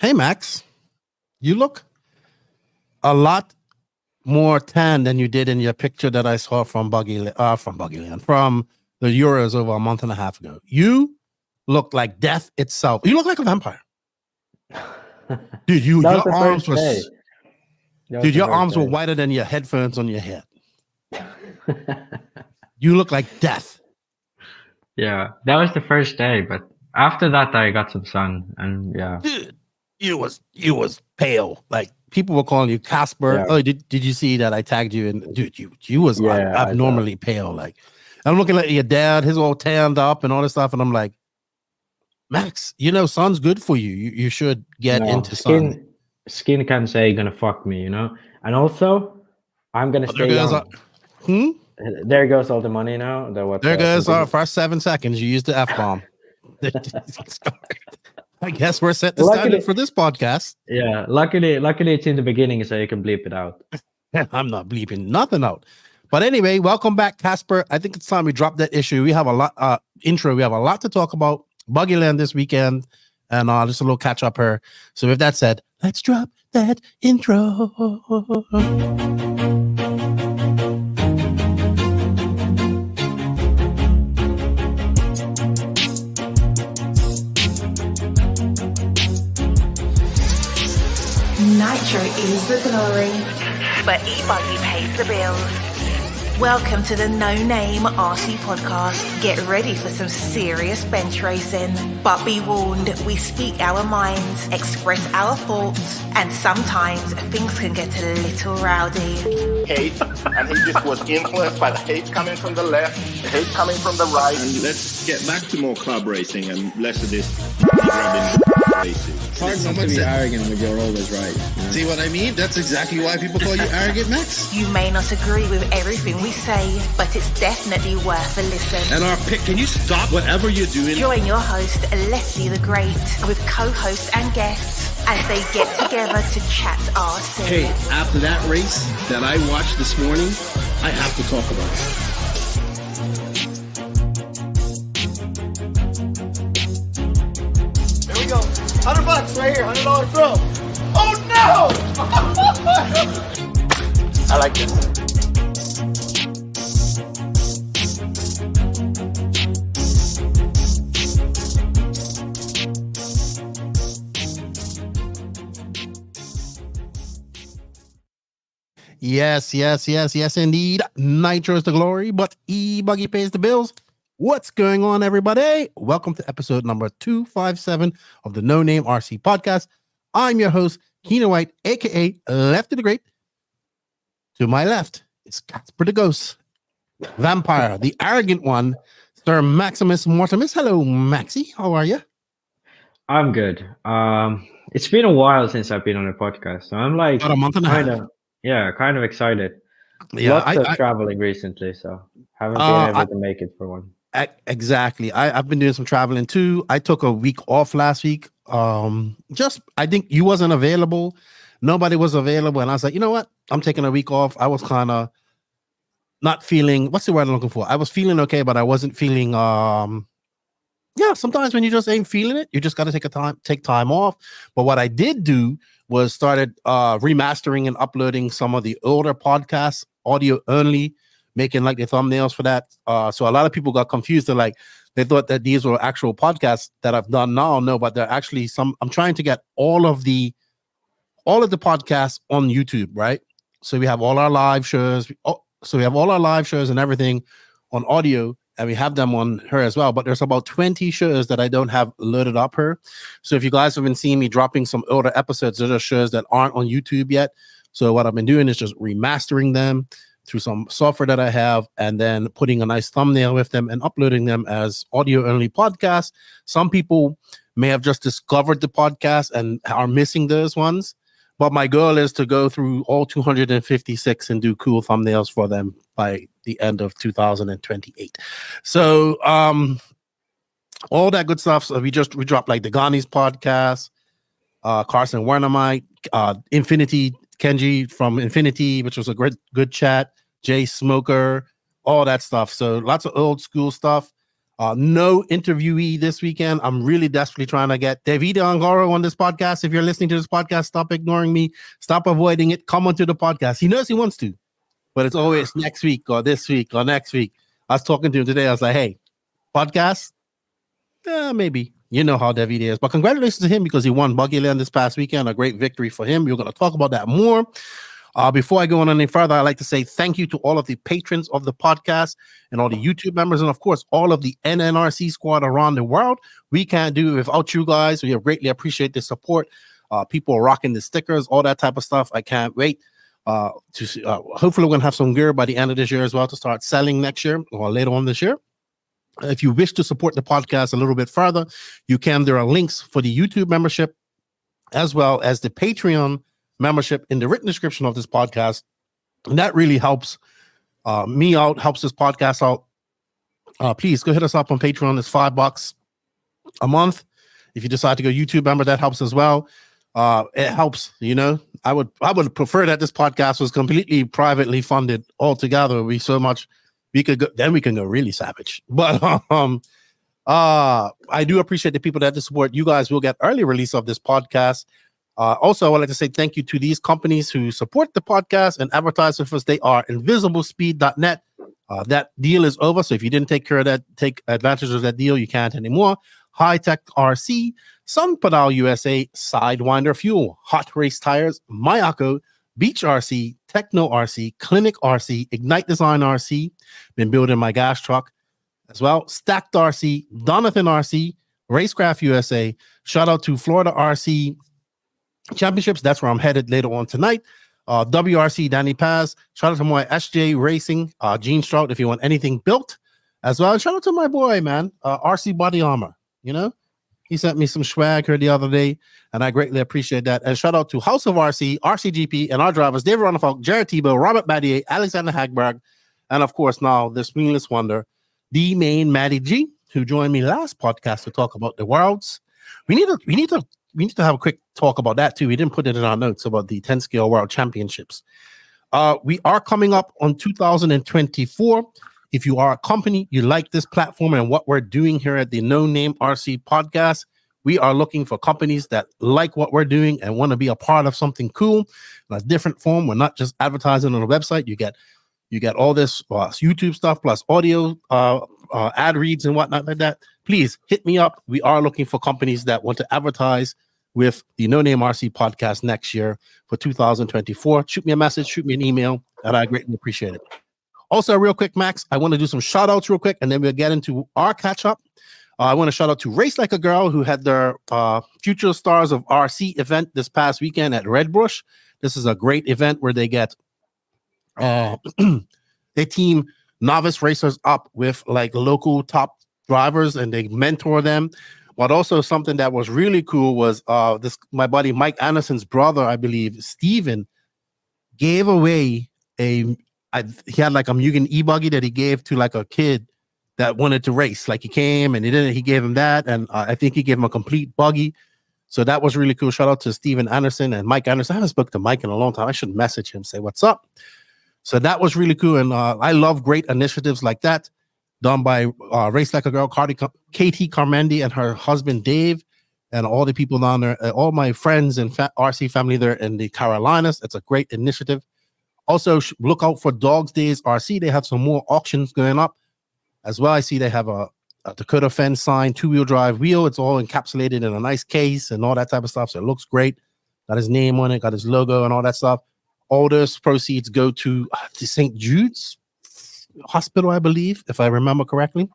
Hey, Max, you look a lot more tan than you did in your picture that I saw from BuggyLand, from the Euros over a month and a half ago. You look like death itself. You look like a vampire. Dude, your arms were whiter than your headphones on your head. You look like death. Yeah, that was the first day, but after that I got some sun, and yeah. Dude, you was pale. Like people were calling you Casper. Yeah. Oh, did you see that I tagged you? And dude, you was abnormally pale. Like I'm looking at your dad, his all tanned up and all this stuff, and I'm like, Max, sun's good for you. You should get into sun. Skin can say gonna fuck me, and also I'm gonna stay young. There goes all the money now. There goes our first 7 seconds. You used the F-bomb. I guess we're set to standard for this podcast. Yeah, luckily it's in the beginning, so you can bleep it out. I'm not bleeping nothing out. But anyway, welcome back, Casper. I think it's time we drop that issue. We have a lot intro. We have a lot to talk about. BuggyLand this weekend, and just a little catch up here. So with that said, let's drop that intro. Nitro is the glory, but e-buggy pays the bills. Welcome to the No Name RC podcast. Get ready for some serious bench racing. But be warned, we speak our minds, express our thoughts, and sometimes things can get a little rowdy. Hate, and he just was influenced by the hate coming from the left, the hate coming from the right. And let's get back to more club racing and less of this grabbing racing. It's hard not to be arrogant when you're always right. See what I mean? That's exactly why people call you arrogant, Max. You may not agree with everything we say, but it's definitely worth a listen. And our pick, can you stop whatever you're doing? Join your host, Lefty the Great, with co-hosts and guests as they get together to chat RC. Hey, after that race that I watched this morning, I have to talk about it. There we go. $100 right here, $100 throw. Oh no! I like this. Yes, indeed. Nitro is the glory, but e-buggy pays the bills. What's going on, everybody? Welcome to episode number 257 of the No Name RC podcast. I'm your host, Keenan White, aka Lefty the Great. To my left, it's Casper the Ghost, Vampire, the arrogant one, Sir Maximus Mortimus. Hello, Maxie. How are you? I'm good. It's been a while since I've been on a podcast, so I'm like about a month and a half. Kind of excited. Yeah, Lots of traveling recently, so haven't been able to make it for one. Exactly. I've been doing some traveling too. I took a week off last week. I think you wasn't available. Nobody was available, and I was like, you know what? I'm taking a week off. I was kind of not feeling. What's the word I'm looking for? I was feeling okay, but I wasn't feeling. Sometimes when you just ain't feeling it, you just got to take time off. But what I did do was started remastering and uploading some of the older podcasts, audio only, making like the thumbnails for that. So a lot of people got confused. They thought that these were actual podcasts that I've done now. No, but they're actually I'm trying to get all of the podcasts on YouTube, right? So we have all our live shows. So we have all our live shows and everything on audio, and we have them on her as well. But there's about 20 shows that I don't have loaded up her. So if you guys have been seeing me dropping some older episodes, those are shows that aren't on YouTube yet. So what I've been doing is just remastering them through some software that I have, and then putting a nice thumbnail with them and uploading them as audio only podcasts. Some people may have just discovered the podcast and are missing those ones. But my goal is to go through all 256 and do cool thumbnails for them by the end of 2028. So all that good stuff. So we dropped like the Ghani's podcast, Carson Wernermite, Infinity, Kenji from Infinity, which was a good chat, Jay Smoker, all that stuff. So lots of old school stuff. No interviewee this weekend. I'm really desperately trying to get David Angaro on this podcast. If you're listening to this podcast, stop ignoring me. Stop avoiding it. Come onto the podcast. He knows he wants to, but it's always next week or this week or next week. I was talking to him today. I was like, hey, podcast? Maybe. You know how David is. But congratulations to him because he won BuggyLand this past weekend. A great victory for him. We're going to talk about that more. Before I go on any further, I'd like to say thank you to all of the patrons of the podcast and all the YouTube members, and of course, all of the NNRC squad around the world. We can't do it without you guys. We greatly appreciate the support. People rocking the stickers, all that type of stuff. I can't wait to see. Hopefully, we're going to have some gear by the end of this year as well to start selling next year or later on this year. If you wish to support the podcast a little bit further, you can. There are links for the YouTube membership as well as the Patreon membership in the written description of this podcast, and that really helps me out, helps this podcast out. Please go hit us up on Patreon. It's $5 a month. If you decide to go YouTube member, that helps as well. It helps, you know. I would prefer that this podcast was completely privately funded altogether. It would be so much we could go, then we can go really savage. But I do appreciate the people that support. You guys will get early release of this podcast. Also, I would like to say thank you to these companies who support the podcast and advertise with us. They are invisiblespeed.net. That deal is over. So if you didn't take advantage of that deal, you can't anymore. High Tech RC, Sunpadal USA, Sidewinder Fuel, Hot Race Tires, Mayako, Beach RC, Techno RC, Clinic RC, Ignite Design RC. Been building my gas truck as well. Stacked RC, Donathan RC, RaceCraft USA. Shout out to Florida RC Championships. That's where I'm headed later on tonight. WRC Danny Paz. Shout out to my SJ Racing, Gene Strout, if you want anything built as well. Shout out to my boy, man, RC Body Armor. You know, he sent me some swag here the other day, and I greatly appreciate that. And shout out to House of RC, RCGP, and our drivers, David Ronafalk, Jared Tebow, Robert Badier, Alexander Hagberg, and of course now the Spineless Wonder, the main Maddie G, who joined me last podcast to talk about the Worlds. We need to have a quick talk about that too. We didn't put it in our notes about the 10 scale World Championships. We are coming up on 2024. If you are a company, you like this platform and what we're doing here at the No Name RC podcast, we are looking for companies that like what we're doing and want to be a part of something cool in a different form. We're not just advertising on a website. You get all this YouTube stuff plus audio, ad reads and whatnot like that. Please hit me up. We are looking for companies that want to advertise with the No Name RC podcast next year for 2024. Shoot me a message, shoot me an email, and I greatly appreciate it. Also, real quick, Max, I want to do some shout outs real quick, and then we'll get into our catch up. I want to shout out to Race Like a Girl, who had their Future Stars of RC event this past weekend at Redbush. This is a great event where they get they team novice racers up with like local top drivers and they mentor them. But also something that was really cool was my buddy Mike Anderson's brother, I believe, Steven, gave away he had like a Mugen e-buggy that he gave to like a kid that wanted to race. Like he came and he gave him that, and I think he gave him a complete buggy. So that was really cool. Shout out to Steven Anderson and Mike Anderson. I haven't spoken to Mike in a long time. I should message him, say what's up. So that was really cool, and I love great initiatives like that done by Race Like a Girl, Katie Carmendi and her husband Dave, and all the people down there, all my friends and RC family there in the Carolinas. It's a great initiative. Also, look out for Dogs Days RC. They have some more auctions going up as well. I see they have a Dakota Fence sign, 2-wheel drive wheel. It's all encapsulated in a nice case and all that type of stuff. So it looks great. Got his name on it, got his logo and all that stuff. All those proceeds go to St. Jude's Hospital, I believe, if I remember correctly.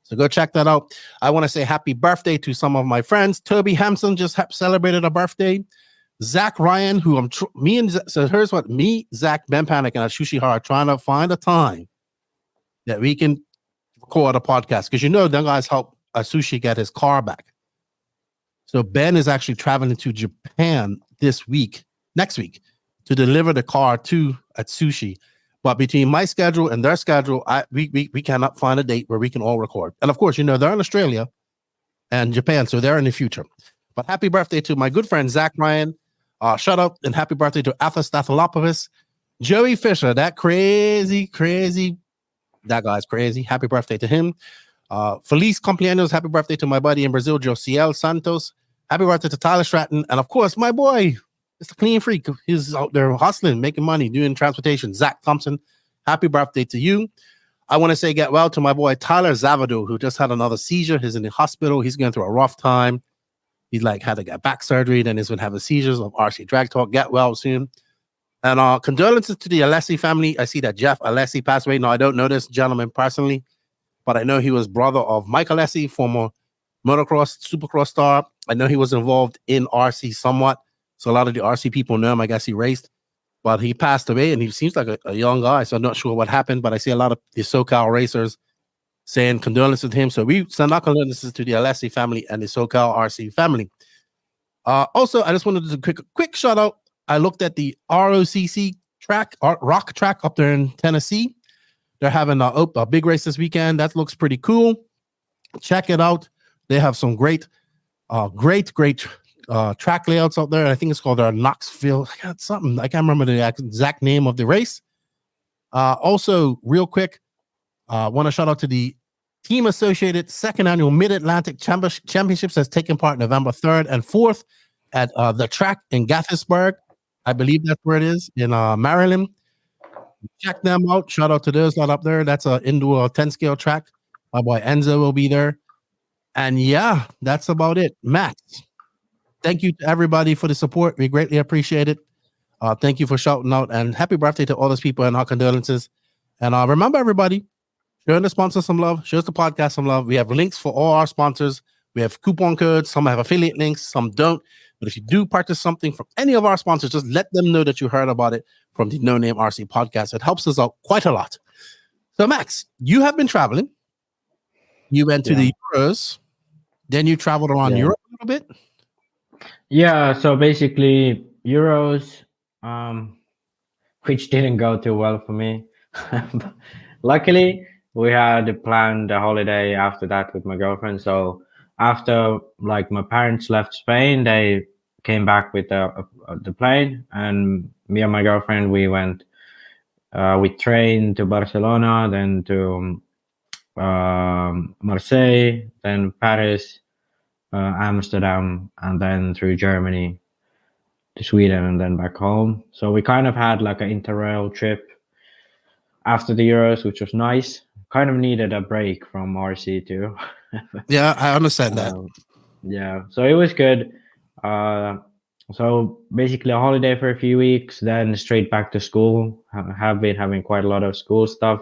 So go check that out. I want to say happy birthday to some of my friends. Toby Hampson just celebrated a birthday. Zach Ryan, who here's what me, Zach, Ben Panic, and Shushi are trying to find a time that we can record a podcast, because them guys help Sushi get his car back. So Ben is actually traveling to Japan next week, to deliver the car to Atsushi. But between my schedule and their schedule, we cannot find a date where we can all record. And of course, they're in Australia and Japan, so they're in the future. But happy birthday to my good friend Zach Ryan. Shout out and happy birthday to Athos Stathalopoulos. Joey Fisher, that crazy, that guy's crazy. Happy birthday to him. Feliz cumpleaños. Happy birthday to my buddy in Brazil, Josiel Santos. Happy birthday to Tyler Stratton. And of course, my boy, Mr. Clean Freak. He's out there hustling, making money, doing transportation. Zach Thompson. Happy birthday to you. I want to say get well to my boy Tyler Zavado, who just had another seizure. He's in the hospital. He's going through a rough time. He's like had to get back surgery. Then he's going to have seizures of RC Drag Talk. Get well soon. And condolences to the Alessi family. I see that Jeff Alessi passed away. Now, I don't know this gentleman personally, but I know he was brother of Mike Alessi, former motocross, supercross star. I know he was involved in RC somewhat. So a lot of the RC people know him. I guess he raced. But he passed away, and he seems like a young guy, so I'm not sure what happened. But I see a lot of the SoCal racers saying condolences to him. So we send our condolences to the Alessi family and the SoCal RC family. Also, I just wanted to do a quick shout out. I looked at the ROCC track, rock track up there in Tennessee. They're having a big race this weekend. That looks pretty cool. Check it out. They have some great track layouts out there. I think it's called Knoxville. I got something. I can't remember the exact name of the race. Also, real quick, want to shout out to the Team Associated Second Annual Mid-Atlantic Championships that's taking part November 3rd and 4th at the track in Gaithersburg. I believe that's where it is in Maryland. Check them out. Shout out to those not up there. That's an indoor 10-scale track. My boy Enzo will be there. And yeah, that's about it. Matt, thank you to everybody for the support. We greatly appreciate it. Thank you for shouting out, and happy birthday to all those people and our condolences. And remember, everybody, showing the sponsors some love, shows the podcast some love. We have links for all our sponsors. We have coupon codes. Some have affiliate links, some don't. But if you do purchase something from any of our sponsors, just let them know that you heard about it from the No Name RC podcast. It helps us out quite a lot. So, Max, you have been traveling. You went to the Euros. Then you traveled around Europe a little bit. Yeah, so basically Euros, which didn't go too well for me. Luckily, we had planned a holiday after that with my girlfriend. So after like my parents left Spain, they came back with the plane, and me and my girlfriend, we went with train to Barcelona, then to Marseille, then Paris, Amsterdam, and then through Germany to Sweden, and then back home. So we kind of had like an interrail trip after the Euros, which was nice. Kind of needed a break from RC too. Yeah, I understand that. Yeah, so it was good. So basically a holiday for a few weeks, then straight back to school. Have been having quite a lot of school stuff.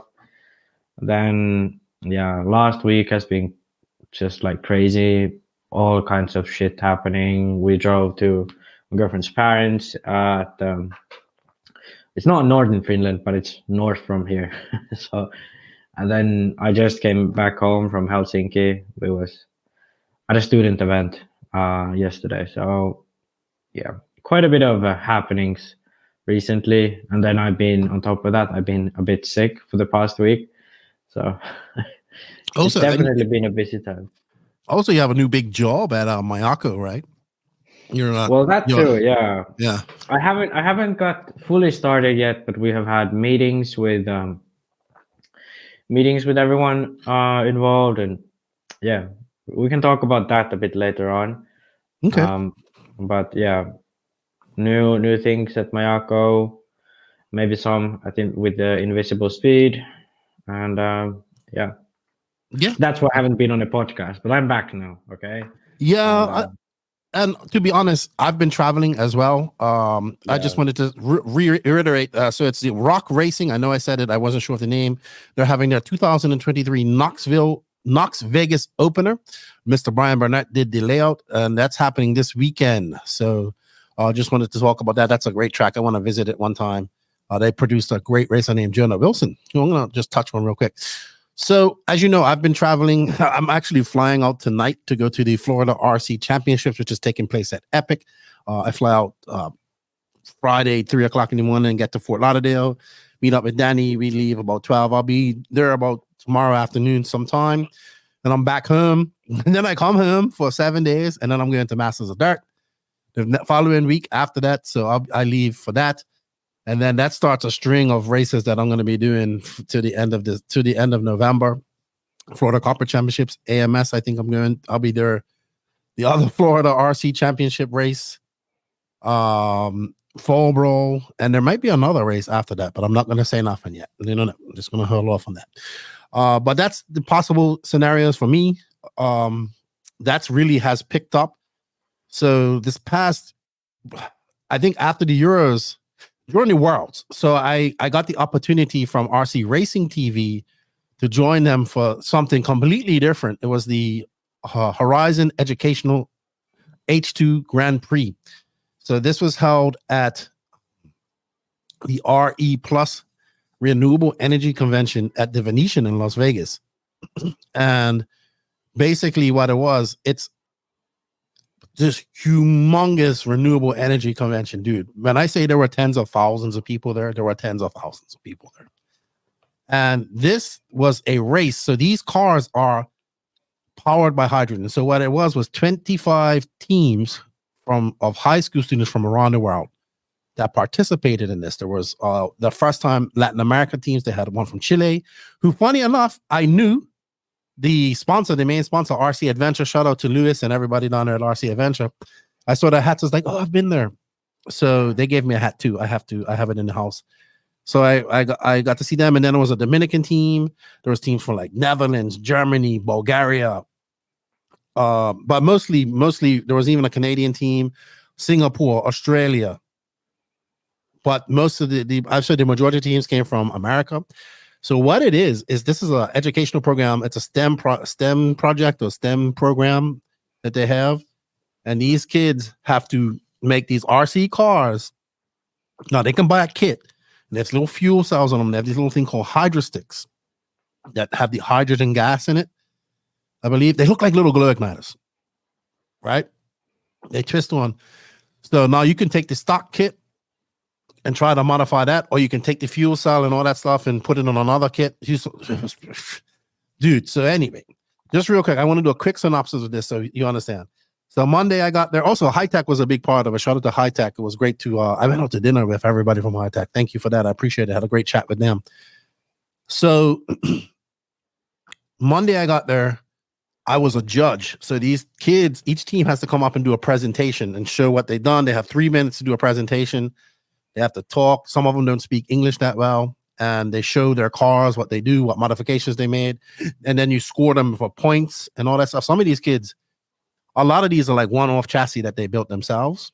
Then last week has been just like crazy. All kinds of shit happening. We drove to my girlfriend's parents at it's not northern Finland, but it's north from here. So, and then I just came back home from Helsinki. We was at a student event yesterday. So yeah, quite a bit of happenings recently. And then I've been, on top of that, I've been a bit sick for the past week. So it's definitely been a busy time. Also, you have a new big job at Mayako, right? Well, that too, yeah. Yeah. I haven't got fully started yet, but we have had meetings with everyone involved, and yeah, we can talk about that a bit later on. Okay. But yeah, new things at Mayako, maybe some, I think, with the invisible speed, and yeah. That's why I haven't been on a podcast, but I'm back now. Okay. Yeah. And to be honest, I've been traveling as well. I just wanted to reiterate. So it's the Rock Racing. I know I said it. I wasn't sure of the name. They're having their 2023 Knox Vegas opener. Mr. Brian Burnett did the layout, and that's happening this weekend. So I just wanted to talk about that. That's a great track. I want to visit it one time. They produced a great racer named Jonah Wilson, who I'm going to just touch on real quick. So, as you know, I've been traveling. I'm actually flying out tonight to go to the Florida RC Championships, which is taking place at Epic. I fly out Friday, 3 o'clock in the morning, and get to Fort Lauderdale, meet up with Danny. We leave about 12. I'll be there about tomorrow afternoon sometime. And I'm back home. And then I come home for 7 days, and then I'm going to Masters of Dirt the following week after that. So I leave for that. And then that starts a string of races that I'm going to be doing to the end of November. Florida Copper Championships, AMS. I think I'll be there. The other Florida RC Championship race, Fallbro, and there might be another race after that, but I'm not going to say nothing yet. I'm just going to hold off on that. But that's the possible scenarios for me. That's really has picked up. So this past, I think after the Euros, during the Worlds, so I got the opportunity from RC Racing TV to join them for something completely different. It was the Horizon Educational H2 Grand Prix. So this was held at the RE Plus Renewable Energy Convention at the Venetian in Las Vegas. And basically what it was, it's this humongous renewable energy convention, dude. When I say there were tens of thousands of people there were tens of thousands of people there. And this was a race. So these cars are powered by hydrogen. So what it was 25 teams of high school students from around the world that participated in this. There was the first time Latin America teams. They had one from Chile, who, funny enough, I knew the main sponsor, RC Adventure. Shout out to Lewis and everybody down there at RC Adventure. I saw the hats. I was like, oh, I've been there. So they gave me a hat too. I have it in the house. So I got to see them. And then there was a Dominican team. There was teams from like Netherlands, Germany, Bulgaria. But mostly there was even a Canadian team, Singapore, Australia. But most of I've said the majority of teams came from America. So what it is this is an educational program. It's a STEM project or STEM program that they have. And these kids have to make these RC cars. Now they can buy a kit. And there's little fuel cells on them. They have these little thing called hydrosticks that have the hydrogen gas in it. I believe they look like little glow igniters, right? They twist on. So now you can take the stock kit and try to modify that, or you can take the fuel cell and all that stuff and put it on another kit. Dude, so anyway, just real quick, I want to do a quick synopsis of this so you understand. So Monday I got there. Also, High Tech was a big part of it. Shout out to High Tech. It was great to, I went out to dinner with everybody from High Tech. Thank you for that. I appreciate it. I had a great chat with them. So Monday I got there. I was a judge. So these kids, each team has to come up and do a presentation and show what they've done. They have 3 minutes to do a presentation. They have to talk. Some of them don't speak English that well. And they show their cars, what they do, what modifications they made. And then you score them for points and all that stuff. Some of these kids, a lot of these are like one-off chassis that they built themselves.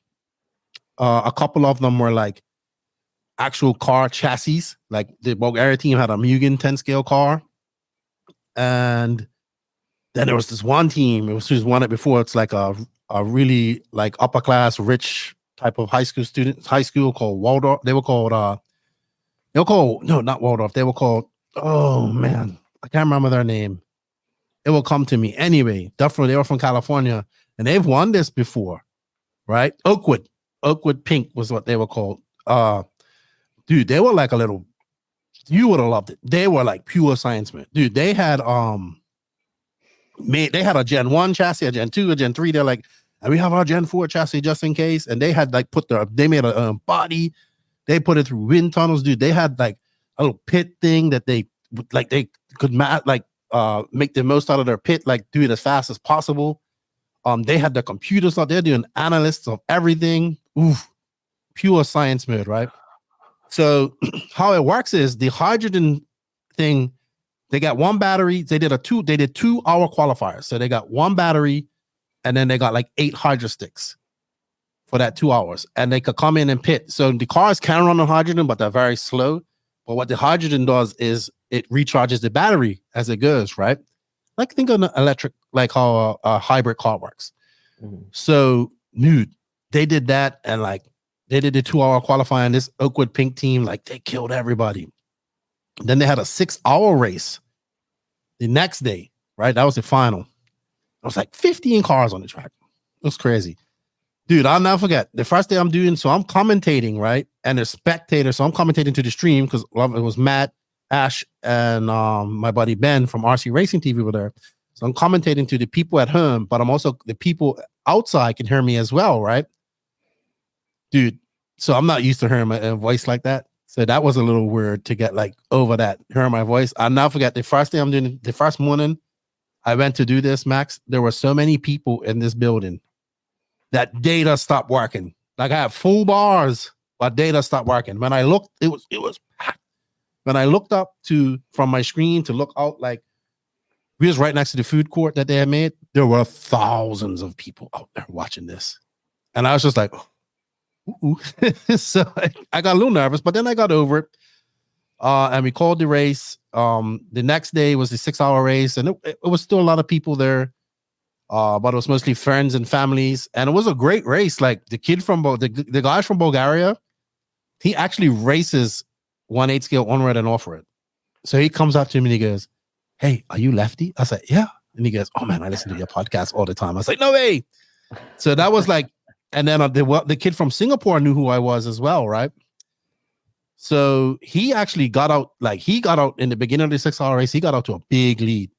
A couple of them were like actual car chassis. Like the Bulgaria team had a Mugen 10-scale car. And then there was this one team. It was just won it before. It's like a really like upper class, rich type of high school called Waldorf. They were called no, not Waldorf. They were called, oh man, I can't remember their name. It will come to me. Anyway, definitely they were from California and they've won this before, right? Oakwood Pink was what they were called. Dude, they were like a little, you would have loved it. They were like pure science, man. Dude, they had they had a Gen 1 chassis, a Gen 2, a Gen 3. They're like, and we have our Gen 4 chassis just in case. And they had like they made a body. They put it through wind tunnels, dude. They had like a little pit thing that they could make the most out of their pit, like do it as fast as possible. They had the computers out there doing analysts of everything. Oof, pure science mode, right? So how it works is the hydrogen thing. They got one battery. They did 2-hour qualifiers. So they got one battery, and then they got like 8 hydrosticks for that 2 hours, and they could come in and pit. So the cars can run on hydrogen, but they're very slow. But what the hydrogen does is it recharges the battery as it goes, right? Like think of an electric, like how a hybrid car works. Mm-hmm. So, dude, they did that, and like they did the 2-hour qualifying. This Oakwood Pink team, like they killed everybody. Then they had a 6-hour race the next day, right? That was the final. It was like 15 cars on the track. It was crazy. Dude, I'll never forget. The first day I'm commentating, right? And there's spectators, so I'm commentating to the stream because it was Matt, Ash, and my buddy Ben from RC Racing TV were there. So I'm commentating to the people at home, but I'm also, the people outside can hear me as well, right? Dude, so I'm not used to hearing my voice like that. So that was a little weird to get like over that, hearing my voice. I'll not forget the first day I'm doing, the first morning I went to do this, Max. There were so many people in this building that data stopped working. Like I had full bars, but data stopped working. When I looked, it was packed. When I looked up from my screen to look out, like we was right next to the food court that they had made. There were thousands of people out there watching this. And I was just like, ooh. So I got a little nervous, but then I got over it. And we called the race. The next day was the 6-hour race, and it was still a lot of people there. But it was mostly friends and families, and it was a great race. Like the kid from the guy from Bulgaria, he actually races 1/8 scale on-road and off-road. So he comes up to me and he goes, "Hey, are you Lefty?" I said, "Yeah." And he goes, "Oh man, I listen to your podcast all the time." I was like, "No way." So that was like, and then the kid from Singapore knew who I was as well, right? So he actually got out, in the beginning of the 6-hour race. He got out to a big lead,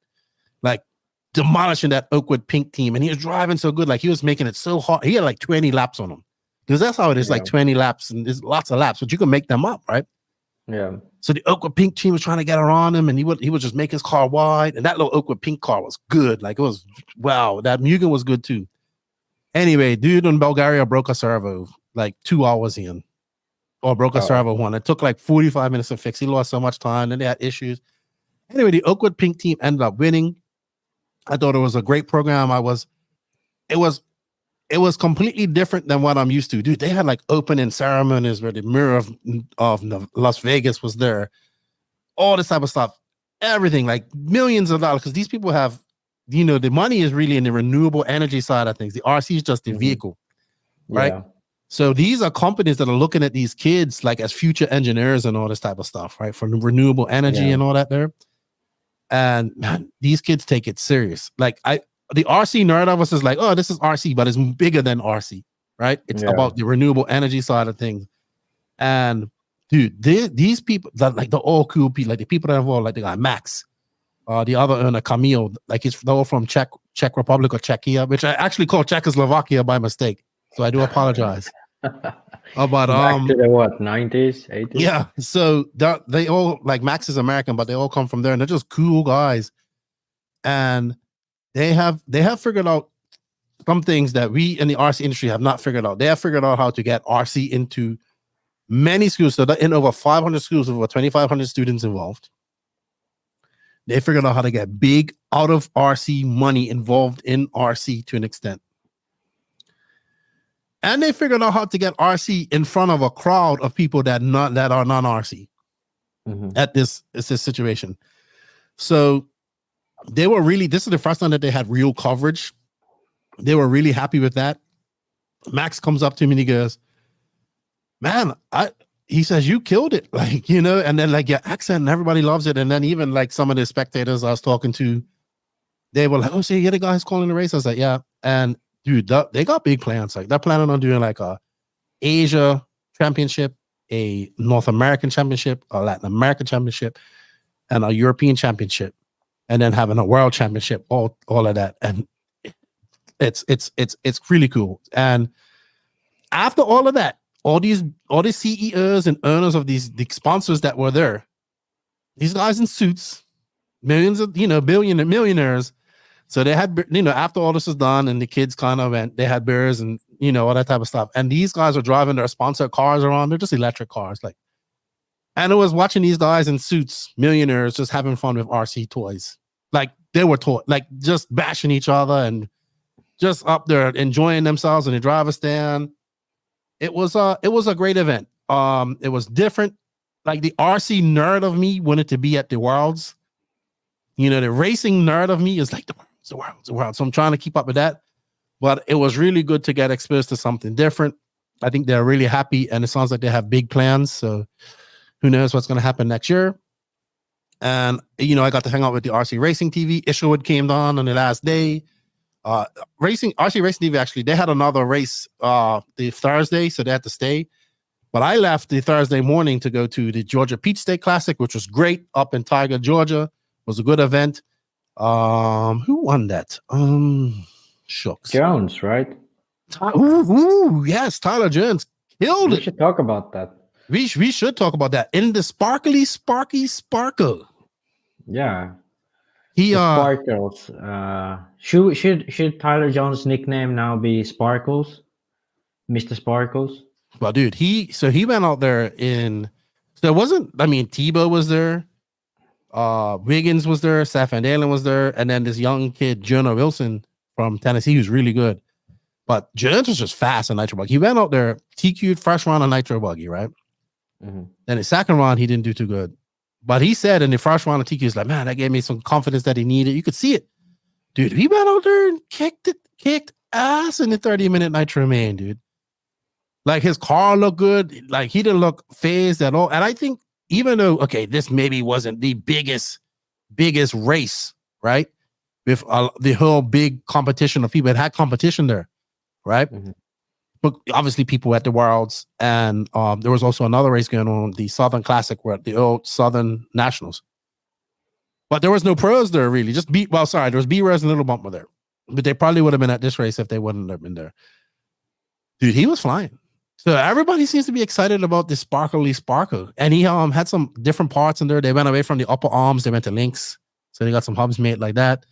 like demolishing that Oakwood Pink team. And he was driving so good. Like he was making it so hard. He had like 20 laps on him. Because that's how it is, like 20 laps. And there's lots of laps, but you can make them up, right? Yeah. So the Oakwood Pink team was trying to get around him, and he would just make his car wide. And that little Oakwood Pink car was good. Like it was, wow. That Mugen was good too. Anyway, dude in Bulgaria broke a servo like 2 hours in. Or broke a servo one. It took like 45 minutes to fix. He lost so much time, and they had issues. Anyway, the Oakwood Pink team ended up winning. I thought it was a great program. It was completely different than what I'm used to. Dude, they had like opening ceremonies where the mirror of Las Vegas was there. All this type of stuff. Everything, like millions of dollars. Because these people have, the money is really in the renewable energy side of things. The RC is just the vehicle, right? Yeah. So these are companies that are looking at these kids like as future engineers and all this type of stuff, right? For renewable energy and all that there. And man, these kids take it serious. Like the RC nerd of us is like, oh, this is RC, but it's bigger than RC, right? It's about the renewable energy side of things. And dude, these people that like the all cool people, like the people that are involved, like the guy Max, the other owner Camille, like they're all from Czech Republic or Czechia, which I actually called Czechoslovakia by mistake. So I do apologize. But back to the what, 90s, 80s? Yeah. So they all, like Max is American, but they all come from there, and they're just cool guys. And they have figured out some things that we in the RC industry have not figured out. They have figured out how to get RC into many schools. So in over 500 schools, over 2,500 students involved. They figured out how to get big out of RC money involved in RC to an extent. And they figured out how to get RC in front of a crowd of people that are non-RC at this situation. So they were really, this is the first time that they had real coverage. They were really happy with that. Max comes up to me and he goes, man, he says, you killed it. Like, and then like your accent and everybody loves it. And then even like some of the spectators I was talking to, they were like, oh, so you're the guy who's calling the race? I was like, yeah. And dude, they got big plans. Like they're planning on doing like a Asia championship, a North American championship, a Latin American championship, and a European championship, and then having a world championship. All of that, and it's really cool. And after all of that, all these CEOs and owners of the sponsors that were there, these guys in suits, millions of millionaires. So they had, after all this was done and the kids kind of went, they had beers and, all that type of stuff. And these guys are driving their sponsored cars around. They're just electric cars. And it was watching these guys in suits, millionaires, just having fun with RC toys. Like they were like just bashing each other and just up there enjoying themselves in the driver's stand. It was a great event. It was different. Like the RC nerd of me wanted to be at the Worlds. The racing nerd of me is like the world. So I'm trying to keep up with that. But it was really good to get exposed to something different. I think they're really happy, and it sounds like they have big plans. So who knows what's going to happen next year. And, I got to hang out with the RC Racing TV. Isherwood came on the last day. RC Racing TV, actually, they had another race the Thursday, so they had to stay. But I left the Thursday morning to go to the Georgia Peach State Classic, which was great up in Tiger, Georgia. It was a good event. Who won that? Shucks. Jones, right? Yes, Tyler Jones killed it. We should talk about that. We should talk about that in the sparkly sparkle. Yeah. He The Sparkles. Should Tyler Jones' nickname now be Sparkles? Mr. Sparkles? well, dude, he went out there in so it wasn't Tebow was there, Wiggins was there, Seth Van Dalen was there, and then this young kid, Jonah Wilson from Tennessee, who's really good. But Jones was just fast on Nitro Buggy. He went out there, TQ'd first round on Nitro Buggy, right? Mm-hmm. Then the second round, he didn't do too good. But he said in the first round of TQ, he's like, man, that gave me some confidence that he needed. You could see it. Dude, he went out there and kicked ass in the 30-minute Nitro Main, dude. Like, his car looked good. Like, he didn't look phased at all. And I think, even though, okay, this maybe wasn't the biggest race, right? With the whole big competition of people. It had competition there, right? Mm-hmm. But obviously people at the Worlds, and there was also another race going on, the Southern Classic, where the old Southern Nationals. But there was no pros there, really. Just there was B-Res and Little Bumper there. But they probably would have been at this race if they wouldn't have been there. Dude, he was flying. So everybody seems to be excited about this sparkly sparkle. And he had some different parts in there. They went away from the upper arms. They went to links. So they got some hubs made like that.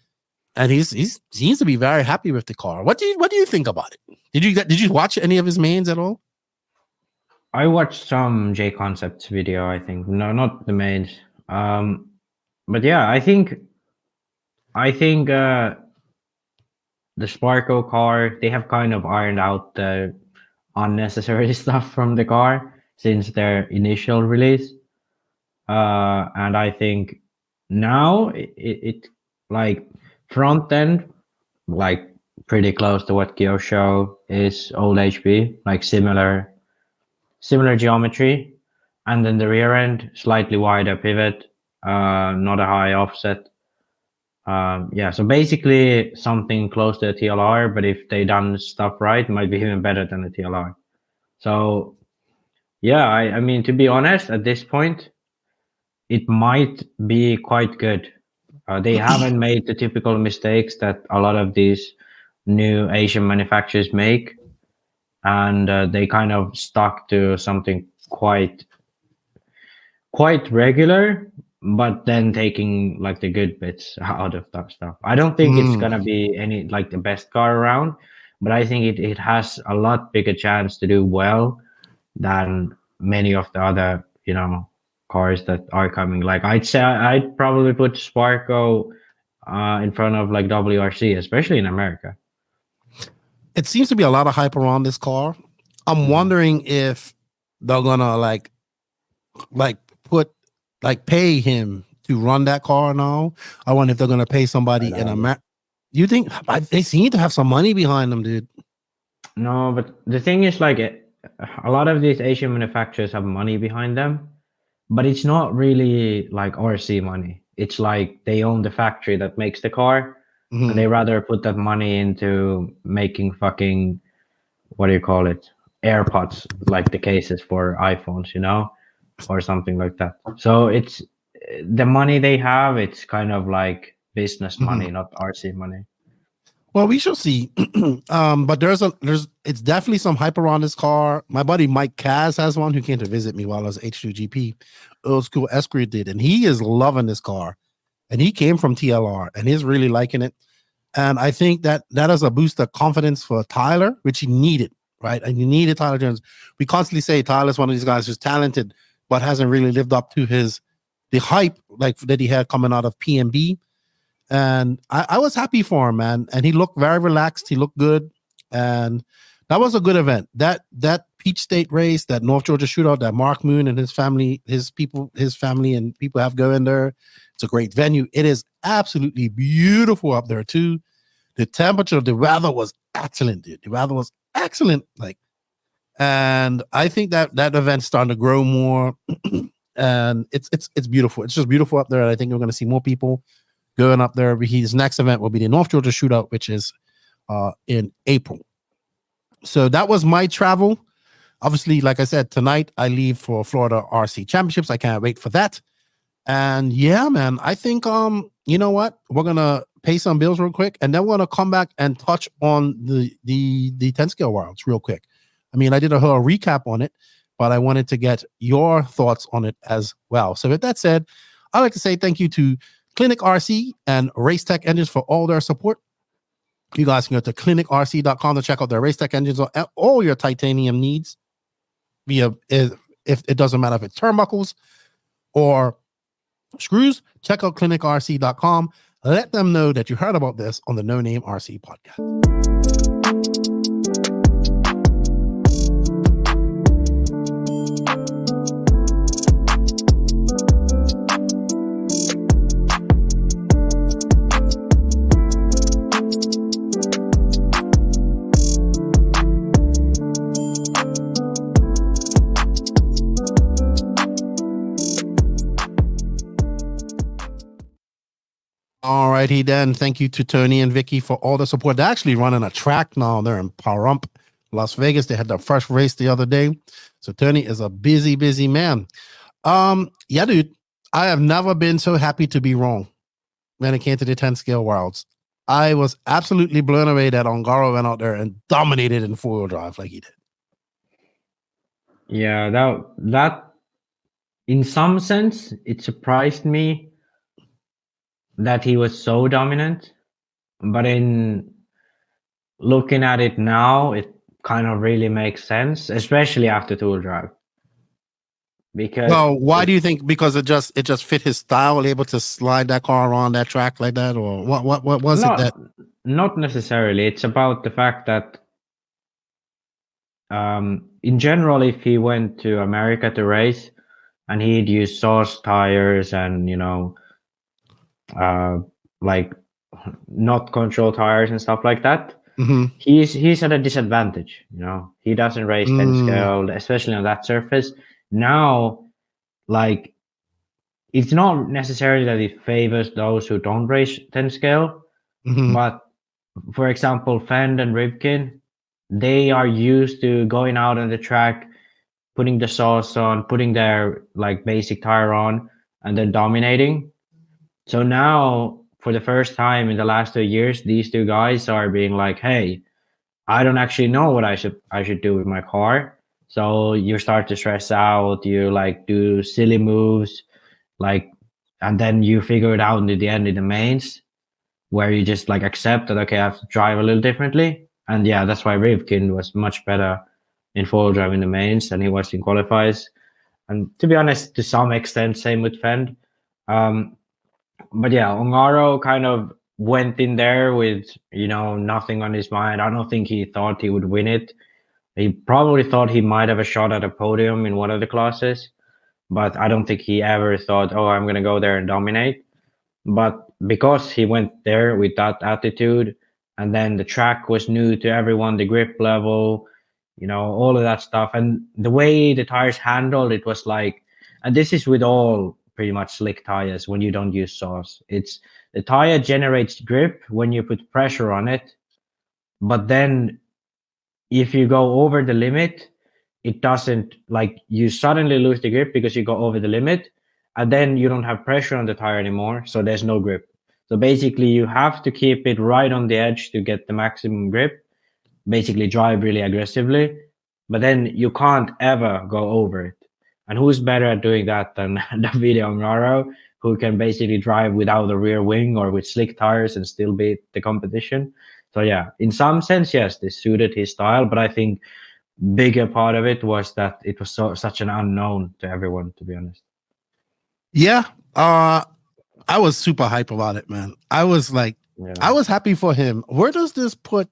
And he seems to be very happy with the car. What do you think about it? Did you watch any of his mains at all? I watched some J Concepts video, I think. No, not the mains. But yeah, I think the Sparko car, they have kind of ironed out the unnecessary stuff from the car since their initial release. And I think now it like front end, like pretty close to what Kyosho is old HP, like similar geometry. And then the rear end, slightly wider pivot, not a high offset. So basically something close to a TLR, but if they done stuff right, might be even better than a TLR. So yeah, I mean, to be honest, at this point, it might be quite good. They haven't made the typical mistakes that a lot of these new Asian manufacturers make, and they kind of stuck to something quite regular, but then taking like the good bits out of that stuff. I don't think it's gonna be any like the best car around, but I think it has a lot bigger chance to do well than many of the other, cars that are coming. Like I'd say I'd probably put Sparko in front of like WRC, especially in America. It seems to be a lot of hype around this car. I'm wondering if they're gonna like pay him to run that car now. I wonder if they're gonna pay somebody in America. You think they seem to have some money behind them, dude? No, but the thing is, like, a lot of these Asian manufacturers have money behind them, but it's not really like RC money. It's like they own the factory that makes the car, and they rather put that money into making fucking, what do you call it, AirPods, like the cases for iPhones, or something like that. So it's the money they have, it's kind of like business money, not RC money. Well, we shall see. But it's definitely some hype around this car. My buddy Mike Kaz has one who came to visit me while I was H2GP. Old School Escort did, and he is loving this car. And he came from TLR, and he's really liking it. And I think that is a boost of confidence for Tyler, which he needed, right? And you needed Tyler Jones. We constantly say Tyler's one of these guys who's talented, but hasn't really lived up to the hype like that he had coming out of PMB. And I was happy for him, man. And he looked very relaxed. He looked good. And that was a good event. That Peach State race, that North Georgia shootout, that Mark Moon and his family and people have going there. It's a great venue. It is absolutely beautiful up there too. The temperature, the weather was excellent, dude. The weather was excellent. And I think that event's starting to grow more. And it's beautiful. It's just beautiful up there. I think we're going to see more people going up there. His next event will be the North Georgia shootout, which is in April. So that was my travel. Obviously, like I said, tonight I leave for Florida RC Championships. I can't wait for that. And yeah, man, I think you know what? We're gonna pay some bills real quick, and then we're gonna come back and touch on the 10 scale worlds real quick. I mean, I did a whole recap on it, but I wanted to get your thoughts on it as well. So with that said, I'd like to say thank you to Clinic RC and Race Tech Engines for all their support. You guys can go to clinicrc.com to check out their Race Tech Engines on all your titanium needs. If it doesn't matter if it's turnbuckles or screws, check out clinicrc.com. Let them know that you heard about this on the No Name RC podcast. All righty then. Thank you to Tony and Vicky for all the support. They're actually running a track now. They're in Pahrump, Las Vegas. They had their first race the other day. So Tony is a busy, busy man. Yeah, dude. I have never been so happy to be wrong when it came to the 10 scale worlds. I was absolutely blown away that Ongaro went out there and dominated in 4-wheel drive like he did. Yeah, that in some sense, it surprised me that he was so dominant, but in looking at it now, it kind of really makes sense, especially after 2-wheel drive. Because why do you think? Because it just fit his style, able to slide that car around that track like that, or what was it that? Not necessarily. It's about the fact that in general, if he went to America to race and he'd use sauce tires and like not control tires and stuff like that, he's at a disadvantage. He doesn't race 10 scale, especially on that surface. Now, like, it's not necessarily that it favors those who don't race 10 scale, but for example, Fend and Rivkin, they are used to going out on the track, putting the sauce on, putting their like basic tire on, and then dominating. So now, for the first time in the last 2 years, these two guys are being like, hey, I don't actually know what I should do with my car. So you start to stress out, you like do silly moves, like, and then you figure it out in the end in the mains, where you just like accept that, okay, I have to drive a little differently. And yeah, that's why Rivkin was much better in 4-wheel drive in the mains than he was in qualifiers. And to be honest, to some extent, same with Fend. But yeah, Ongaro kind of went in there with, nothing on his mind. I don't think he thought he would win it. He probably thought he might have a shot at a podium in one of the classes, but I don't think he ever thought, oh, I'm going to go there and dominate. But because he went there with that attitude, and then the track was new to everyone, the grip level, all of that stuff. And the way the tires handled, it was like, and this is with all pretty much slick tires when you don't use sauce. It's the tire generates grip when you put pressure on it, but then if you go over the limit, it doesn't, like, you suddenly lose the grip because you go over the limit, and then you don't have pressure on the tire anymore, so there's no grip. So basically you have to keep it right on the edge to get the maximum grip, basically drive really aggressively, but then you can't ever go over it. And who's better at doing that than Davide Ongaro, who can basically drive without a rear wing or with slick tires and still beat the competition? So yeah, in some sense, yes, this suited his style, but I think bigger part of it was that it was such an unknown to everyone, to be honest. Yeah, I was super hype about it, man. I was like, I was happy for him. Where does this put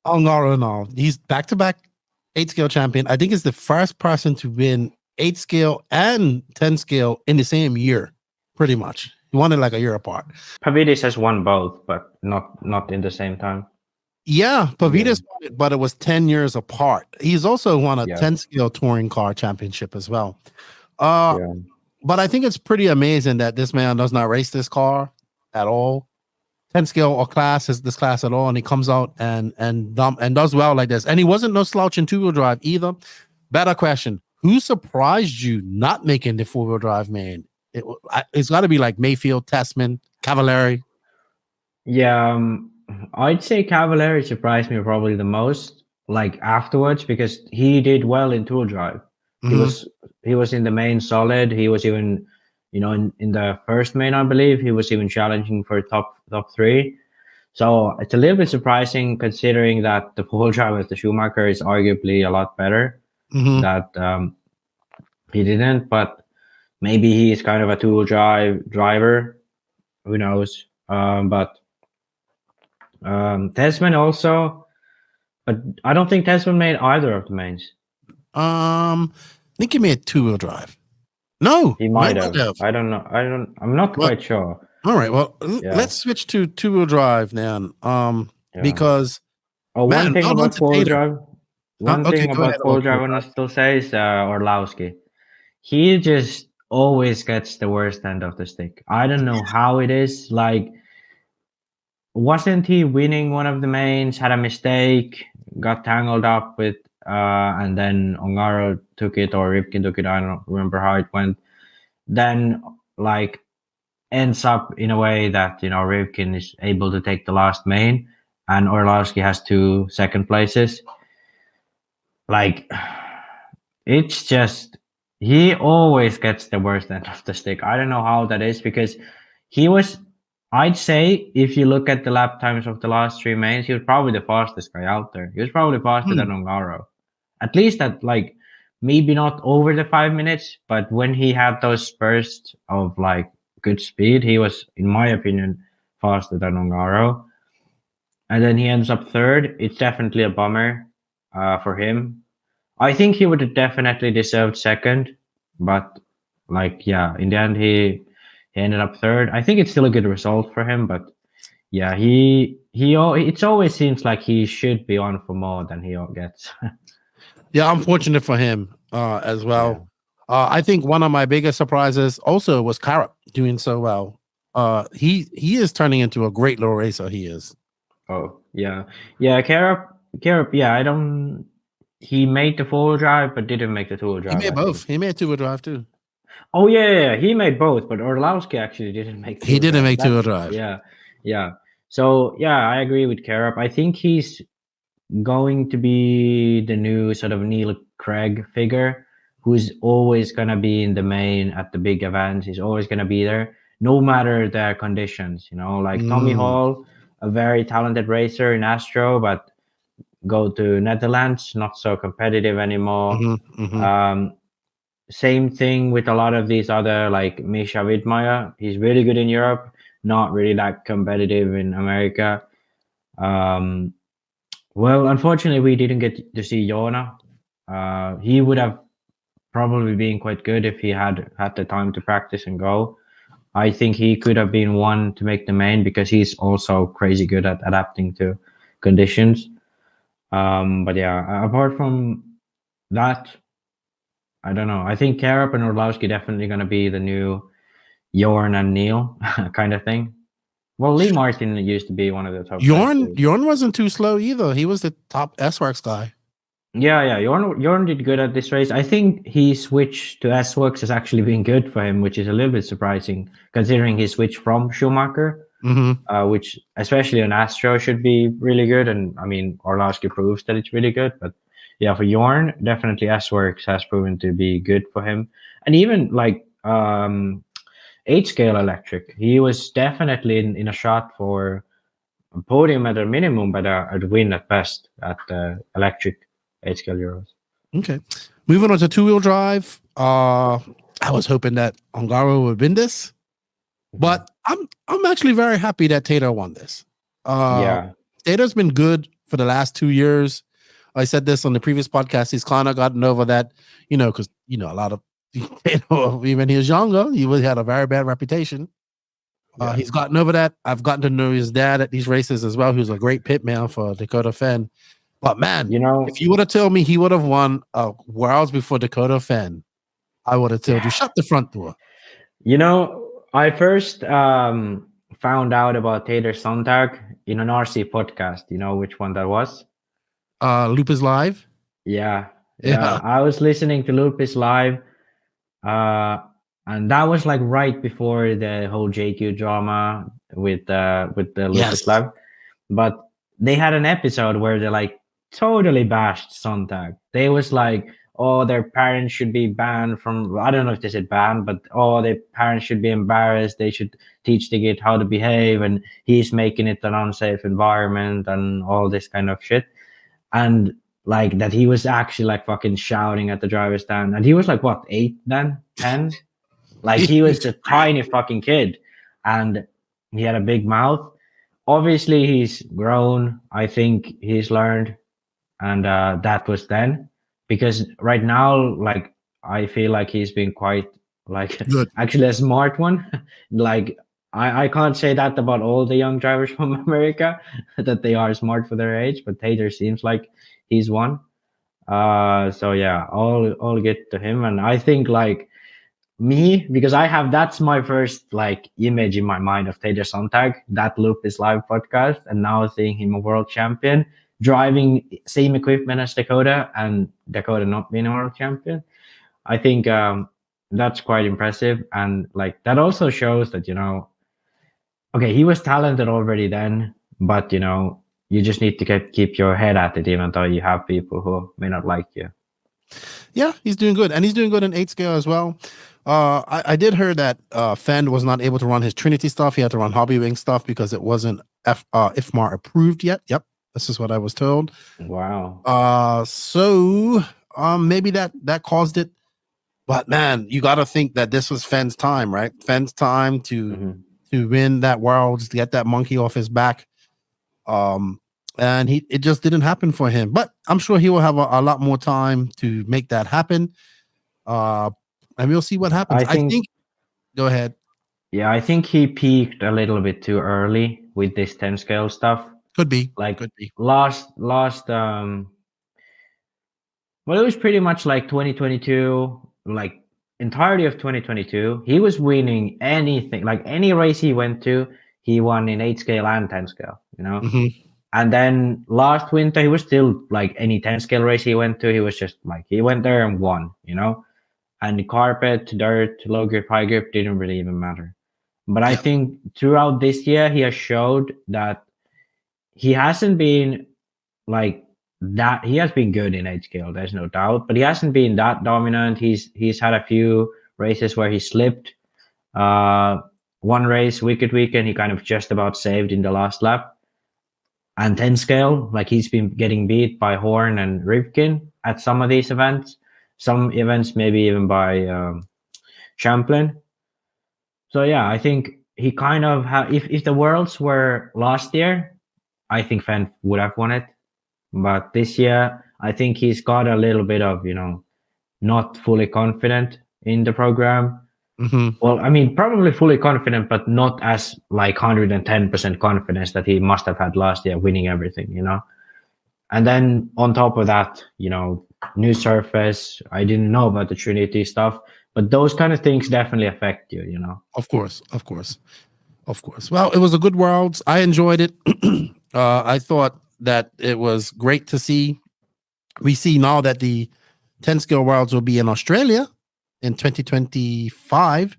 Ongaro now? He's back-to-back 8-scale champion. I think he's the first person to win 8-scale and 10-scale in the same year, pretty much. He won it like a year apart. Pavidis has won both, but not in the same time. Yeah, Pavidis won it, but it was 10 years apart. He's also won a 10-scale touring car championship as well. But I think it's pretty amazing that this man does not race this car at all, 10-scale or this class at all, and he comes out and does well like this. And he wasn't no slouch in 2-wheel drive either. Better question: who surprised you not making the 4-wheel drive, man? It's got to be like Mayfield, Tessman, Cavallari. Yeah, I'd say Cavallari surprised me probably the most. like afterwards, because he did well in tool drive. Mhm. He was in the main solid. He was even, in the first main, I believe, he was even challenging for top 3. So it's a little bit surprising considering that the full drive with the Schumacher is arguably a lot better. Mhm. That he didn't, but maybe he is kind of a tool driver. Who knows? But Tesman also, but I don't think Tesman made either of the mains. I think he made 2-wheel drive. No, He might have. I don't know. I'm not Well, quite sure. All right. Well, Yeah. let's switch to 2-wheel drive now. Yeah. Because one man, thing not about onto full Tater. drive. One Okay, thing go ahead about full about drive I full want to still say is Orlowski. He just always gets the worst end of the stick. I don't know how it is. Like, wasn't he winning one of the mains, had a mistake, got tangled up with, and then Ongaro took it or Ripkin took it. I don't remember how it went. Then, like, ends up in a way that, Ripkin is able to take the last main and Orlowski has 2 second places. Like, it's just, he always gets the worst end of the stick. I don't know how that is, because he was, I'd say, if you look at the lap times of the last 3 mains, he was probably the fastest guy out there. He was probably faster than Ongaro. At least at, like, maybe not over the 5 minutes, but when he had those bursts of, like, good speed, he was, in my opinion, faster than Ongaro. And then he ends up 3rd. It's definitely a bummer for him. I think he would have definitely deserved 2nd, but, like, yeah, in the end he ended up 3rd. I think it's still a good result for him, but yeah, it always seems like he should be on for more than he gets. Yeah, I'm fortunate for him as well. I think one of my biggest surprises also was Carrot doing so well. He is turning into a great low racer. He is. Oh, yeah. Carup, yeah, he made the 4-wheel drive, but didn't make the 2-wheel drive. He made both. He made 2-wheel drive too. Oh, yeah, he made both, but Orlowski actually didn't make 2-wheel He didn't drive. make 2-wheel drive. Yeah. So, yeah, I agree with Carup. I think he's going to be the new sort of Neil Craig figure, who's always going to be in the main at the big events. He's always going to be there, no matter the conditions, like Tommy Hall, a very talented racer in Astro, but go to Netherlands, not so competitive anymore. Same thing with a lot of these other, like Misha Widmeyer. He's really good in Europe, not really that competitive in America. Well, unfortunately, we didn't get to see Jona. He would have probably been quite good if he had the time to practice and go. I think he could have been one to make the main because he's also crazy good at adapting to conditions. But yeah, apart from that, I don't know. I think Karup and Orlowski definitely going to be the new Jorn and Neil kind of thing. Well, Lee Martin used to be one of the top. Jorn wasn't too slow either. He was the top S-Works guy. Yeah. Jorn did good at this race. I think he switched to S-Works has actually been good for him, which is a little bit surprising considering he switched from Schumacher, which especially on Astro should be really good. And I mean, Orlowski proves that it's really good. But yeah, for Jorn, definitely S-Works has proven to be good for him. And even like 8-scale electric, he was definitely in a shot for a podium at a minimum, but a win at best at electric 8-scale Euros. Okay, moving on to 2-wheel drive. I was hoping that Ongaro would win this, but I'm actually very happy that Tater won this. Tater's been good for the last 2 years. I said this on the previous podcast. He's kind of gotten over that, because a lot of even he was younger, he had a very bad reputation. He's gotten over that. I've gotten to know his dad at these races as well. He was a great pitman for Dakota Fen. But man, if you would have told me he would have won Worlds before Dakota Fen, I would have told you shut the front door. I first found out about Tater Sontag in an RC podcast. You know which one that was? Lupus Live. Yeah. I was listening to Lupus Live, and that was like right before the whole JQ drama with the Lupus Live. But they had an episode where they like totally bashed Sontag. They was like, oh, their parents should be banned from, I don't know if they said banned, but oh, their parents should be embarrassed. They should teach the kid how to behave, and he's making it an unsafe environment and all this kind of shit. And like that he was actually like fucking shouting at the driver's stand. And he was like, what, 8 then? 10? Like he was a tiny fucking kid and he had a big mouth. Obviously, he's grown. I think he's learned. And that was then. Because right now, like, I feel like he's been quite, like, Good. actually a smart one. Like, I can't say that about all the young drivers from America, that they are smart for their age. But Tater seems like he's one. So, yeah, all good to him. And I think, like, me, because that's my first like image in my mind of Tater Sontag, that Loop is Live podcast, and now seeing him a world champion, driving same equipment as Dakota, and Dakota not being a world champion. I think that's quite impressive, and like that also shows that, you know, okay, he was talented already then, but you know, you just need to keep your head at it, even though you have people who may not like you. Yeah, he's doing good, and he's doing good in 8 scale as well. I did hear that Fend was not able to run his Trinity stuff. He had to run Hobby Wing stuff because it wasn't IFMAR approved yet. Yep, this is what I was told. Wow. So maybe that caused it. But man, you got to think that this was Fend's time, right? Fend's time to win that Worlds, to get that monkey off his back. And it just didn't happen for him. But I'm sure he will have a lot more time to make that happen. And we'll see what happens. I think go ahead. Yeah, I think he peaked a little bit too early with this 10 scale stuff. Could be. Like could be. Last well, it was pretty much like 2022, like entirety of 2022. He was winning anything, like any race he went to, he won in 8 scale and 10 scale, you know? And then last winter, he was still like any 10 scale race he went to, he was just like, he went there and won, you know? And carpet, dirt, low grip, high grip didn't really even matter. But I think throughout this year, he has showed that he hasn't been like that. He has been good in 8 scale, there's no doubt, but he hasn't been that dominant. He's had a few races where he slipped. One race, Wicked Weekend, he kind of just about saved in the last lap. And 10 scale, like he's been getting beat by Horn and Rivkin at some of these events. Some events, maybe even by Champlain. So yeah, I think he kind of if the Worlds were last year, I think Fenn would have won it. But this year, I think he's got a little bit of, you know, not fully confident in the program. Well, I mean, probably fully confident, but not as like 110% confidence that he must have had last year, winning everything, you know. And then on top of that, you know, new surface. I didn't know about the Trinity stuff, but those kind of things definitely affect you, you know. Of course. Well, it was a good Worlds. I enjoyed it. I thought that it was great to see. We see now that the 10 scale Worlds will be in Australia in 2025.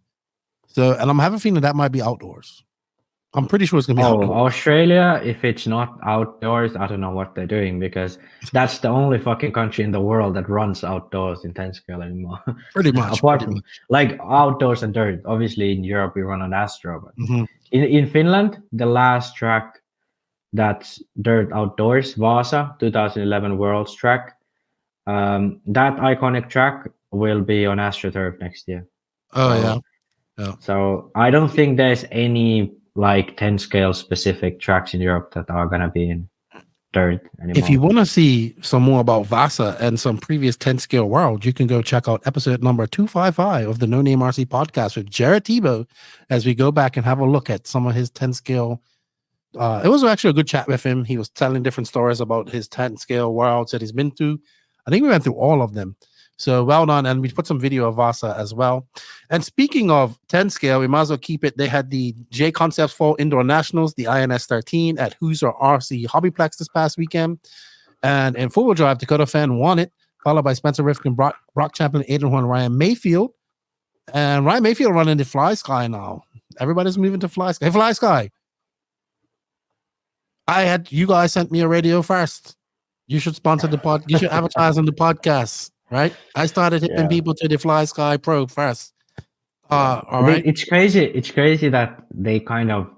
So, and I'm having a feeling that might be outdoors. I'm pretty sure it's going to be outdoors. Australia, if it's not outdoors, I don't know what they're doing, because that's the only fucking country in the world that runs outdoors in 10 scale anymore. Pretty much. Apart from like outdoors and dirt. Obviously, in Europe, we run on Astro. But in Finland, the last track that's dirt outdoors, Vasa, 2011 Worlds track. That iconic track will be on AstroTurf next year. Yeah. So I don't think there's any like 10 scale specific tracks in Europe that are gonna be in dirt anymore. If you want to see some more about Vasa and some previous 10 scale World, you can go check out episode number 255 of the No Name RC podcast with Jared Tebow as we go back and have a look at some of his 10 scale. It was actually a good chat with him. He was telling different stories about his 10 scale Worlds that he's been through. I think we went through all of them. So well done. And we put some video of Vasa as well. And speaking of 10 scale, we might as well keep it. They had the J Concepts Fall Indoor Nationals, the INS 13 at Hoosier RC Hobbyplex this past weekend. And in four-wheel drive, Dakota Fan won it, followed by Spencer Rifkin, Brock Champion, Aiden Horn, Ryan Mayfield. And Ryan Mayfield running the Fly Sky now. Everybody's moving to Fly Sky. Hey, Fly Sky. You guys sent me a radio first. You should sponsor the pod. You should advertise on the podcast, right? I started hitting people to the Fly Sky Pro first. All right. It's crazy. It's crazy that they kind of,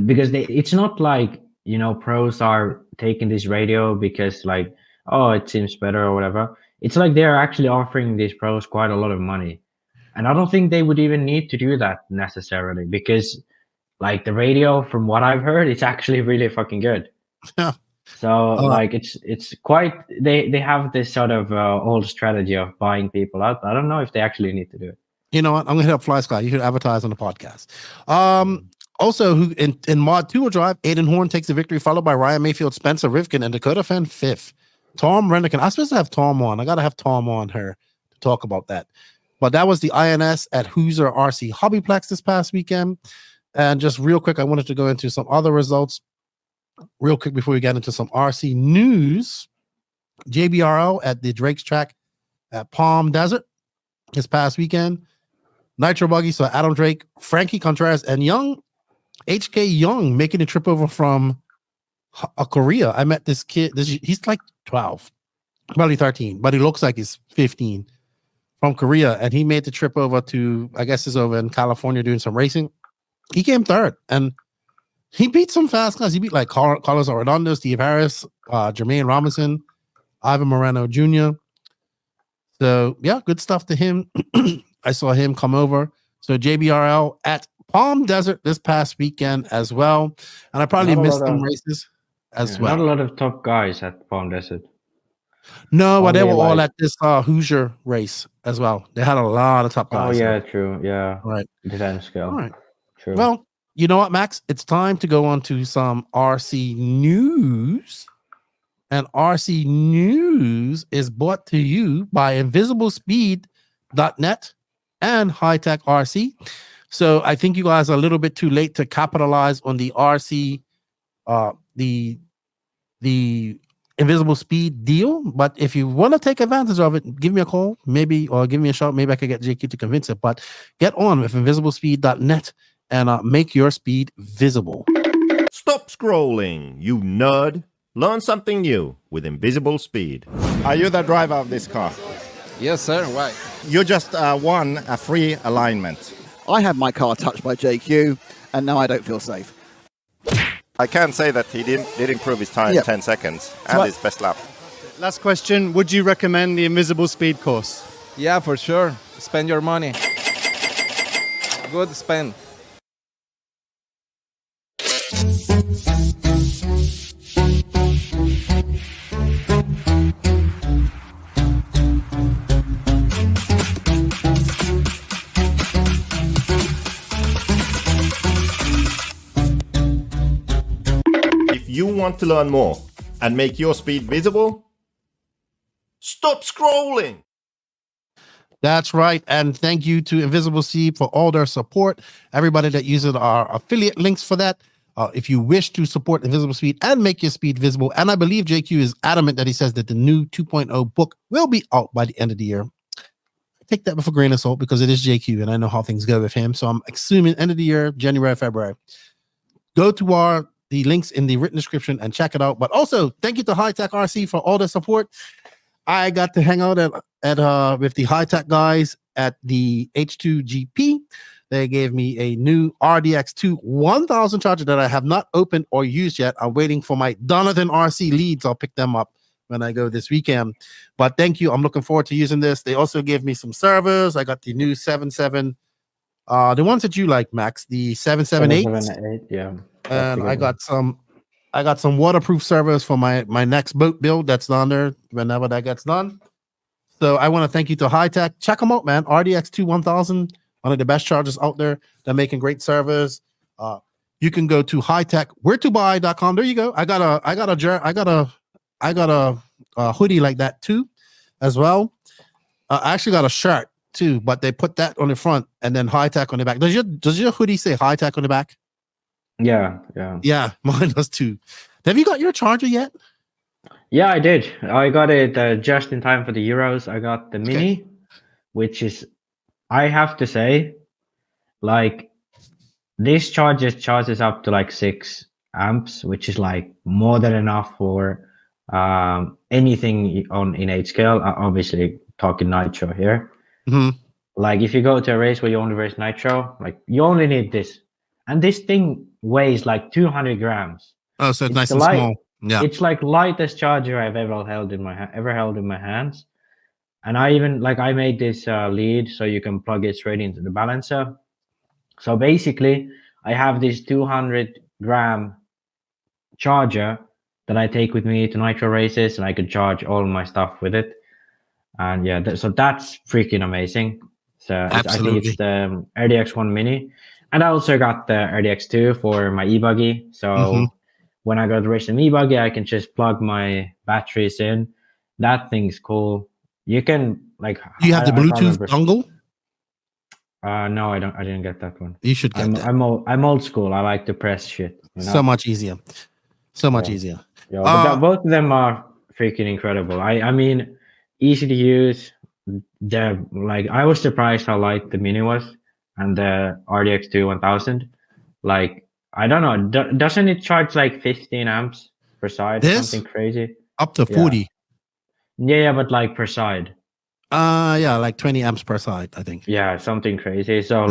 because it's not like, you know, pros are taking this radio because like, oh, it seems better or whatever. It's like they're actually offering these pros quite a lot of money. And I don't think they would even need to do that necessarily, because like the radio, from what I've heard, it's actually really fucking good. Yeah. So like it's quite, they have this sort of old strategy of buying people out. I don't know if they actually need to do it. You know what? I'm gonna hit up Fly Sky. You should advertise on the podcast. Also, who in mod 2-wheel drive, Aiden Horn takes the victory, followed by Ryan Mayfield, Spencer Rivkin, and Dakota Fenn 5th. Tom Rennican. I'm supposed to have Tom on. I gotta have Tom on her to talk about that. But that was the INS at Hoosier RC Hobbyplex this past weekend. And just real quick, I wanted to go into some other results real quick before we get into some RC news. JBRL at the Drake's track at Palm Desert this past weekend. Nitro Buggy, so Adam Drake, Frankie Contreras, and HK Young making a trip over from Korea. I met this kid. He's like 12, probably 13, but he looks like he's 15, from Korea. And he made the trip over to, I guess he's over in California doing some racing. He came third, and he beat some fast guys. He beat like Carlos Arredondo, Steve Harris, Jermaine Robinson, Ivan Moreno Jr. So, yeah, good stuff to him. I saw him come over. So, JBRL at Palm Desert this past weekend as well. And I probably missed some races as well. Not a lot of top guys at Palm Desert. No, but they were all at this Hoosier race as well. They had a lot of top guys. Oh, yeah, true. Yeah. Right. Defense scale. All right. True. Well, you know what, Max? It's time to go on to some RC news. And RC news is brought to you by InvisibleSpeed.net and High Tech RC. So I think you guys are a little bit too late to capitalize on the RC, the Invisible Speed deal. But if you want to take advantage of it, give me a call, maybe, or give me a shout. Maybe I could get JQ to convince it. But get on with InvisibleSpeed.net and make your speed visible. Stop scrolling, you nerd. Learn something new with Invisible Speed. Are you the driver of this car? Yes, sir. Why? You just won a free alignment. I had my car touched by JQ, and now I don't feel safe. I can say that he did improve his time 10 seconds and his best lap. Last question. Would you recommend the Invisible Speed course? Yeah, for sure. Spend your money. Good spend. If you want to learn more and make your speed visible, stop scrolling. That's right. And thank you to Invisible Speed for all their support. Everybody that uses our affiliate links for that. If you wish to support Invisible Speed and make your speed visible, and I believe JQ is adamant that he says that the new 2.0 book will be out by the end of the year. I take that with a grain of salt because it is JQ and I know how things go with him. So I'm assuming end of the year, January, February. Go to the links in the written description and check it out. But also, thank you to High Tech RC for all the support. I got to hang out at with the High Tech guys at the H2GP. They gave me a new RDX2 1000 charger that I have not opened or used yet. I'm waiting for my Donovan RC leads. I'll pick them up when I go this weekend. But thank you. I'm looking forward to using this. They also gave me some servers. I got the new 7.7, the ones that you like, Max, the 778. 778, yeah. And I got some waterproof servers for my next boat build that's down there whenever that gets done. So I want to thank you to High Tech. Check them out, man. RDX2 1000, one of the best chargers out there. They're making great servers. You can go to hightech.com. There you go. I got a hoodie like that too, as well. I actually got a shirt too, but they put that on the front and then High Tech on the back. Does your hoodie say High Tech on the back? Yeah. Yeah, mine does too. Have you got your charger yet? Yeah, I did. I got it just in time for the Euros. I got the Mini, which is, I have to say, like, this charges up to like 6 amps, which is like more than enough for anything on in 8 scale. Obviously, talking nitro here. Mhm. Like if you go to a race where you only race nitro, like you only need this, and this thing weighs like 200 grams. Oh, so it's nice the and light, small. Yeah. It's like lightest charger I've ever held in my hands. And I even I made this lead so you can plug it straight into the balancer. So basically, I have this 200-gram charger that I take with me to nitro races, and I could charge all my stuff with it. And yeah, so that's freaking amazing. So I think it's the RDX1 Mini, and I also got the RDX2 for my e-buggy. So when I go to race an e-buggy, I can just plug my batteries in. That thing's cool. You can You have the Bluetooth dongle? No, I don't. I didn't get that one. You should get that. I'm old school. I like to press shit. You know? So much easier. So much easier. Yeah, but both of them are freaking incredible. I mean, easy to use. They're I was surprised how light the Mini was, and the RDX2 1000. I don't know. Doesn't it charge 15 amps per side? Something crazy. Up to 40. Yeah, but per side. Yeah, 20 amps per side, I think. Yeah, something crazy. So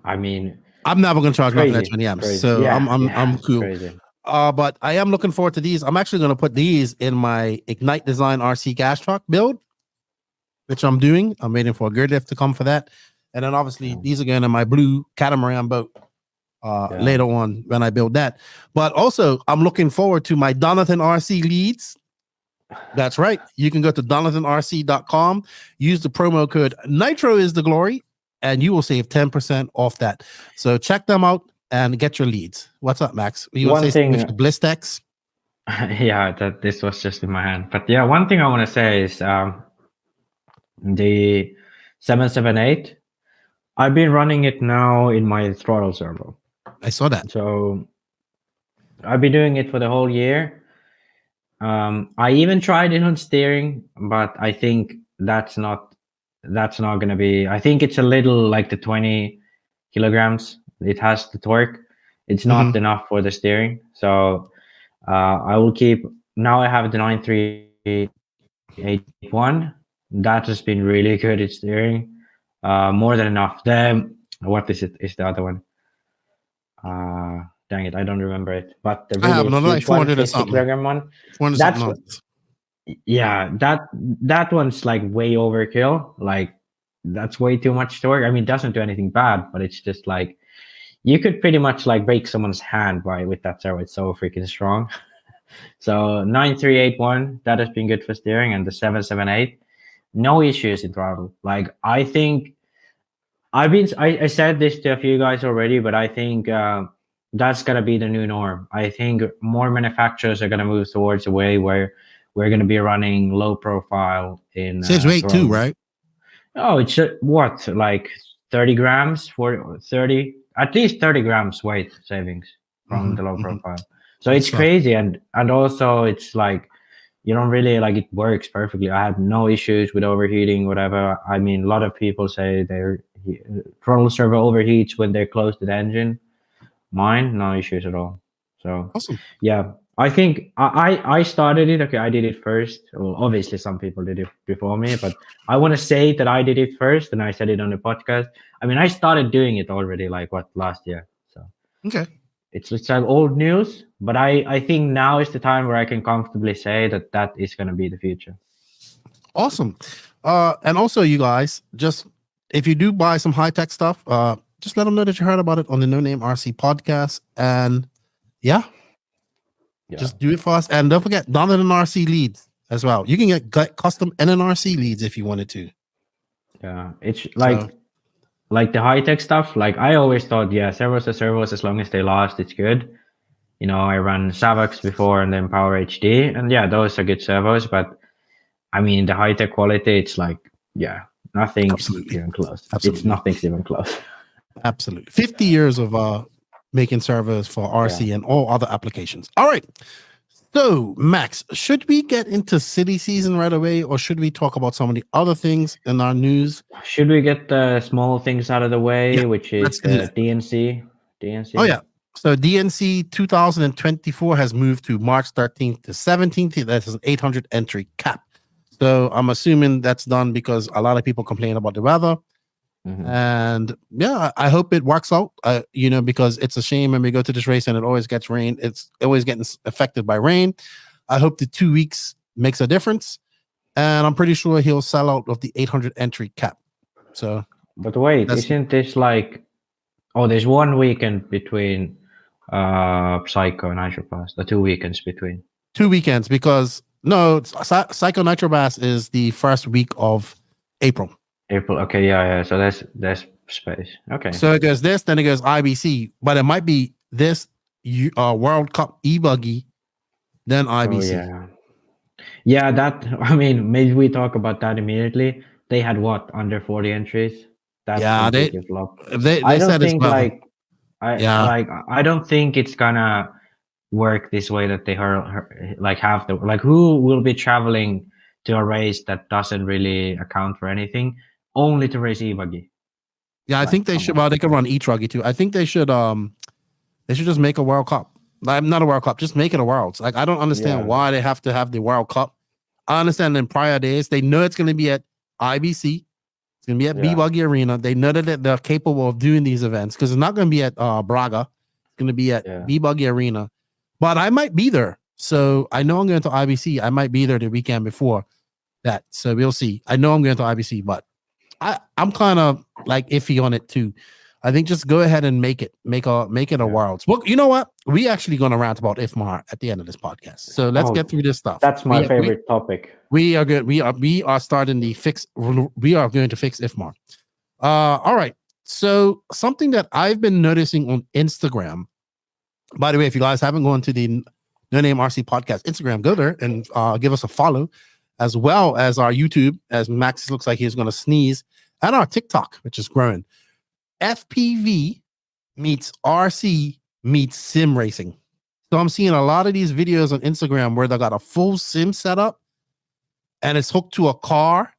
I mean, I'm never gonna charge nothing at 20 amps. Crazy. So yeah, I'm cool. Crazy. But I am looking forward to these. I'm actually gonna put these in my Ignite Design RC gas truck build, which I'm doing. I'm waiting for a grid lift to come for that. And then obviously these are going in my blue catamaran boat later on when I build that. But also I'm looking forward to my Donathan RC leads. That's right. You can go to donathanrc.com, use the promo code Nitro is the Glory, and you will save 10% off that. So check them out and get your leads. What's up, Max? You want to say something with the Blistex? Yeah, this was just in my hand. But yeah, one thing I want to say is the 778. I've been running it now in my throttle servo. I saw that. So I've been doing it for the whole year. I even tried it on steering, but I think that's not going to be. I think it's a little the 20 kilograms. It has the torque. It's not enough for the steering. So I will keep. Now I have the 9381. That has been really good at steering. More than enough. What is it? Is the other one? Dang it, I don't remember it. But the really huge 150 kilogram one. Yeah, that one's way overkill. That's way too much torque. I mean, it doesn't do anything bad, but it's just you could pretty much break someone's hand with that servo. It's so freaking strong. So 9381, that has been good for steering, and the 778, no issues in throttle. I think I said this to a few guys already, but I think that's gonna be the new norm. I think more manufacturers are gonna move towards a way where we're gonna be running low profile in. Saves weight too, right? Oh, it's 30 grams for 30, at least 30 grams weight savings from the low profile. So it's crazy, and also it's you don't really it works perfectly. I had no issues with overheating, whatever. I mean, a lot of people say their throttle servo overheats when they're close to the engine. Mine, no issues at all. So awesome. Yeah, I think I started it. Okay, I did it first. Well, obviously some people did it before me, but I want to say that I did it first, and I said it on the podcast. I mean, I started doing it already last year. So okay. It's old news, but I think now is the time where I can comfortably say that is going to be the future. Awesome. And also, you guys, just if you do buy some high-tech stuff, just let them know that you heard about it on the No Name RC podcast. And yeah, just do it for us. And don't forget, NNRC leads as well. You can get custom NNRC leads if you wanted to. Yeah, it's the high-tech stuff, I always thought, servos are servos. As long as they last, it's good. You know, I ran Savox before and then Power HD, and those are good servos. But I mean, the high-tech quality, it's nothing's even close. It's nothing's even close. Absolutely. 50 years of making servos for RC and all other applications. All right. So, Max, should we get into silly season right away, or should we talk about some of the other things in our news? Should we get the small things out of the way, which is DNC? Oh, yeah. So DNC 2024 has moved to March 13th to 17th. That's an 800 entry cap. So I'm assuming that's done because a lot of people complain about the weather. And yeah, I hope it works out. Because it's a shame when we go to this race and it always gets rain. It's always getting affected by rain. I hope the 2 weeks makes a difference. And I'm pretty sure he'll sell out of the 800 entry cap. So, but wait, isn't this like? Oh, there's 1 weekend between Psycho and Nitro Pass. The 2 weekends between. 2 weekends because no, Psycho Nitro Bass is the first week of April. Okay, yeah. So there's space. Okay. So it goes this, then it goes IBC, but it might be this World Cup e-buggy, then IBC. Yeah. That maybe we talk about that immediately. They had what, under 40 entries? That's they flop. I don't said think well. I don't think it's gonna work this way that they have who will be traveling to a race that doesn't really account for anything, only to race e-buggy. Yeah, I think they should. Well, they can run e-truggy too. I think they should just make a World Cup. Not a World Cup, just make it a Worlds. Like I don't understand why they have to have the World Cup. I understand in prior days they know it's going to be at IBC. It's going to be at B-Buggy Arena. They know that they're capable of doing these events because it's not going to be at Braga. It's going to be at B-Buggy Arena. But I might be there. So I know I'm going to IBC. I might be there the weekend before that. So we'll see. I know I'm going to IBC, but I'm kind of like iffy on it too. I think just go ahead and make it a Worlds. Well, you know what? We actually going to rant about IFMAR at the end of this podcast. So let's get through this stuff. That's my favorite topic. We are good. We are starting the fix. We are going to fix IFMAR. All right. So something that I've been noticing on Instagram. By the way, if you guys haven't gone to the No Name RC podcast Instagram, go there and give us a follow, as well as our YouTube, as Max looks like he's going to sneeze, and our TikTok, which is growing. FPV meets RC meets sim racing. So I'm seeing a lot of these videos on Instagram where they got a full sim setup and it's hooked to a car,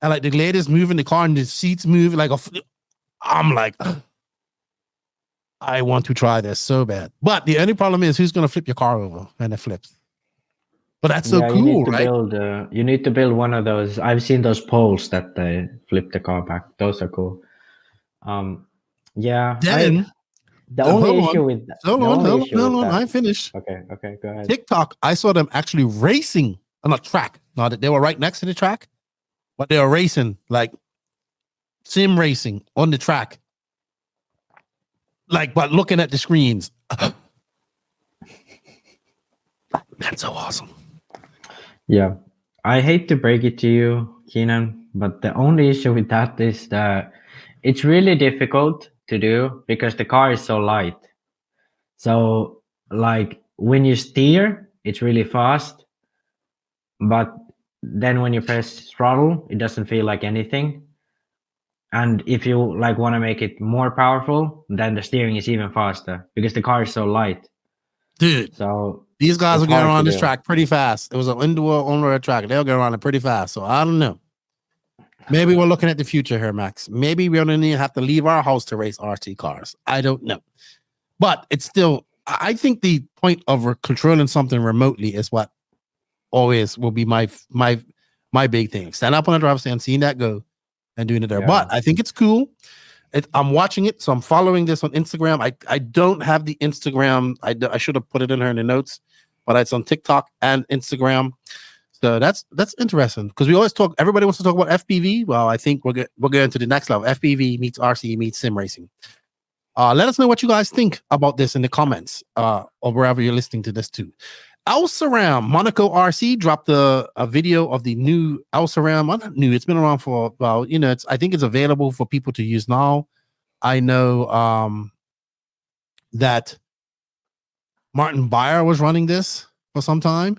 and like the lady's moving the car and the seats move like I'm like, I want to try this so bad. But the only problem is who's going to flip your car over when it flips. But that's so cool, right? You need to build one of those. I've seen those poles that they flip the car back. Those are cool. Then the only issue with that. Hold on. I finished. Okay, go ahead. TikTok, I saw them actually racing on a track. Now that they were right next to the track, but they were racing, like sim racing on the track. Like, but looking at the screens. That's so awesome. Yeah. I hate to break it to you, Keenan, but the only issue with that is that it's really difficult to do because the car is so light. So, like, when you steer, it's really fast. But then when you press throttle, it doesn't feel like anything. And if you want to make it more powerful, then the steering is even faster because the car is so light. Dude, so these guys are going around this track pretty fast. It was an indoor on-road track. They'll go around it pretty fast. So I don't know. Maybe we're looking at the future here, Max. Maybe we only have to leave our house to race RC cars. I don't know. But it's still, I think the point of controlling something remotely is what always will be my big thing. Stand up on the driver's stand, seeing that go, and doing it there. Yeah. But I think it's cool. I'm watching it, so I'm following this on Instagram. I don't have the Instagram. I should have put it in here in the notes, but it's on TikTok and Instagram. So that's interesting because we always talk. Everybody wants to talk about FPV. Well, I think we're going to the next level. FPV meets RC meets sim racing. Let us know what you guys think about this in the comments or wherever you're listening to this too. Elsaram Monaco RC dropped a video of the new Elsaram. Not new, it's been around for I think it's available for people to use now. I know that Martin Beyer was running this for some time,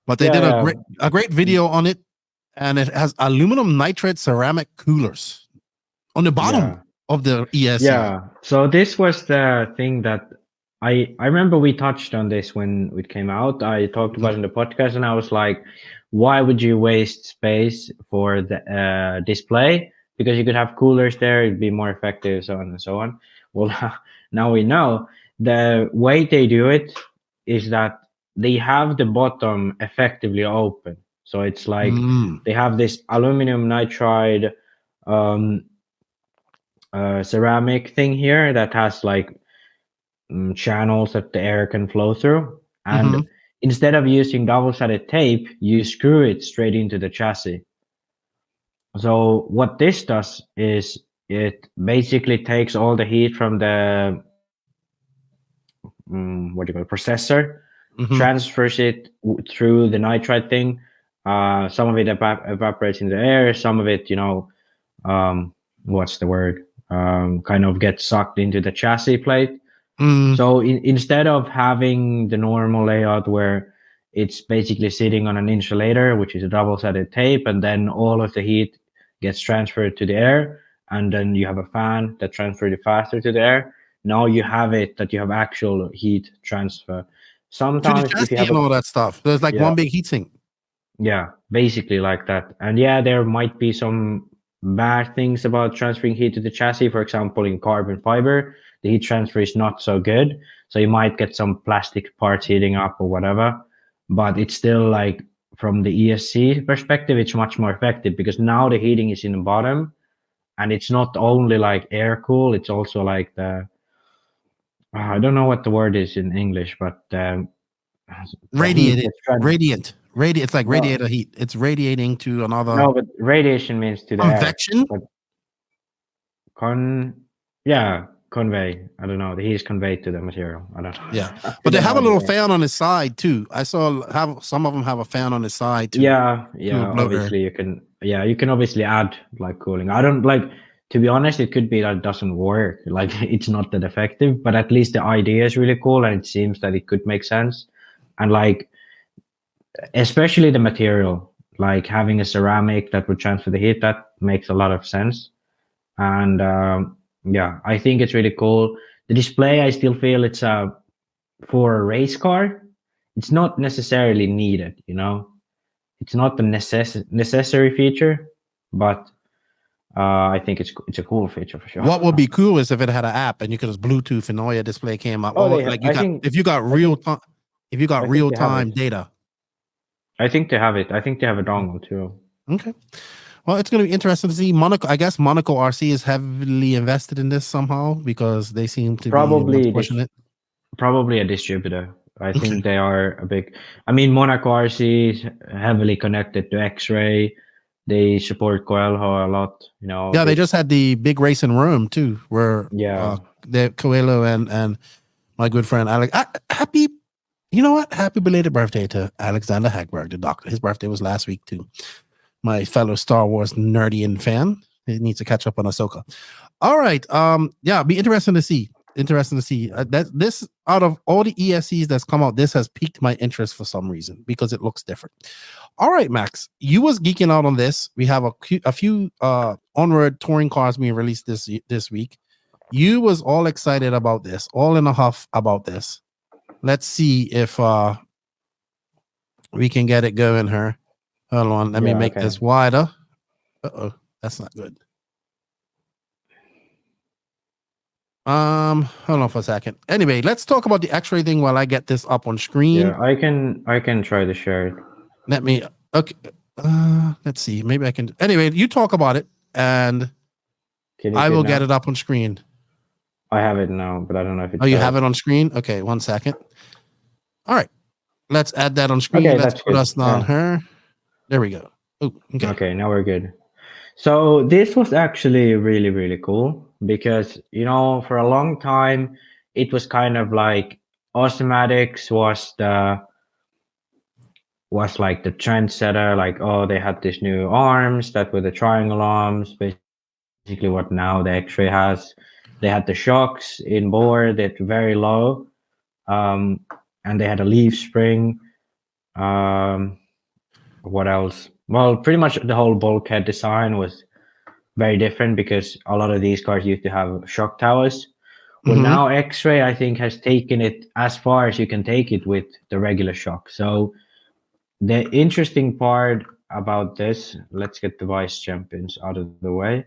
but they did a great video on it, and it has aluminum nitride ceramic coolers on the bottom of the ESC. Yeah. So this was the thing that I remember we touched on this when it came out. I talked about it in the podcast, and I was like, why would you waste space for the display? Because you could have coolers there, it'd be more effective, so on and so on. Well, now we know the way they do it is that they have the bottom effectively open. So it's like they have this aluminum nitride ceramic thing here that has like channels that the air can flow through. And instead of using double-sided tape, you screw it straight into the chassis. So what this does is it basically takes all the heat from the processor, transfers it through the nitride thing. Some of it evaporates in the air. Some of it, what's the word? Kind of gets sucked into the chassis plate. So instead of having the normal layout where it's basically sitting on an insulator, which is a double-sided tape, and then all of the heat gets transferred to the air, and then you have a fan that transfers it faster to the air. Now you have it that you have actual heat transfer. Sometimes if you have all that stuff, there's like one big heat sink. Yeah, basically like that. And yeah, there might be some bad things about transferring heat to the chassis. For example, in carbon fiber, the heat transfer is not so good. So you might get some plastic parts heating up or whatever. But it's still like from the ESC perspective, it's much more effective because now the heating is in the bottom and it's not only like air cool, it's also like the, I don't know what the word is in English, but radiant. It's like radiator heat. It's radiating to another. No, but radiation means to the convection. Convey. I don't know. The heat is conveyed to the material. I don't know. Yeah, but they have a little fan on the side too. I saw some of them have a fan on the side too. Yeah. Obviously, you can obviously add like cooling. I don't like. To be honest, it could be that it doesn't work. Like it's not that effective, but at least the idea is really cool, and it seems that it could make sense. And like, especially the material, like having a ceramic that would transfer the heat, that makes a lot of sense. And yeah, I think it's really cool. The display, I still feel it's for a race car. It's not necessarily needed, It's not the necessary feature, but I think it's a cool feature for sure. What would be cool is if it had an app and you could just Bluetooth and all your display came up. If you got real time data. I think they have it. I think they have a dongle too. Okay. Well, it's going to be interesting to see. Monaco RC is heavily invested in this somehow because they seem to be pushing it. Probably a distributor. I think they are a big. I mean, Monaco RC is heavily connected to X-Ray. They support Coelho a lot. Yeah, they just had the big race in Rome too, where the Coelho and my good friend Alex. Happy belated birthday to Alexander HagBerg, the doctor. His birthday was last week too. My fellow Star Wars nerdian fan. He needs to catch up on Ahsoka. All right. Be interesting to see. That this, out of all the ESCs that's come out, this has piqued my interest for some reason because it looks different. All right, Max, you was geeking out on this. We have a few on-road touring cars being released this week. You was all excited about this, all in a huff about this. Let's see if we can get it going here. Hold on, let me make this wider. That's not good. Hold on for a second. Anyway, let's talk about the X-ray thing while I get this up on screen. Yeah, I can try to share it. Let's see. Maybe I can. Anyway, you talk about it, and I will get it up on screen. I have it now, but I don't know if it's. Oh, you have it on screen? Okay, 1 second. All right, let's add that on screen. Let's put us on her. There we go. Okay, now we're good. So this was actually really, really cool because, for a long time, it was kind of like Osmatics was like the trendsetter. Like, they had these new arms that were the triangle arms, basically what now the X-Ray has. They had the shocks in bore that very low, and they had a leaf spring. What else? Well, pretty much the whole bulkhead design was very different because a lot of these cars used to have shock towers. Well, now X-Ray, I think, has taken it as far as you can take it with the regular shock. So the interesting part about this, let's get the vice champions out of the way.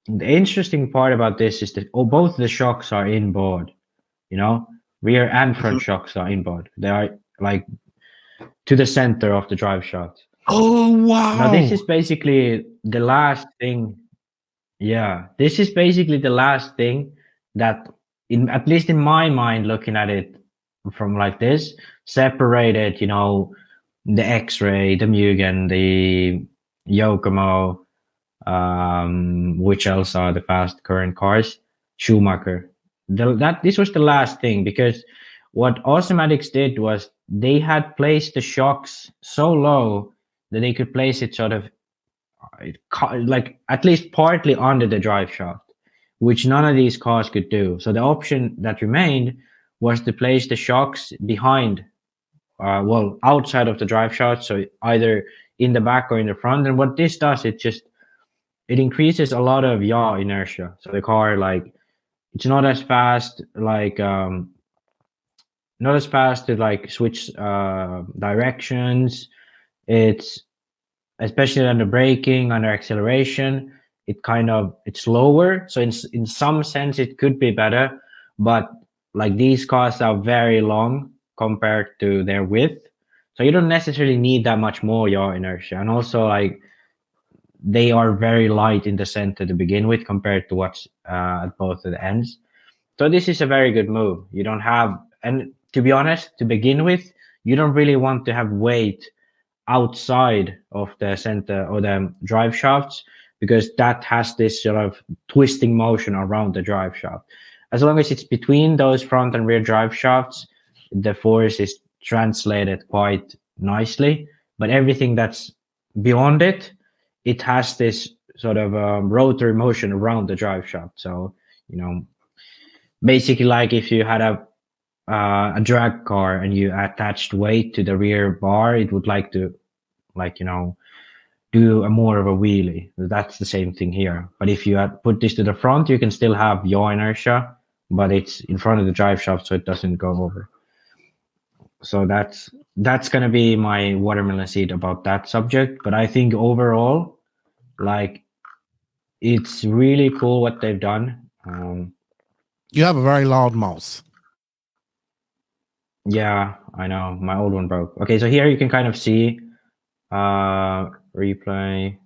The interesting part about this is that both the shocks are inboard, you know, rear and front shocks are inboard. They are like to the center of the drive shaft. Oh wow! Now this is basically the last thing. Yeah, this is basically the last thing that, at least in my mind, looking at it from like this, separated, you know, the X-Ray, the Mugen, the Yokomo, which else are the fast current cars, Schumacher. This was the last thing, because what Automatics did was they had placed the shocks so low that they could place it sort of like at least partly under the drive shaft, which none of these cars could do. So the option that remained was to place the shocks behind, outside of the drive shaft, so either in the back or in the front. And what this does, it increases a lot of yaw inertia. So the car, like, it's not as fast, like not as fast to like switch directions. It's especially under braking, under acceleration, it's slower. So in some sense it could be better, but like these cars are very long compared to their width, so you don't necessarily need that much more yaw inertia. And also, like, they are very light in the center to begin with compared to what's at both of the ends. So this is a very good move. You don't have, and to be honest, to begin with, you don't really want to have weight outside of the center or the drive shafts, because that has this sort of twisting motion around the drive shaft. As long as it's between those front and rear drive shafts, the force is translated quite nicely. But everything that's beyond it, it has this sort of rotary motion around the drive shaft. So, you know, basically like if you had a drag car and you attached weight to the rear bar, it would like to, like, you know, do a more of a wheelie. That's the same thing here. But if you put this to the front, you can still have yaw inertia, but it's in front of the drive shaft, so it doesn't go over. So that's gonna be my watermelon seed about that subject. But I think overall, like, it's really cool what they've done. You have a very loud mouse. Yeah, I know. My old one broke. Okay, so here you can kind of see replay.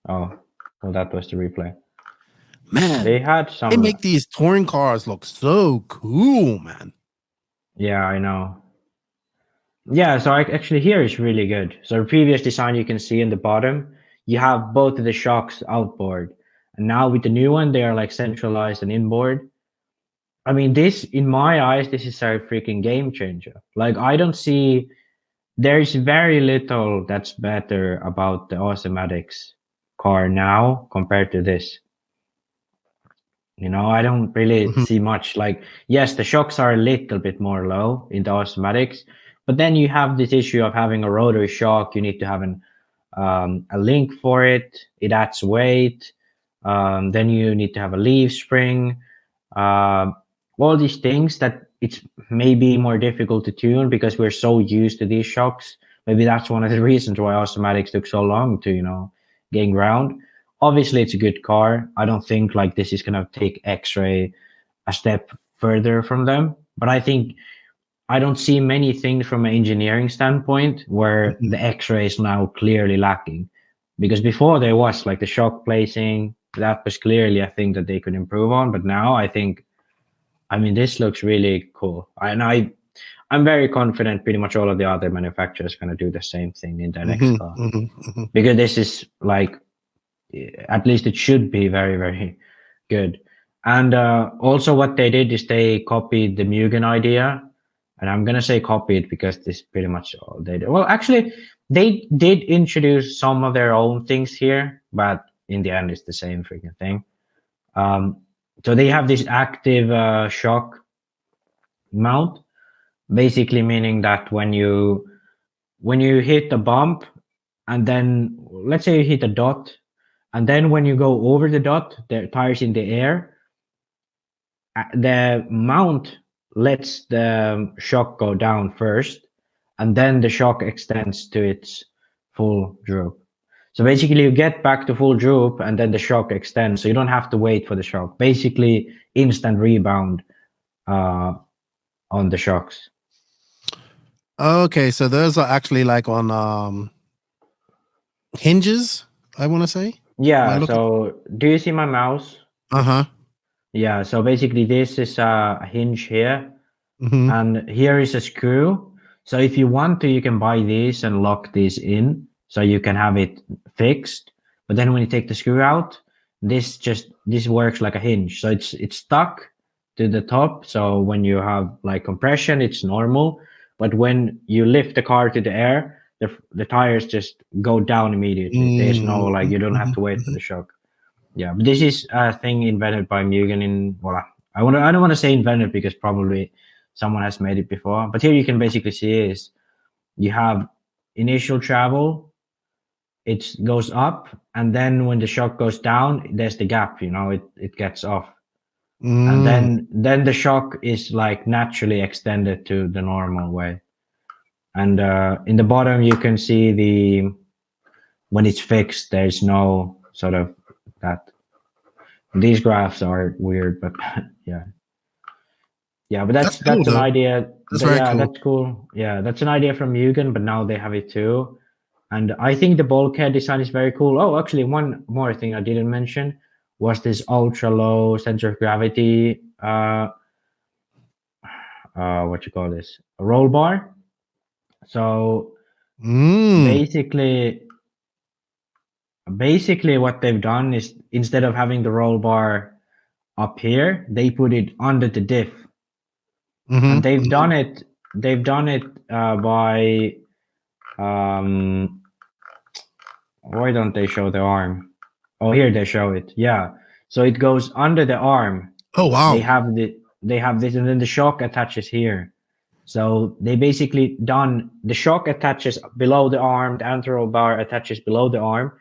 Oh, well, that was the replay. Man, they had some. They make these touring cars look so cool, man. Yeah, I know. Yeah, so actually here is really good. So the previous design, you can see in the bottom, you have both of the shocks outboard. And now with the new one, they are like centralized and inboard. I mean, this, in my eyes, this is a freaking game changer. Like, I don't see, there's very little that's better about the Automatics car now compared to this. You know, I don't really see much. Like, yes, the shocks are a little bit more low in the Automatics, but then you have this issue of having a rotary shock. You need to have a link for it. It adds weight. Then you need to have a leaf spring. All these things that it's maybe more difficult to tune because we're so used to these shocks. Maybe that's one of the reasons why Automatics took so long to, you know, gain ground. Obviously, it's a good car. I don't think like this is gonna take X-Ray a step further from them, but I think I don't see many things from an engineering standpoint where the X-Ray is now clearly lacking, because before there was like the shock placing, that was clearly a thing that they could improve on. But now I think, I mean, this looks really cool. I'm very confident pretty much all of the other manufacturers are going to do the same thing in their next car, because this is like, at least it should be very, very good. And also what they did is they copied the Mugen idea. And I'm going to say copied because this is pretty much all they did. Well, actually, they did introduce some of their own things here, but in the end, it's the same freaking thing. So they have this active shock mount, basically meaning that when you hit the bump, and then let's say you hit a dot, and then when you go over the dot, the tires in the air, the mount lets the shock go down first, and then the shock extends to its full droop. So basically, you get back to full droop, and then the shock extends, so you don't have to wait for the shock. Basically, instant rebound on the shocks. Okay, so those are actually like on hinges, I want to say. Yeah. So do you see my mouse? Uh-huh. Yeah. So basically, this is a hinge here, Mm-hmm. and here is a screw. So if you want to, you can buy these and lock these in, so you can have it fixed. But then when you take the screw out, this works like a hinge. So it's stuck to the top. So when you have like compression, it's normal. But when you lift the car to the air, the tires just go down immediately. There's no like, you don't have to wait for the shock. Yeah, but this is a thing invented by Mugen in, well, I don't want to say invented because probably someone has made it before. But here you can basically see is you have initial travel, it goes up, and then when the shock goes down, there's the gap, it gets off. And then the shock is like naturally extended to the normal way. And in the bottom you can see when it's fixed, there's no sort of that. These graphs are weird, but yeah, but that's cool, an idea. That's very cool. That's cool. Yeah, that's an idea from Mugen, but now they have it too. And I think the bulkhead design is very cool. Oh, actually, one more thing I didn't mention was this ultra low center of gravity. What you call this? A roll bar. So basically what they've done is instead of having the roll bar up here, they put it under the diff. And they've done it by why don't they show the arm? Oh, here they show it. Yeah, so it goes under the arm. Oh wow. They have this, and then the shock attaches here. So they basically the shock attaches below the arm, the anti-roll bar attaches below the arm,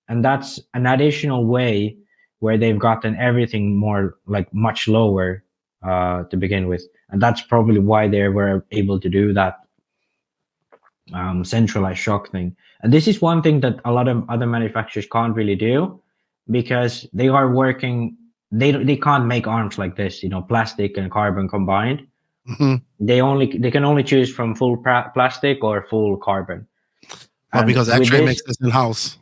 and that's an additional way where they've gotten everything more like much lower to begin with. And that's probably why they were able to do that centralized shock thing. And this is one thing that a lot of other manufacturers can't really do, because they are working, they can't make arms like this, plastic and carbon combined. They can only choose from full plastic or full carbon. Oh, because X-Ray makes this in-house.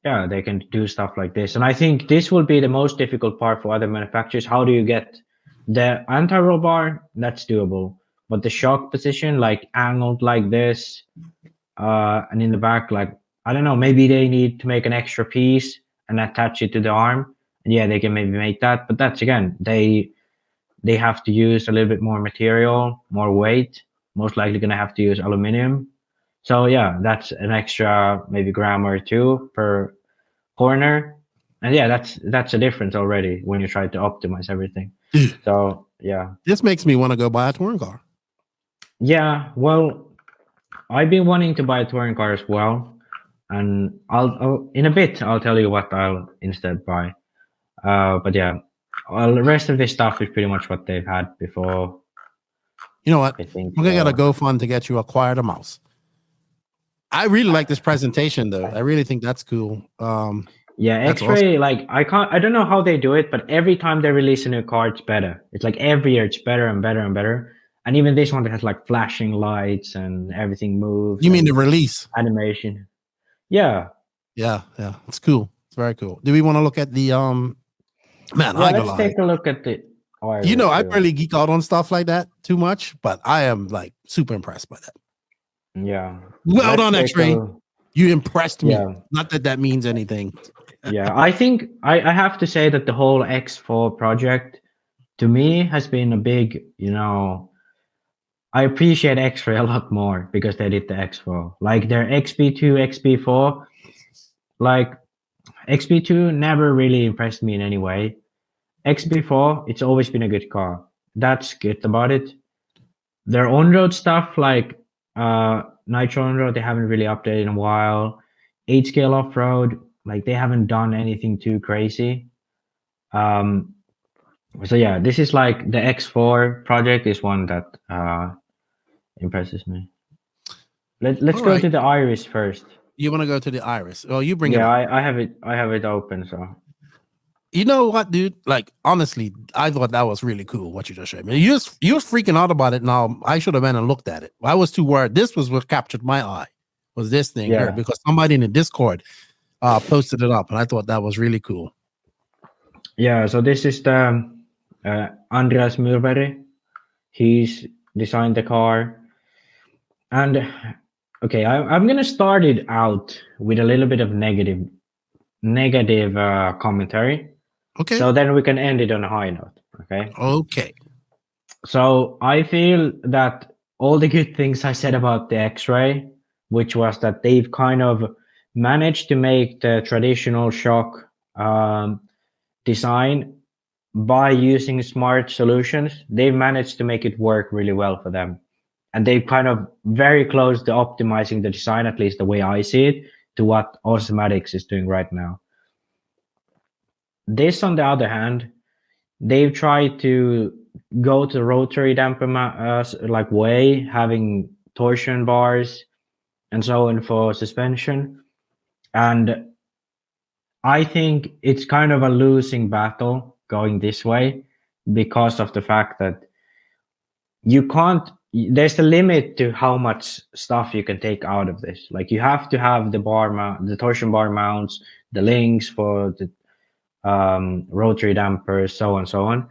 Yeah, they can do stuff like this. And I think this will be the most difficult part for other manufacturers. How do you get the anti-roll bar? That's doable. But the shock position, like angled like this, and in the back, like, I don't know, maybe they need to make an extra piece and attach it to the arm. And yeah, they can maybe make that. But that's, again, they have to use a little bit more material, more weight, most likely going to have to use aluminum. So yeah, that's an extra maybe gram or two per corner. And yeah, that's a difference already when you try to optimize everything. So yeah. This makes me want to go buy a touring car. Yeah, well, I've been wanting to buy a touring car as well. And I'll in a bit, I'll tell you what I'll instead buy. But yeah, well, the rest of this stuff is pretty much what they've had before. You know what? We're gonna get a GoFund to get you acquired a mouse. I really like this presentation, though. I really think that's cool. Yeah, X-Ray, awesome. Like I don't know how they do it, but every time they release a new car, it's better. It's like every year it's better and better and better. And even this one that has like flashing lights and everything moves. You mean the release animation? Yeah. It's cool. It's very cool. Do we want to look at the man? Yeah, let's take a look at the. I barely geek out on stuff like that too much, but I am like super impressed by that. Yeah. Well done, X-Ray. You impressed me. Yeah. Not that that means anything. Yeah, I think I have to say that the whole X4 project to me has been a big, I appreciate X-Ray a lot more because they did the X4. Like their XP2, XP4, like XP2 never really impressed me in any way. XP4, it's always been a good car. That's good about it. Their on-road stuff, like Nitro on-road, they haven't really updated in a while. 8-scale off-road, like they haven't done anything too crazy. So yeah, this is like the X4 project is one that impresses me. Let's go to the Iris first. You want to go to the Iris? Oh, you bring it Yeah, up. I have it. I have it open. So You know what, dude? Like, honestly, I thought that was really cool what you just showed me. You was freaking out about it. Now I should have went and looked at it. I was too worried. This was what captured my eye. Was this thing here because somebody in the Discord posted it up, and I thought that was really cool. Yeah. So this is the Andreas Murberg. He's designed the car, and okay, I'm gonna start it out with a little bit of negative commentary. Okay. So then we can end it on a high note. Okay. Okay. So I feel that all the good things I said about the X-Ray, which was that they've kind of managed to make the traditional shock design by using smart solutions. They've managed to make it work really well for them. And they've kind of very close to optimizing the design, at least the way I see it, to what Osmatics is doing right now. This, on the other hand, they've tried to go to rotary damper like way, having torsion bars and so on for suspension. And I think it's kind of a losing battle going this way because of the fact that you can't, there's a limit to how much stuff you can take out of this. Like you have to have the torsion bar mounts, the links for the rotary dampers, so on and so on.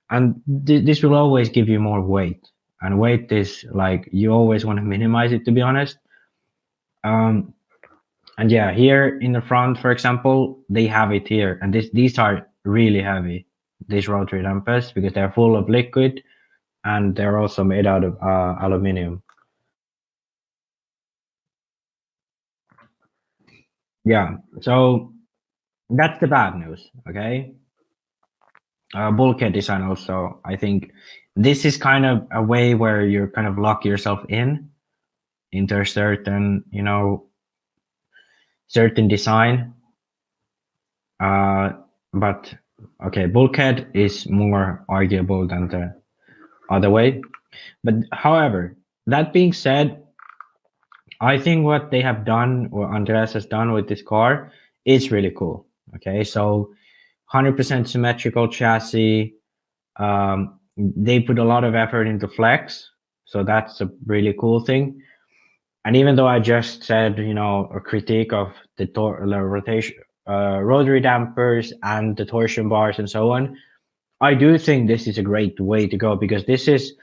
And this will always give you more weight, and weight is like you always want to minimize it, to be honest. And yeah, here in the front, for example, they have it here, and these are really heavy, these rotary dampers, because they're full of liquid and they're also made out of aluminium. Yeah, so that's the bad news. Okay. Bulkhead design also, I think this is kind of a way where you're kind of lock yourself into a certain, certain design. But okay, bulkhead is more arguable than the other way. But however, that being said, I think what they have done, or Andreas has done with this car, is really cool. Okay, so 100% symmetrical chassis. They put a lot of effort into flex, so that's a really cool thing. And even though I just said, a critique of the rotation, rotary dampers and the torsion bars and so on, I do think this is a great way to go, because this is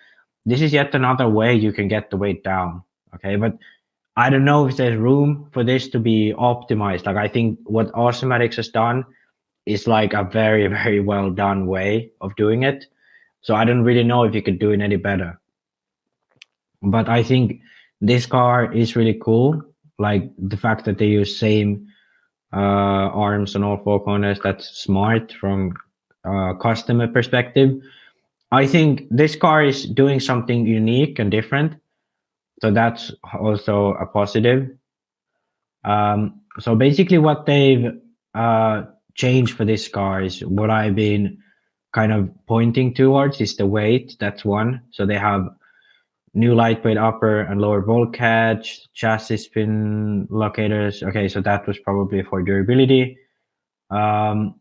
yet another way you can get the weight down. Okay, but I don't know if there's room for this to be optimized. Like I think what Osmatics has done is like a very, very well done way of doing it. So I don't really know if you could do it any better. But I think this car is really cool. Like the fact that they use same arms on all four corners, that's smart from a customer perspective. I think this car is doing something unique and different. So that's also a positive. So basically what they've changed for this car is what I've been kind of pointing towards is the weight. That's one. So they have new lightweight upper and lower bulkhead, chassis spin locators. Okay, so that was probably for durability. But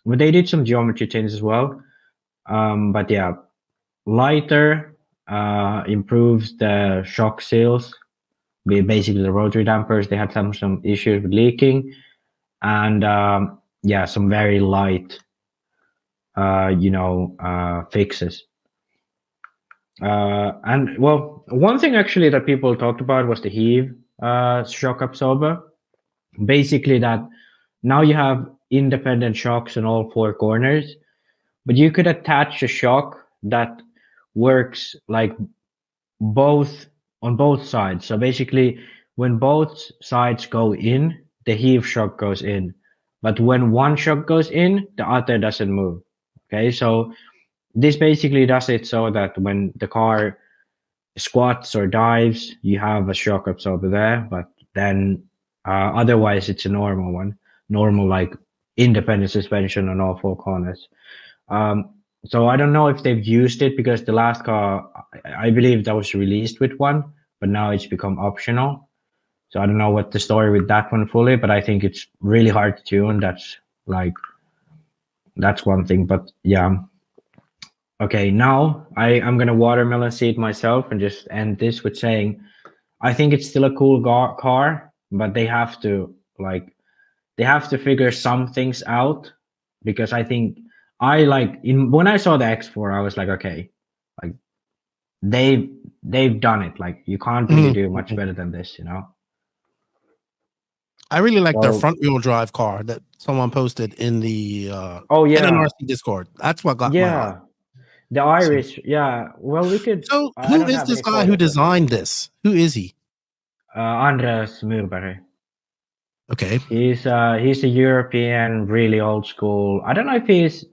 they did some geometry changes as well. But yeah, lighter improves the shock seals. Basically, the rotary dampers, they had some issues with leaking. And yeah, some very light, fixes. And well, one thing actually that people talked about was the heave shock absorber. Basically, that now you have independent shocks in all four corners, but you could attach a shock that works like on both sides. So basically, when both sides go in, the heave shock goes in. But when one shock goes in, the other doesn't move. Okay, so this basically does it so that when the car squats or dives, you have a shock absorber there, but then otherwise it's a normal one, like independent suspension on all four corners. So I don't know if they've used it, because the last car, I believe that was released with one, but now it's become optional. So I don't know what the story with that one fully, but I think it's really hard to tune. That's one thing. But yeah. Okay, now I'm gonna watermelon seed myself and just end this with saying I think it's still a cool car, but they have to figure some things out, because I think when I saw the X4, I was like, okay, like they've done it. Like you can't really do much better than this, you know. I really like their front wheel drive car that someone posted in the NNRC Discord. That's what got my eye. The Irish, yeah. Well, we could. So, who is this guy who designed this? Who is he? Andreas Murberg. Okay. He's a European, really old school. I don't know if he's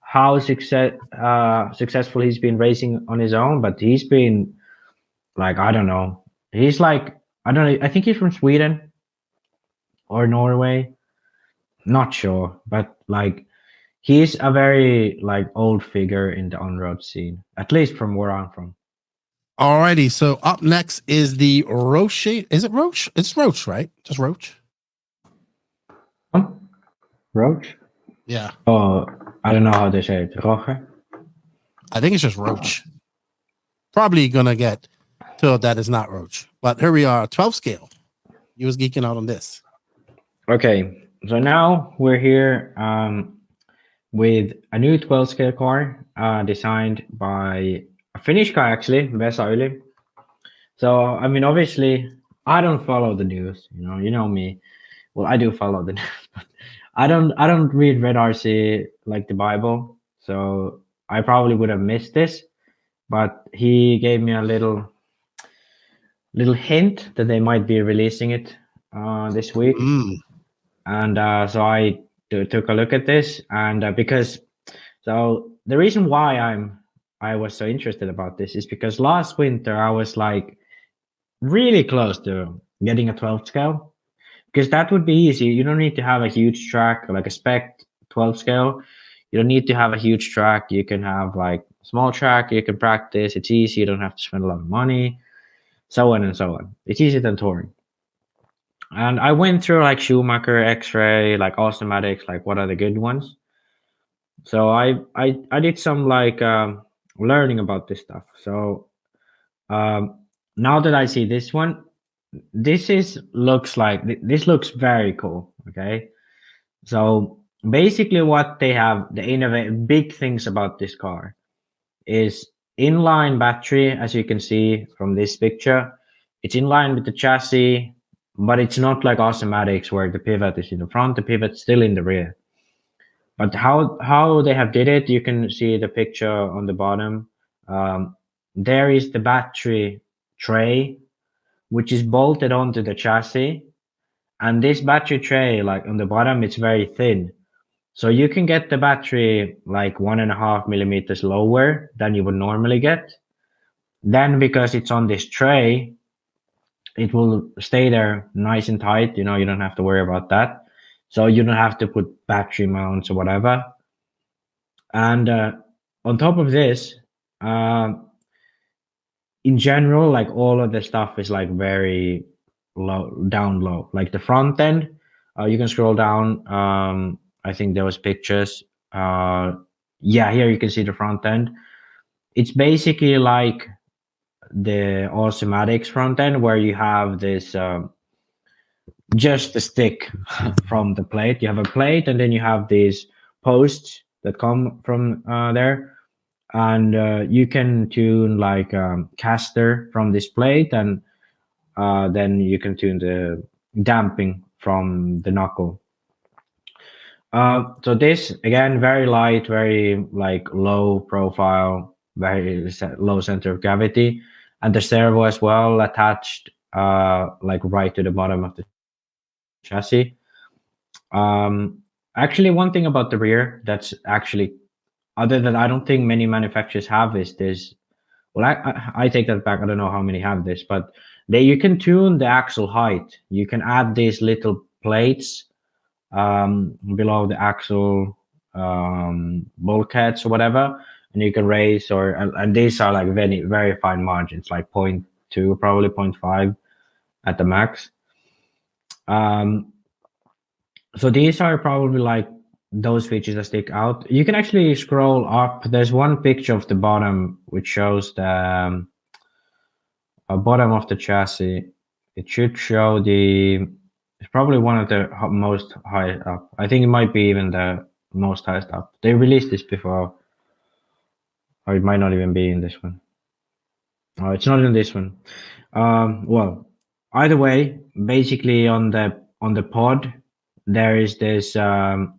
how successful he's been racing on his own, but he's been like, I don't know. He's like, I don't know. I think he's from Sweden or Norway. Not sure, but like he's a very like old figure in the on-road scene, at least from where I'm from. Alrighty, so up next is the Roach. Is it Roach? It's Roach, right? Just Roach. Roach? Yeah. Oh, I don't know how they say it. Roche? I think it's just Roach. Probably gonna get told that it's not Roach, but here we are, 12 scale. You was geeking out on this. Okay, so now we're here with a new 12 scale car designed by a Finnish guy, actually, Vesa Yli. So, I mean, obviously, I don't follow the news. You know me. Well, I do follow the news, but I don't read Red RC like the Bible. So I probably would have missed this, but he gave me a little hint that they might be releasing it this week. And so I took a look at this, and so the reason why I was so interested about this is because last winter I was like really close to getting a 12 scale, because that would be easy. You don't need to have a huge track like a spec 12 scale. You don't need to have a huge track. You can have like small track. You can practice. It's easy. You don't have to spend a lot of money, so on and so on. It's easier than touring. And I went through like Schumacher, X-Ray, like Automatics, like what are the good ones. So I did some like learning about this stuff. So now that I see this one, this looks very cool. Okay, so basically what they have, the innovative big things about this car is inline battery, as you can see from this picture. It's in line with the chassis, but it's not like Automatics where the pivot is in the front, the pivot's still in the rear. But how they have did it, you can see the picture on the bottom. There is the battery tray, which is bolted onto the chassis. And this battery tray, like on the bottom, it's very thin. So you can get the battery like 1.5 millimeters lower than you would normally get. Then because it's on this tray, it will stay there nice and tight. You don't have to worry about that. So you don't have to put battery mounts or whatever. And on top of this, in general, like all of the stuff is like very down low. Like the front end, you can scroll down. I think there was pictures. Here you can see the front end. It's basically like the Automatics front end, where you have this just the stick from the plate. You have a plate, and then you have these posts that come from there, and you can tune like caster from this plate, and then you can tune the damping from the knuckle. So this again, very light, very like low profile, very low center of gravity, and the servo as well attached like right to the bottom of the chassis. Actually, one thing about the rear that's actually other than I don't think many manufacturers have is this. Well, I take that back. I don't know how many have this, but you can tune the axle height. You can add these little plates below the axle bulkheads or whatever, and you can raise and these are like very, very fine margins, like 0.2, probably 0.5 at the max. So these are probably like those features that stick out. You can actually scroll up. There's one picture of the bottom which shows the bottom of the chassis. It should show it's probably one of the most high up. I think it might be even the most highest up. They released this before, or it might not even be in this one. Oh, it's not in this one. Well, either way, basically on the pod, there is this the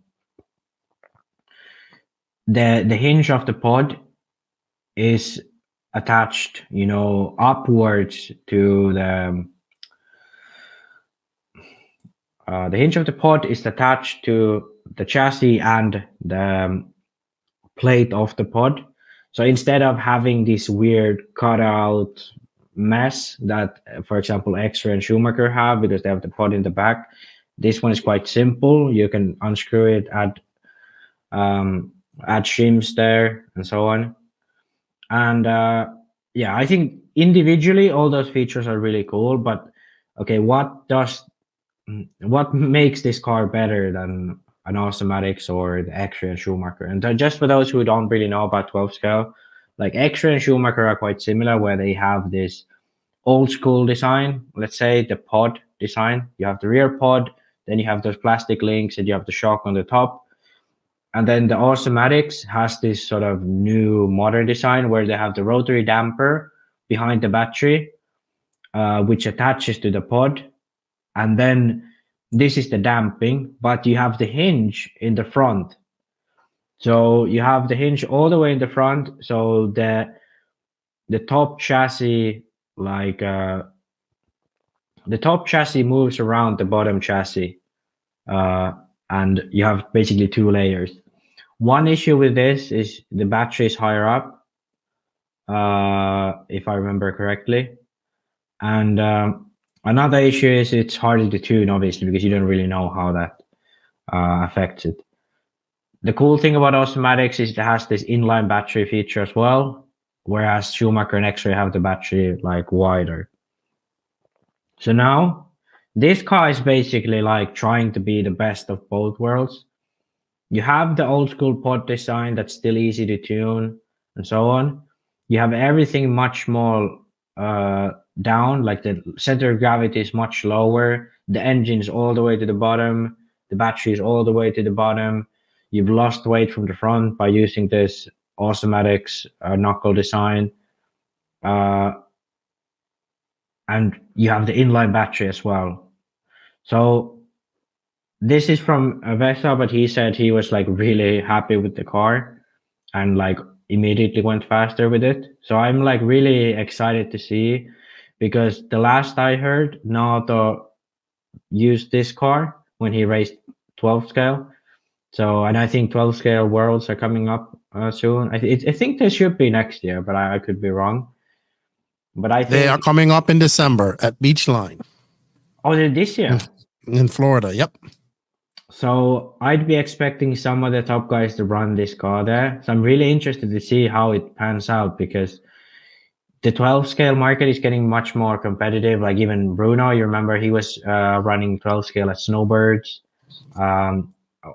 hinge of the pod is attached, upwards to the hinge of the pod is attached to the chassis and the plate of the pod. So instead of having this weird cutout mess that, for example, X-Ray and Schumacher have because they have the pod in the back, this one is quite simple. You can unscrew it, add shims there, and so on. And yeah, I think individually all those features are really cool. But okay, what makes this car better than an Automatics or the X-Ray and Schumacher? And just for those who don't really know about 12 scale, like X-Ray and Schumacher are quite similar, where they have this old school design. Let's say the pod design. You have the rear pod, then you have those plastic links, and you have the shock on the top. And then the Automatics has this sort of new modern design where they have the rotary damper behind the battery, which attaches to the pod. And then this is the damping, but you have the hinge in the front. So you have the hinge all the way in the front. So the top chassis, like the top chassis moves around the bottom chassis. And you have basically two layers. One issue with this is the battery is higher up, if I remember correctly. And another issue is it's harder to tune, obviously, because you don't really know how that affects it. The cool thing about Automatics is it has this inline battery feature as well, whereas Schumacher and X-Ray have the battery like wider. So now this car is basically like trying to be the best of both worlds. You have the old school pod design that's still easy to tune and so on. You have everything much more down, like the center of gravity is much lower. The engine's all the way to the bottom. The battery is all the way to the bottom. You've lost weight from the front by using this Automatics knuckle design. And you have the inline battery as well. So this is from Vesa, but he said he was like really happy with the car and like immediately went faster with it. So I'm like really excited to see, because the last I heard, Naoto used this car when he raced 12 scale. So, and I think 12 scale worlds are coming up soon. I think they should be next year, but I could be wrong. But I think they are coming up in December at Beachline. Oh, they're this year? In Florida, yep. So I'd be expecting some of the top guys to run this car there. So I'm really interested to see how it pans out, because the 12 scale market is getting much more competitive. Like even Bruno, you remember he was running 12 scale at Snowbirds.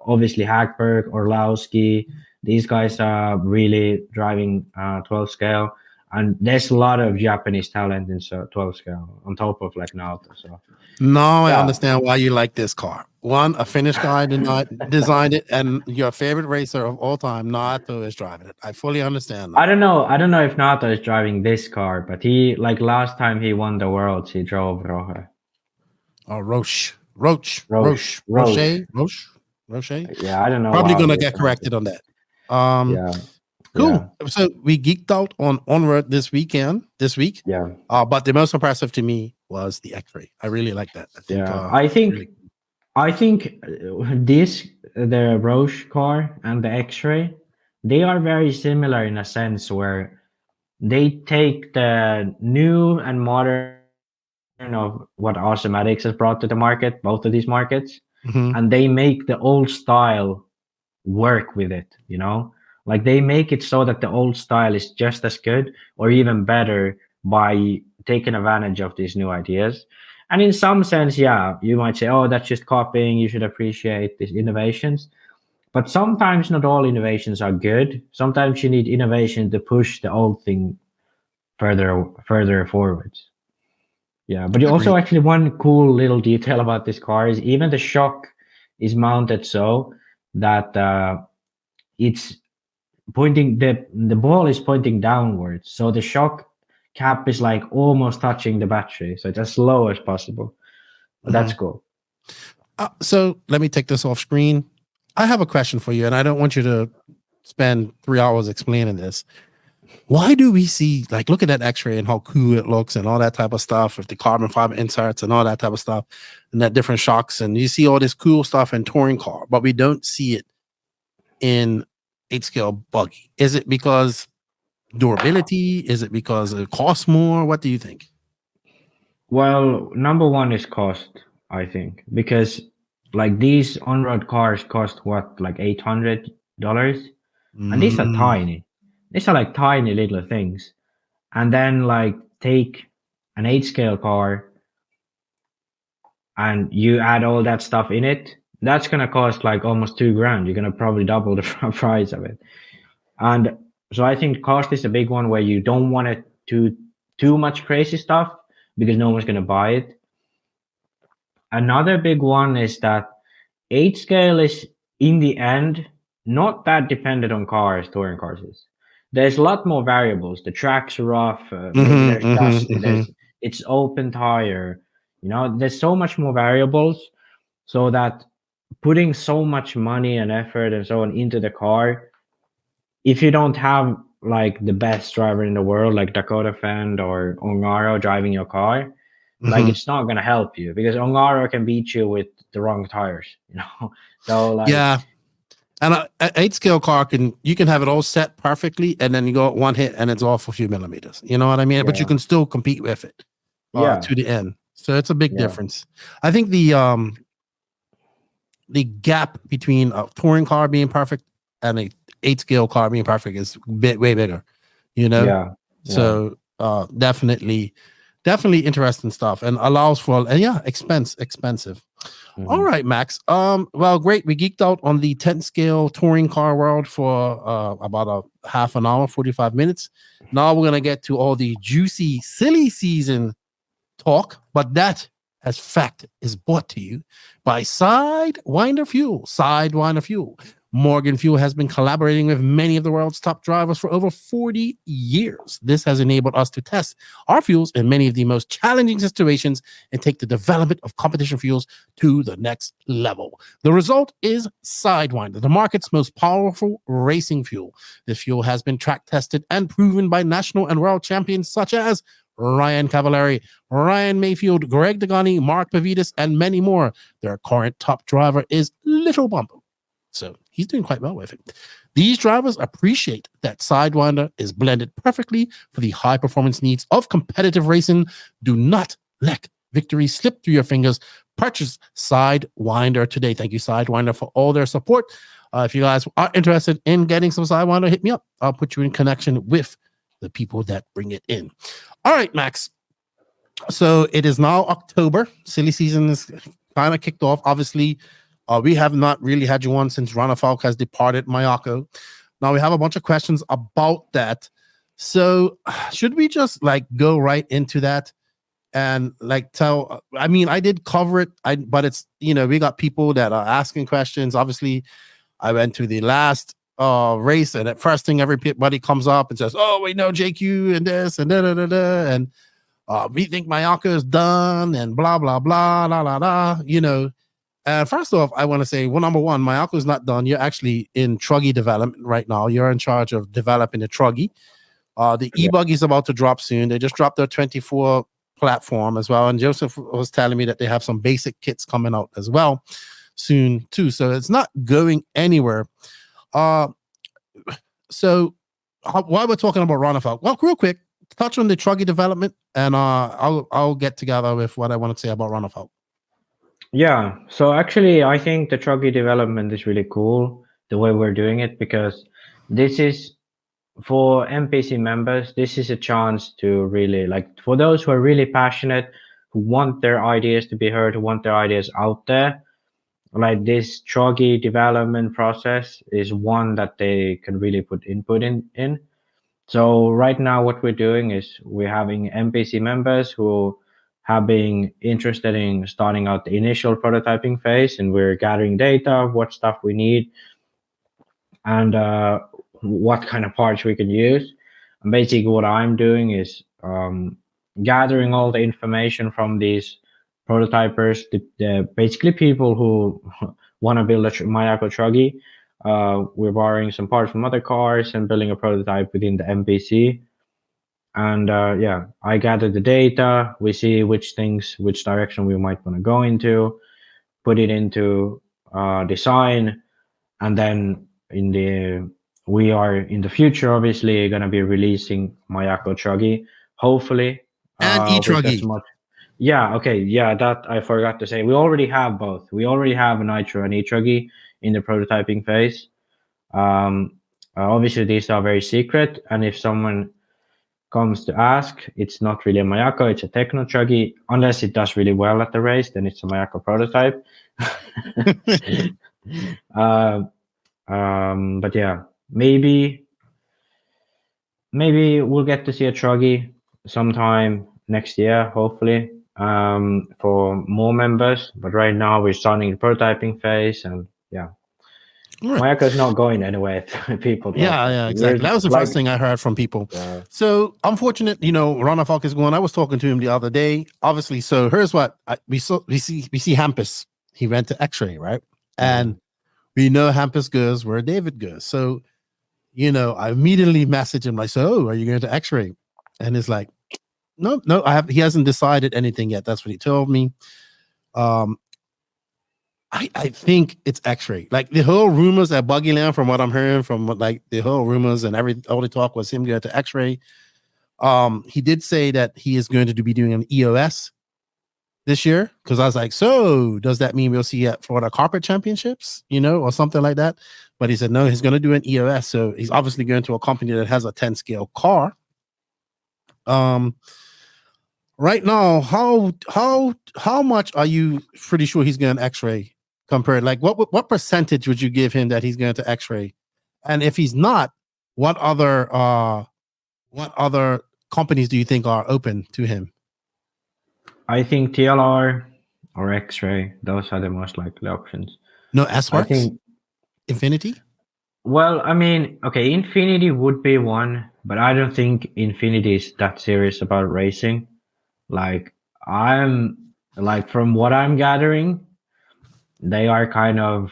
Obviously HagBerg, Orlowski, these guys are really driving 12 scale. And there's a lot of Japanese talent in 12 scale on top of like Naoto. So now I understand why you like this car. One, a Finnish guy designed it, and your favorite racer of all time, Naoto, is driving it. I fully understand that. I don't know if Naoto is driving this car, but he, like last time he won the Worlds, he drove Roche. Oh, Roche. Yeah, I don't know. Probably gonna get corrected on that. Yeah. Cool. Yeah. So we geeked out on ONROAD this week. Yeah. But the most impressive to me was the X-Ray. I really like that. I think the Roche car and the X-Ray, they are very similar in a sense where they take the new and modern of what Automatics has brought to the market, both of these markets, and they make the old style work with it, you know? Like they make it so that the old style is just as good or even better by taking advantage of these new ideas. And in some sense, yeah, you might say, oh, that's just copying. You should appreciate these innovations. But sometimes not all innovations are good. Sometimes you need innovation to push the old thing further forwards. Yeah, but you also actually one cool little detail about this car is even the shock is mounted so that it's pointing the ball is pointing downwards. So the shock cap is like almost touching the battery. So it's as low as possible. But that's cool. So let me take this off screen. I have a question for you, and I don't want you to spend 3 hours explaining this. Why do we see, like, look at that x-ray and how cool it looks and all that type of stuff with the carbon fiber inserts and all that type of stuff and that different shocks, and you see all this cool stuff in touring car, but we don't see it in 8-scale buggy. Is it because durability? Is it because it costs more? What do you think? Well, number one is cost, I think, because like these on-road cars cost what, like $800, and these are tiny. These are like tiny little things. And then like take an 8-scale car and you add all that stuff in it, that's gonna cost like almost $2,000. You're gonna probably double the price of it. And so I think cost is a big one where you don't want it too much crazy stuff because no one's gonna buy it. Another big one is that 8-scale is in the end not that dependent on touring cars is. There's a lot more variables. The track's rough, there's dust, it's open tire. You know, there's so much more variables, so that putting so much money and effort and so on into the car, if you don't have like the best driver in the world, like Dakota Fend or Ongaro driving your car, like it's not gonna help you because Ongaro can beat you with the wrong tires, you know. So like, yeah. And an 8-scale car you can have it all set perfectly, and then you go one hit and it's off a few millimeters. You know what I mean? Yeah. But you can still compete with it to the end. So it's a big difference. I think the gap between a touring car being perfect and a 8-scale car being perfect is way bigger. You know? Yeah. So definitely interesting stuff, and allows for expensive. All right, Max. Well, great. We geeked out on the 10-scale touring car world for about a half an hour, 45 minutes. Now we're gonna get to all the juicy, silly season talk, but that, as fact, is brought to you by Sidewinder Fuel. Sidewinder Fuel. Morgan Fuel has been collaborating with many of the world's top drivers for over 40 years. This has enabled us to test our fuels in many of the most challenging situations and take the development of competition fuels to the next level. The result is Sidewinder, the market's most powerful racing fuel. This fuel has been track tested and proven by national and world champions such as Ryan Cavallari, Ryan Mayfield, Greg Degani, Mark Pavidis, and many more. Their current top driver is Little Bumble. So he's doing quite well with it. These drivers appreciate that Sidewinder is blended perfectly for the high performance needs of competitive racing. Do not let victory slip through your fingers. Purchase Sidewinder today. Thank you, Sidewinder, for all their support. If you guys are interested in getting some Sidewinder, hit me up. I'll put you in connection with the people that bring it in. All right, Max. So it is now October. Silly season is kind of kicked off. Obviously, we have not really had you on since Rana Falk has departed Mayako. Now we have a bunch of questions about that. So should we just like go right into that and like I mean, I did cover it, but it's, you know, we got people that are asking questions. Obviously, I went to the last race, and at first thing everybody comes up and says, oh, we know JQ and this and and we think Mayako is done and blah blah blah la la la, you know. First off, I want to say, well, number one, Mayako is not done. You're actually in Truggy development right now. You're in charge of developing the Truggy. The e-buggy is about to drop soon. They just dropped their 24 platform as well, and Joseph was telling me that they have some basic kits coming out as well soon too. So it's not going anywhere. So while we're talking about Ronafalk, well, real quick, touch on the Truggy development, and I'll get together with what I want to say about Ronafalk. Yeah, so actually, I think the Truggy development is really cool the way we're doing it, because this is for MPC members. This is a chance to really, like, for those who are really passionate, who want their ideas to be heard, who want their ideas out there. Like this truggy development process is one that they can really put input in. So right now what we're doing is we're having NPC members who have been interested in starting out the initial prototyping phase, and we're gathering data of what stuff we need and what kind of parts we can use. And basically what I'm doing is gathering all the information from these prototypers, the basically people who want to build a Mayako truggy. We're borrowing some parts from other cars and building a prototype within the NPC. And yeah, I gather the data. We see which direction we might want to go into, put it into design, and then we are in the future obviously going to be releasing Mayako truggy, hopefully. And e-truggy. Yeah, okay, yeah, that I forgot to say. We already have both. We already have a Nitro and e-truggy in the prototyping phase. Obviously, these are very secret, and if someone comes to ask, it's not really a Mayako, it's a Techno truggy. Unless it does really well at the race, then it's a Mayako prototype. But yeah, maybe we'll get to see a truggy sometime next year, hopefully, for more members. But right now we're starting the prototyping phase, and yeah, right. Mayako's not going anywhere. People, yeah, exactly. That was the first thing I heard from people. So unfortunate, Ron Falk is going. I was talking to him the other day. Obviously, so here's what we see Hampus. He went to X-Ray, right? And we know Hampus goes where David goes. So, I immediately messaged him like, "So, are you going to X-Ray?" And it's like, no, he hasn't decided anything yet. That's what he told me. I think it's X-Ray. Like the whole rumors at BuggyLand, from what I'm hearing, from like the whole rumors and all the talk was him going to X-Ray. He did say that he is going to be doing an EOS this year, because I was like, so does that mean we'll see at Florida Carpet Championships, or something like that? But he said no, he's going to do an EOS. So he's obviously going to a company that has a 10 scale car. Right now, how much are you pretty sure he's going to X-Ray compared? Like what percentage would you give him that he's going to X-Ray? And if he's not, what other companies do you think are open to him? I think TLR or X-Ray, those are the most likely options. No S-Works? I think Infinity? Well, I mean, okay, Infinity would be one, but I don't think Infinity is that serious about racing. Like, from what I'm gathering, they are kind of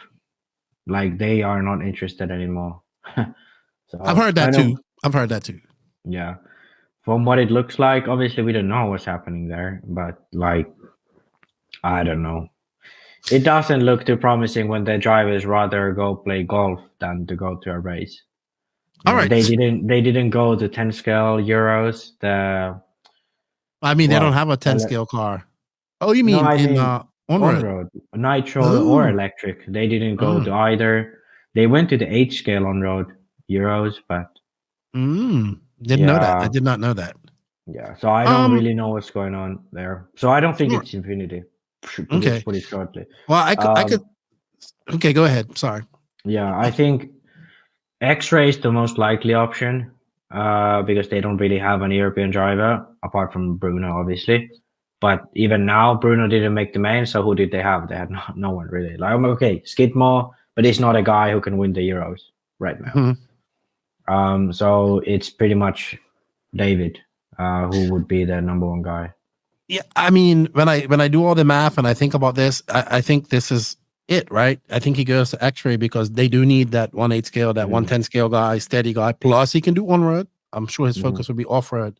like, they are not interested anymore. So I've heard that too. Yeah. From what it looks like, obviously we don't know what's happening there, but like, I don't know. It doesn't look too promising when the drivers rather go play golf than to go to a race. All right. They didn't go to 10 scale Euros. They don't have a 10 scale car. Oh, you mean on-road, nitro or electric? They didn't go to either. They went to the 8 scale on-road Euros, but didn't know that. I did not know that. Yeah, so I don't really know what's going on there. So I don't think it's Infinity. Okay, put it shortly. Well, I could. Okay, go ahead. Sorry. Yeah, I think X-Ray is the most likely option because they don't really have an European driver apart from Bruno, obviously. But even now, Bruno didn't make the main, so who did they have? They had no one really. Like, okay, Skidmore, but he's not a guy who can win the Euros right now. So it's pretty much David who would be the number one guy. Yeah, I mean, when I do all the math and I think about this, I think this is it, right? I think he goes to X-Ray because they do need that 1/8 scale, that 1/10 scale guy, steady guy. Plus, he can do on-road. I'm sure his focus would be off-road.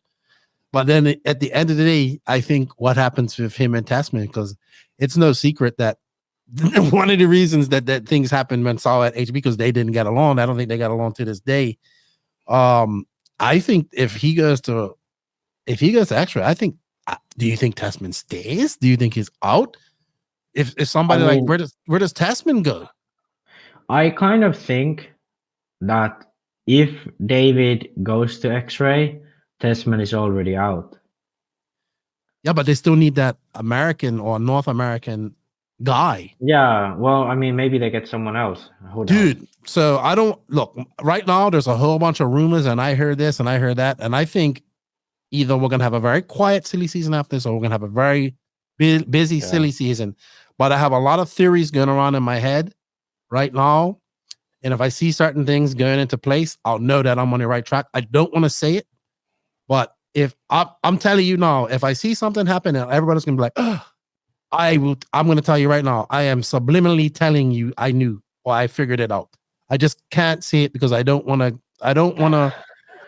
But then at the end of the day, I think what happens with him and Tasman, because it's no secret that one of the reasons that things happened when Saul at HB, because they didn't get along. I don't think they got along to this day. I think if he goes to X-Ray, I think. Do you think Tasman stays? Do you think he's out? If somebody where does Tasman go? I kind of think that if David goes to X-Ray, Tasman is already out. Yeah, but they still need that American or North American guy. Yeah, well, I mean, maybe they get someone else. Who knows? Dude, so I don't look right now. There's a whole bunch of rumors, and I heard this and I heard that, and I think either we're gonna have a very quiet silly season after this, or we're gonna have a very busy silly season. But I have a lot of theories going around in my head right now, and if I see certain things going into place, I'll know that I'm on the right track. I don't want to say it, but if I'm telling you now, if I see something happen, and everybody's gonna be like, oh, I'm gonna tell you right now, I am subliminally telling you I knew or I figured it out. I just can't say it because I don't want to.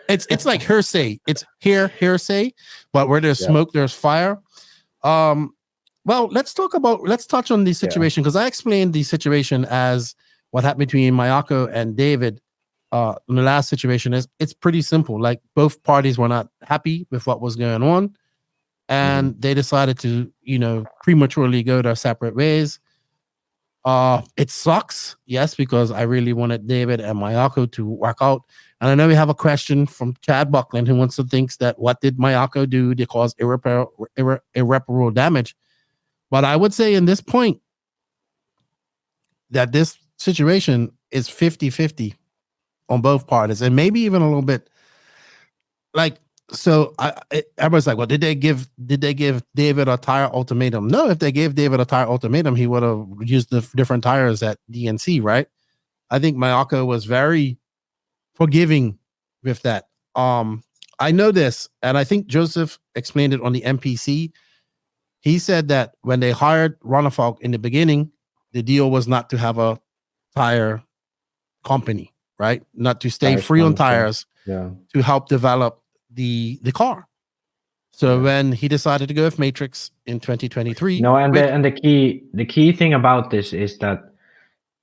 It's like hearsay. It's hearsay, but where there's smoke, there's fire. Well, let's touch on the situation, because I explained the situation as what happened between Mayako and David. In the last situation it's pretty simple. Like, both parties were not happy with what was going on, and they decided to, prematurely go their separate ways. It sucks, yes, because I really wanted David and Mayako to work out. And I know we have a question from Chad Buckland, who thinks that what did Mayako do to cause irreparable damage? But I would say in this point that this situation is 50-50 on both parties, and maybe even a little bit like, so everybody's like, well, did they give David a tire ultimatum? No, if they gave David a tire ultimatum, he would have used the different tires at DNC, right? I think Mayako was very forgiving with that. I know this, and I think Joseph explained it on the MPC. He said that when they hired Ronafalk in the beginning, the deal was not to have a tire company, right? Not to stay free on tires, to help develop the car. So when he decided to go with Matrix in 2023, the key thing about this is that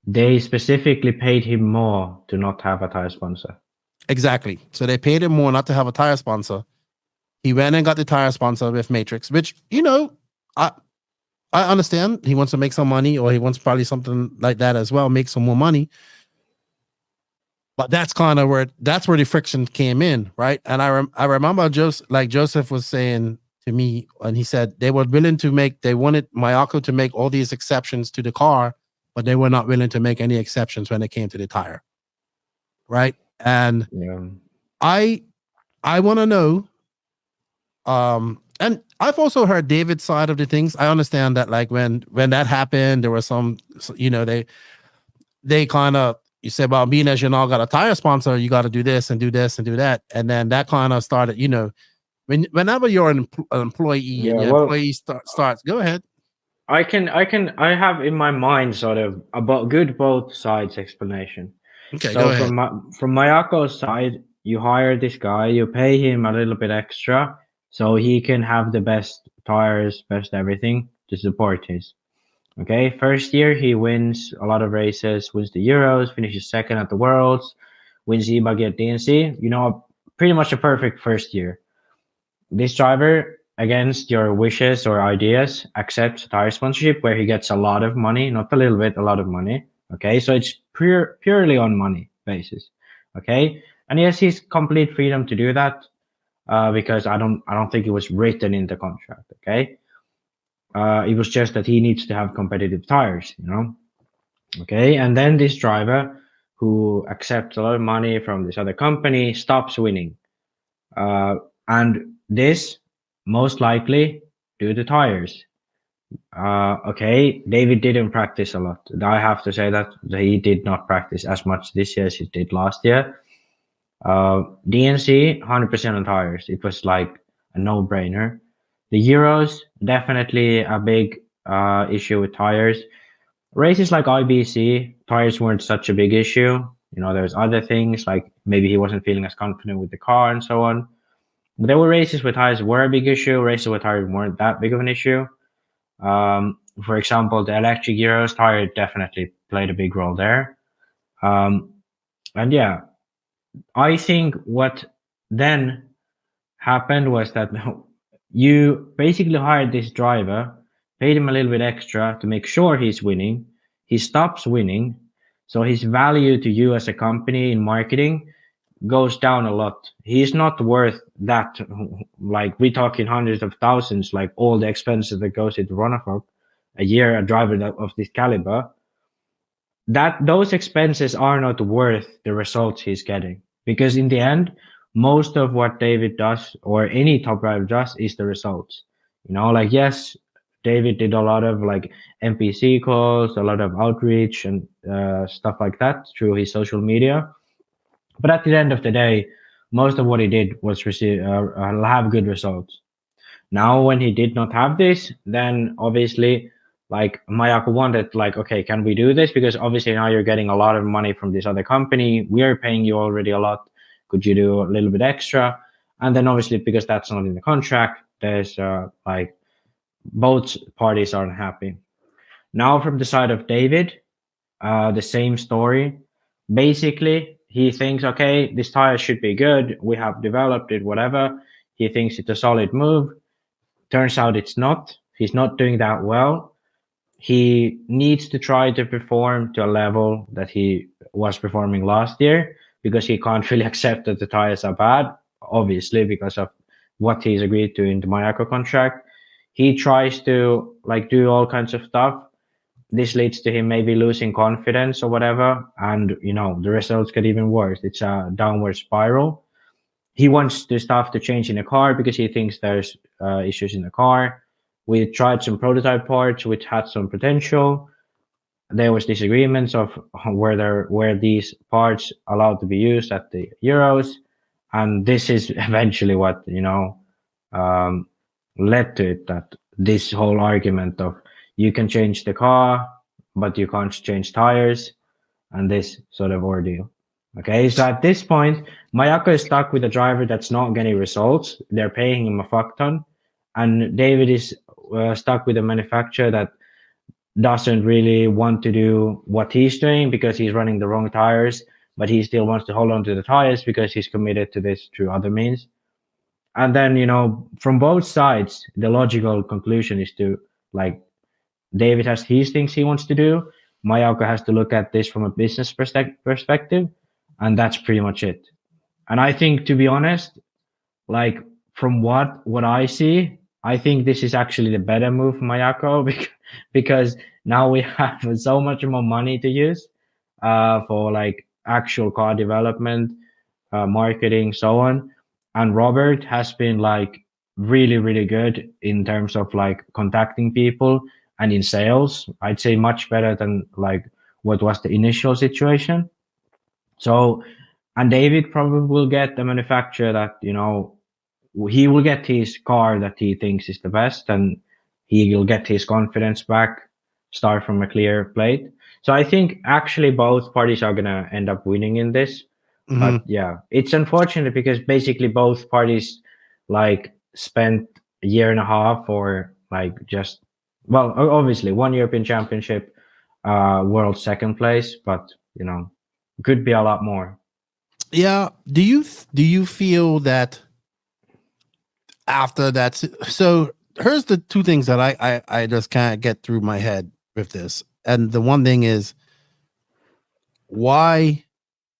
they specifically paid him more to not have a tire sponsor. Exactly. So they paid him more not to have a tire sponsor. He went and got the tire sponsor with Matrix, which, I understand. He wants to make some money, or he wants probably something like that as well, make some more money. But that's kind of where the friction came in, right? And I remember Joseph was saying to me, and he said they were willing to they wanted Mayako to make all these exceptions to the car, but they were not willing to make any exceptions when it came to the tire, right? And I want to know, and I've also heard David's side of the things. I understand that, like, when that happened, there was some, they kind of, you said, well, being as you now got a tire sponsor, you got to do this and do this and do that. And then that kind of started, whenever you're an employee and your employee starts, go ahead. I have in my mind sort of about good both sides explanation. Okay, so go ahead. From Mayako's side, you hire this guy, you pay him a little bit extra so he can have the best tires, best everything to support his. Okay, first year he wins a lot of races, wins the Euros, finishes second at the Worlds, wins e-buggy at DNC. Pretty much a perfect first year. This driver, against your wishes or ideas, accepts tire sponsorship where he gets a lot of money, not a little bit, a lot of money. Okay, so it's purely on money basis. Okay, and he has his complete freedom to do that because I don't think it was written in the contract. Okay. It was just that he needs to have competitive tires, Okay, and then this driver who accepts a lot of money from this other company stops winning. And this most likely due to tires. Okay, David didn't practice a lot. I have to say that he did not practice as much this year as he did last year. DNC, 100% on tires. It was like a no-brainer. The Euros, definitely a big issue with tires. Races like IBC, tires weren't such a big issue. There's other things, like maybe he wasn't feeling as confident with the car and so on. But there were races where tires were a big issue. Races where tires weren't that big of an issue. For example, the electric Euros, tire definitely played a big role there. And yeah, I think what then happened was that you basically hired this driver, paid him a little bit extra to make sure he's winning. He stops winning. So his value to you as a company in marketing goes down a lot. He's not worth that. Like we're talking hundreds of thousands, like all the expenses that goes into Ronafog a year, a driver of this caliber. That those expenses are not worth the results he's getting, because in the end, most of what David does or any top driver does is the results. You know, like yes, David did a lot of like NPC calls, a lot of outreach and stuff like that through his social media. But at the end of the day, most of what he did was have good results. Now, when he did not have this, then obviously, like Mayako wanted, like, okay, can we do this? Because obviously now you're getting a lot of money from this other company. We are paying you already a lot. Could you do a little bit extra? And then obviously, because that's not in the contract, there's like both parties aren't happy. Now, from the side of David, the same story. Basically, he thinks, okay, this tire should be good. We have developed it, whatever. He thinks it's a solid move. Turns out it's not. He's not doing that well. He needs to try to perform to a level that he was performing last year, because he can't really accept that the tires are bad, obviously, because of what he's agreed to in the Mayako contract. He tries to like do all kinds of stuff. This leads to him maybe losing confidence or whatever. And, you know, the results get even worse. It's a downward spiral. He wants the stuff to change in the car because he thinks there's issues in the car. We tried some prototype parts which had some potential. There was disagreements of where these parts allowed to be used at the Euros. And this is eventually what, you know, led to it, that this whole argument of you can change the car, but you can't change tires, and this sort of ordeal. Okay, so at this point, Mayako is stuck with a driver that's not getting results. They're paying him a fuck ton. And David is stuck with a manufacturer that doesn't really want to do what he's doing because he's running the wrong tires, but he still wants to hold on to the tires because he's committed to this through other means. And then, you know, from both sides, the logical conclusion is to, like, David has his things he wants to do. Mayako has to look at this from a business perspective, and that's pretty much it. And I think, to be honest, like from what I see, I think this is actually the better move for Mayako, because now we have so much more money to use for like actual car development, marketing, so on. And Robert has been like really, really good in terms of like contacting people and in sales. I'd say much better than like what was the initial situation. So, and David probably will get the manufacturer that, you know, he will get his car that he thinks is the best, and he will get his confidence back, start from a clear plate. So I think actually both parties are going to end up winning in this. Mm-hmm. But yeah, it's unfortunate because basically both parties like spent a year and a half or like just, well, obviously one European Championship, world second place, but you know, could be a lot more. Yeah. Do you feel that after that? So here's the two things that I just can't get through my head with this. And the one thing is, why,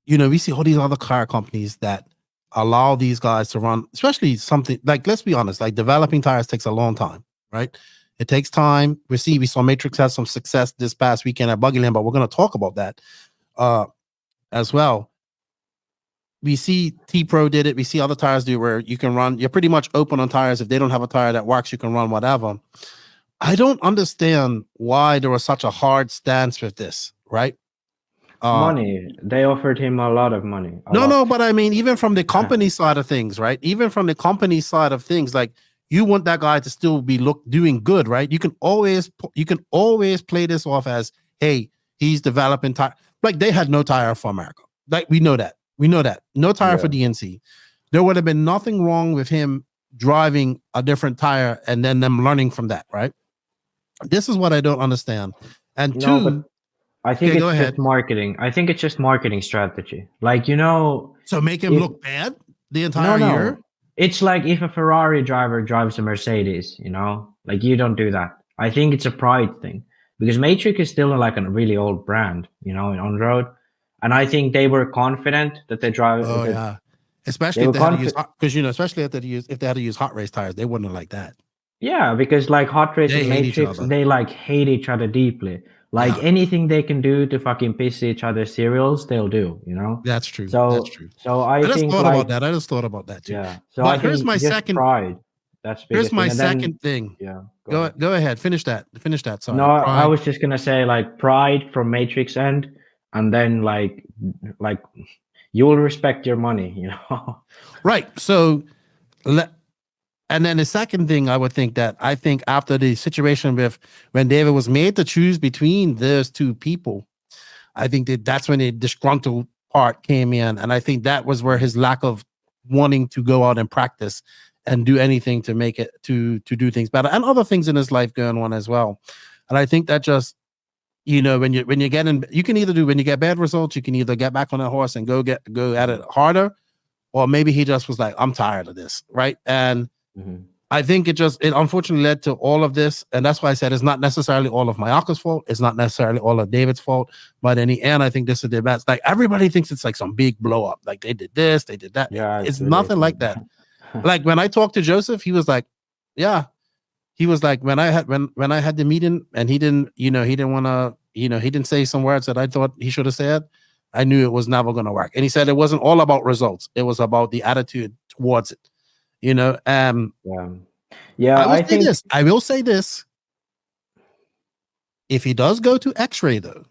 you know, we see all these other car companies that allow these guys to run, especially something like, let's be honest, like developing tires takes a long time, right? It takes time. We saw Matrix have some success this past weekend at BuggyLand, but we're going to talk about that as well. We see T-Pro did it. We see other tires do, where you can run, you're pretty much open on tires. If they don't have a tire that works, you can run whatever. I don't understand why there was such a hard stance with this, right? Money. They offered him a lot of money. No, but I mean, even from the company side of things, right? Even from the company side of things, like you want that guy to still be doing good, right? You can always play this off as, hey, he's developing tire. Like they had no tire for America. Like we know that. No tire for DNC. There would have been nothing wrong with him driving a different tire and then them learning from that, right? This is what I don't understand. And two, I think it's just marketing. I think it's just marketing strategy. Like, you know, so make him look bad the entire year. It's like if a Ferrari driver drives a Mercedes, you know, like you don't do that. I think it's a pride thing because Matrix is still like a really old brand, you know, in on-road. And I think they were confident that they drive. Oh yeah, especially if they had to use because especially if they had to use hot race tires, they wouldn't have liked that. Yeah, because like hot race and Matrix, they like hate each other deeply. Like anything they can do to fucking piss each other's cereals, they'll do. You know. That's true. So that's true. So I just think thought like, about that. I just thought about that too. Yeah. So but I here's think my just second pride. That's here's my thing. second thing. Yeah. Go ahead. Finish that. Sorry. No, I was just gonna say like pride from Matrix end, and then like you will respect your money, you know. Right. So, and then the second thing I would think that I think after the situation with when David was made to choose between those two people, I think that's when the disgruntled part came in, and I think that was where his lack of wanting to go out and practice and do anything to make it to do things better, and other things in his life going on as well. And I think that just, you know, when you get in, you can either do, when you get bad results, you can either get back on that horse and go at it harder, or maybe he just was like, I'm tired of this, right? And I think it unfortunately led to all of this, and that's why I said it's not necessarily all of Mayaka's fault, it's not necessarily all of David's fault, but in the end, I think this is the best. Like everybody thinks it's like some big blow up, like they did this, they did that. Yeah, it's nothing like that. Like when I talked to Joseph, he was like, yeah. He was like, when I had the meeting and he didn't want to, he didn't say some words that I thought he should have said, I knew it was never going to work. And he said it wasn't all about results. It was about the attitude towards it, you know? Yeah. I will say this. If he does go to X-Ray though,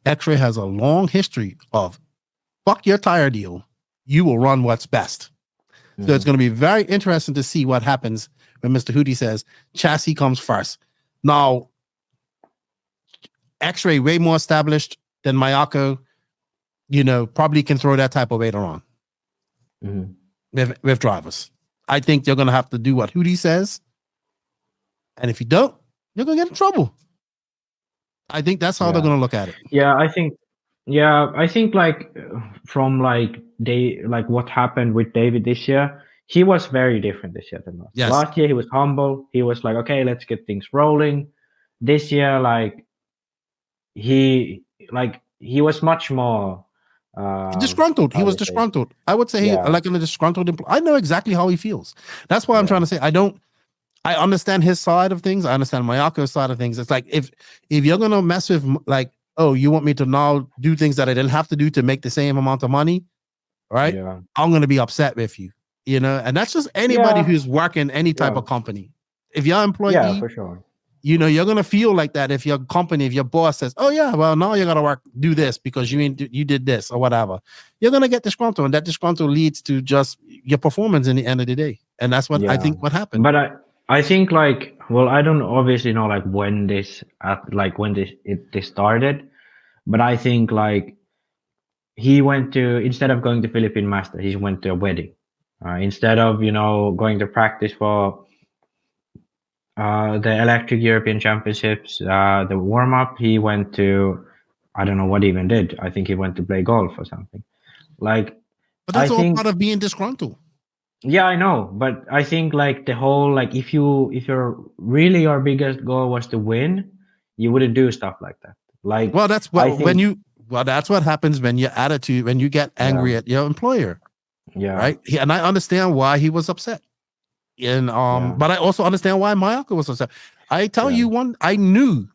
X-Ray has a long history of fuck your tire deal. You will run what's best. So it's going to be very interesting to see what happens when Mr. Hootie says chassis comes first. Now, X-Ray way more established than Mayako, you know, probably can throw that type of weight around with drivers. I think you're going to have to do what Hootie says. And if you don't, you're going to get in trouble. I think that's how they're going to look at it. Yeah, I think like from like what happened with David this year, he was very different this year than last. Yes. Last year he was humble. He was like, okay, let's get things rolling. This year, like he was much more disgruntled. He was disgruntled. I would say like in a disgruntled. I know exactly how he feels. That's why I'm trying to say I understand his side of things. I understand Mayako's side of things. It's like if you're gonna mess with like, oh, you want me to now do things that I didn't have to do to make the same amount of money, right? Yeah. I'm gonna be upset with you, you know. And that's just anybody who's working any type of company. If you're employee, for sure. You know, you're gonna feel like that if your company, if your boss says, "Oh yeah, well now you gotta do this because you did this or whatever," you're gonna get disgruntled, and that disgruntled leads to just your performance in the end of the day. And that's what I think what happened. But I think like, well, I don't obviously know like when this started, but I think like he went to, instead of going to Philippine Master, he went to a wedding. Instead of, you know, going to practice for the Electric European Championships, the warm up, he went to, I don't know what he even did. I think he went to play golf or something. Like, but that's all part of being disgruntled. Yeah, I know, but I think like the whole, like if your really your biggest goal was to win, you wouldn't do stuff like that. Like, well, that's what that's what happens when your attitude, when you get angry at your employer. Yeah. Right. And I understand why he was upset. And but I also understand why Mayako was upset. I tell you I knew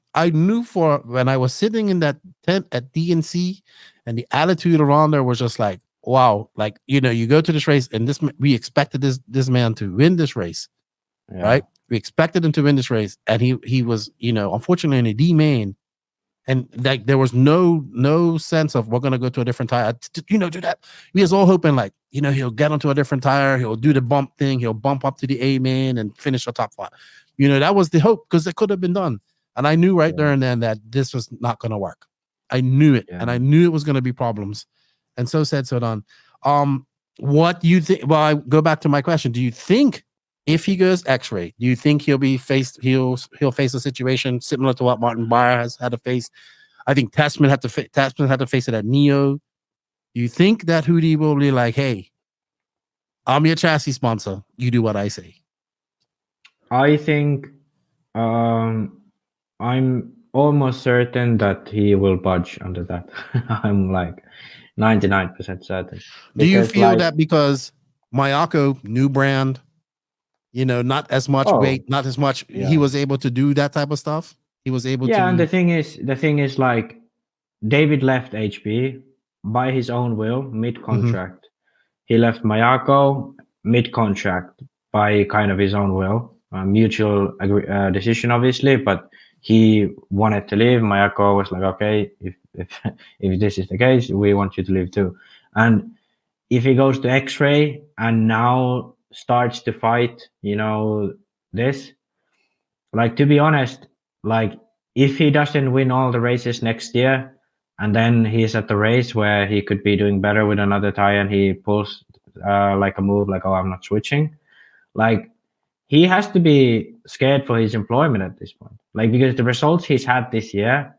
for when I was sitting in that tent at DNC, and the attitude around there was just like, wow, like, you know, you go to this race and we expected this man to win this race, right? We expected him to win this race, and he was, you know, unfortunately in a D main, and like there was no sense of we're gonna go to a different tire, you know, do that. We was all hoping like, you know, he'll get onto a different tire, he'll do the bump thing, he'll bump up to the A main and finish the top 5. You know, that was the hope because it could have been done, and I knew right there and then that this was not gonna work. I knew it, and I knew it was gonna be problems. And so said, so done. What do you think? Well, I go back to my question. Do you think if he goes X-Ray, do you think he'll face a situation similar to what Martin Beyer has had to face? I think Testman had to face it at Neo. Do you think that Hootie will be like, hey, I'm your chassis sponsor, you do what I say? I think I'm almost certain that he will budge under that. I'm like 99% certain. Do you Because, feel like, that because Mayako, new brand, not as much weight, not as much, he was able to do that type of stuff? He was able to. Yeah, and the thing is, like, David left HB by his own will, mid-contract. He left Mayako mid-contract by kind of his own will, mutual decision, obviously, but he wanted to leave. Mayako was like, okay, if this is the case, we want you to leave too. And if he goes to X-Ray and now starts to fight, this, like, to be honest, like, if he doesn't win all the races next year, and then he's at the race where he could be doing better with another tire, and he pulls like a move like, oh, I'm not switching, like, he has to be scared for his employment at this point. Like, because the results he's had this year,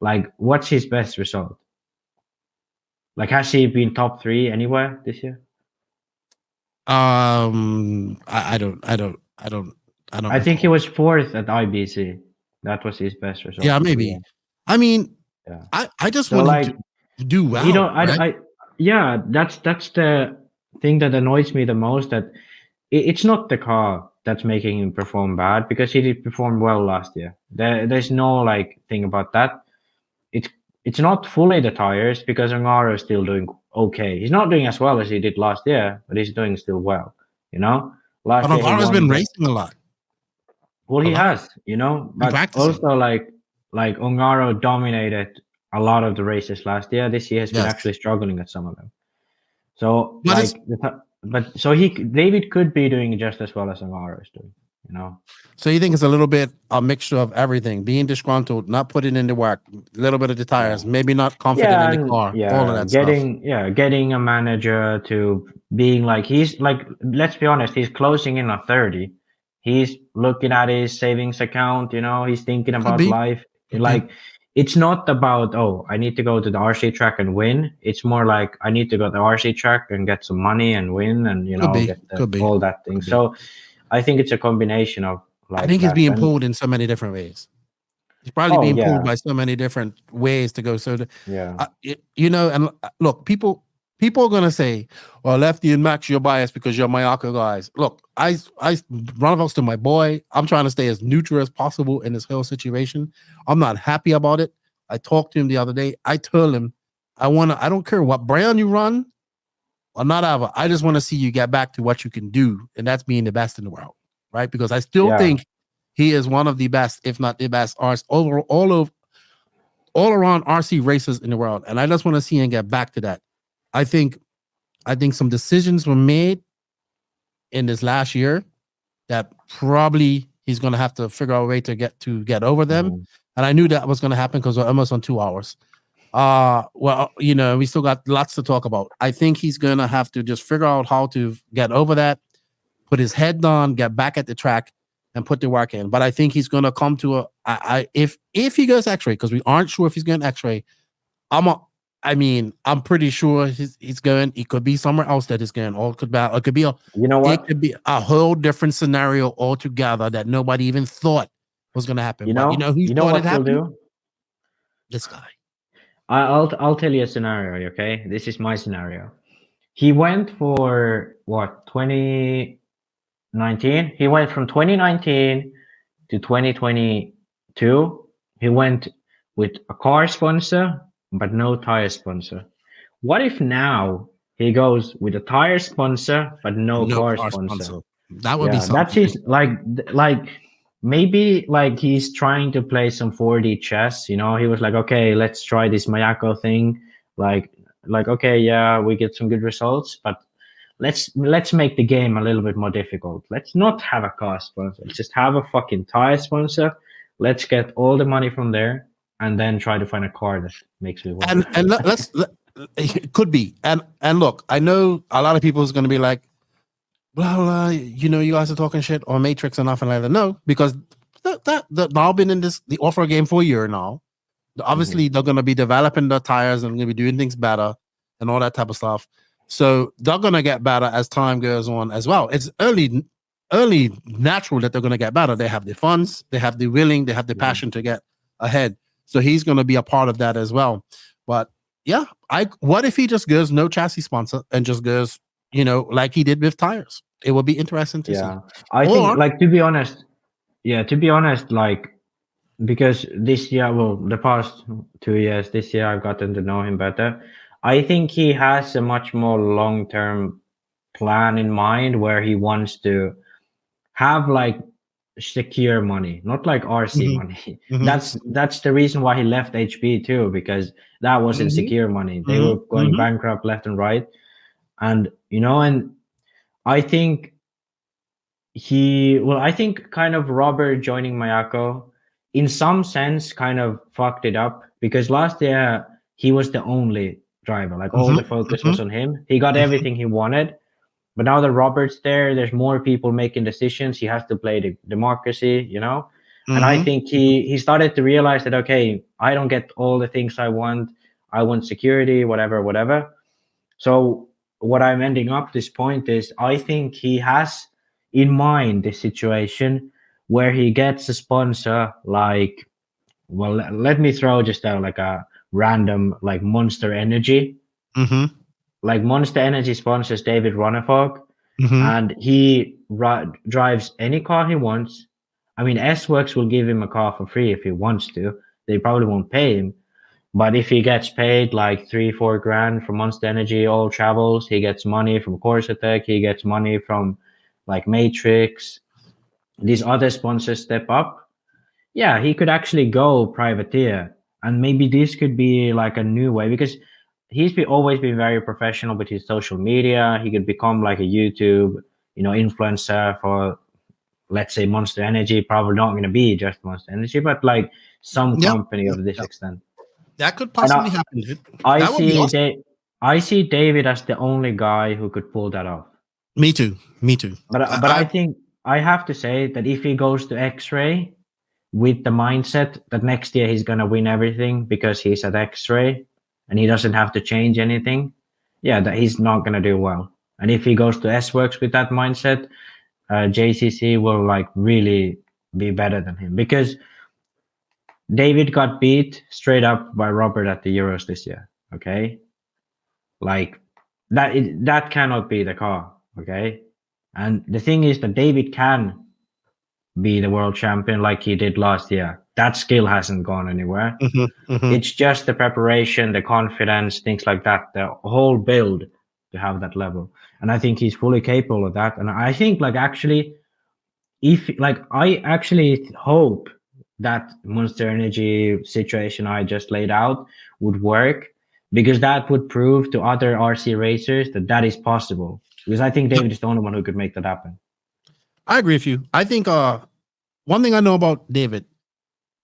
like, what's his best result? Like, has he been top 3 anywhere this year? I don't. I think he was 4th at IBC. That was his best result. Yeah, maybe. Yeah. I mean, I just want him to do well. Yeah, that's the thing that annoys me the most, that it's not the car that's making him perform bad, because he did perform well last year. There's no like thing about that. It's not fully the tires, because ONROAD is still doing okay. He's not doing as well as he did last year, but he's doing still well. Last year ONROAD has been racing a lot. Well, he has, but also like ONROAD dominated a lot of the races last year. This year has been actually struggling at some of them. So, David could be doing just as well as ONROAD is doing, So you think it's a little bit a mixture of everything, being disgruntled, not putting in the work, a little bit of the tires, maybe not confident in the car, all of that stuff. Getting a manager to being like, he's like, let's be honest, he's closing in on 30. He's looking at his savings account, he's thinking about life. Like, it's not about, oh, I need to go to the RC track and win. It's more like, I need to go to the RC track and get some money and win and, get all that thing. So I think it's a combination of, like, I think he's being pulled in so many different ways. He's probably being pulled by so many different ways to go. So, and look, people are going to say, well, Lefty and Max, you're biased because you're Mayako guys. Look, I run of to my boy. I'm trying to stay as neutral as possible in this whole situation. I'm not happy about it. I talked to him the other day. I told him, I don't care what brand you run or not ever. I just want to see you get back to what you can do. And that's being the best in the world, right? Because I still think he is one of the best, if not the best, all around RC racers in the world. And I just want to see him get back to that. I think some decisions were made in this last year that probably he's going to have to figure out a way to get over them. And I knew that was going to happen because we're almost on 2 hours. We still got lots to talk about. I think he's going to have to just figure out how to get over that, put his head down, get back at the track and put the work in. But I think he's going to come to if he goes X-ray, because we aren't sure if he's going X-ray, I'm pretty sure he's going. It could be somewhere else that is going. Or it could be it could be a whole different scenario altogether that nobody even thought was going to happen. Who thought it happened? This guy. I'll tell you a scenario. Okay, this is my scenario. He went for 2019. He went from 2019 to 2022. He went with a car sponsor, but no tire sponsor. What if now he goes with a tire sponsor, but no car sponsor? That would be something. That's his, like maybe like he's trying to play some 4D chess. He was like, okay, let's try this Mayako thing. Like, okay, yeah, we get some good results, but let's make the game a little bit more difficult. Let's not have a car sponsor. Let's just have a fucking tire sponsor. Let's get all the money from there, and then try to find a car that makes me work. And it could be. And look, I know a lot of people is going to be like, blah blah. You guys are talking shit on Matrix and nothing like that. No, because that now been in the offer game for a year now. Obviously, they're going to be developing the tires and going to be doing things better and all that type of stuff. So they're going to get better as time goes on as well. It's early natural that they're going to get better. They have the funds, they have the willing, they have the passion to get ahead. So he's going to be a part of that as well. But yeah, what if he just goes no chassis sponsor and just goes, like he did with tires? It would be interesting to see. I think, like, to be honest, like, because this year, well, the past 2 years, this year I've gotten to know him better. I think he has a much more long-term plan in mind where he wants to have like secure money, not like RC money. That's the reason why he left HP too, because that wasn't secure money. They were going bankrupt left and right. And and I think I think kind of Robert joining Mayako in some sense kind of fucked it up, because last year he was the only driver, like all the focus was on him. He got everything he wanted. But now that Robert's there, there's more people making decisions. He has to play the democracy, And I think he started to realize that, okay, I don't get all the things I want. I want security, whatever. So what I'm ending up this point is I think he has in mind this situation where he gets a sponsor like, well, let me throw just like a random like Monster Energy. Like Monster Energy sponsors David Ronefog, and he drives any car he wants. I mean, S-Works will give him a car for free if he wants to. They probably won't pay him. But if he gets paid like 3-4 grand from Monster Energy, all travels, he gets money from Corsatek, he gets money from like Matrix. These other sponsors step up. Yeah, he could actually go privateer. And maybe this could be like a new way, because he's always been very professional with his social media. He could become like a YouTube, influencer for, let's say, Monster Energy. Probably not going to be just Monster Energy, but like some company of this extent. That could possibly happen, dude. I see David as the only guy who could pull that off. Me too. But I think I have to say that if he goes to X-Ray with the mindset that next year he's going to win everything because he's at X-Ray, and he doesn't have to change anything, that he's not going to do well. And if he goes to S-Works with that mindset, JCC will like really be better than him, because David got beat straight up by Robert at the Euros this year. Okay. Like that cannot be the car. Okay. And the thing is that David can be the world champion like he did last year. That skill hasn't gone anywhere. It's just the preparation, the confidence, things like that, the whole build to have that level. And I think he's fully capable of that. And I think I actually hope that Monster Energy situation I just laid out would work, because that would prove to other RC racers that is possible. Because I think David is the only one who could make that happen. I agree with you. I think one thing I know about David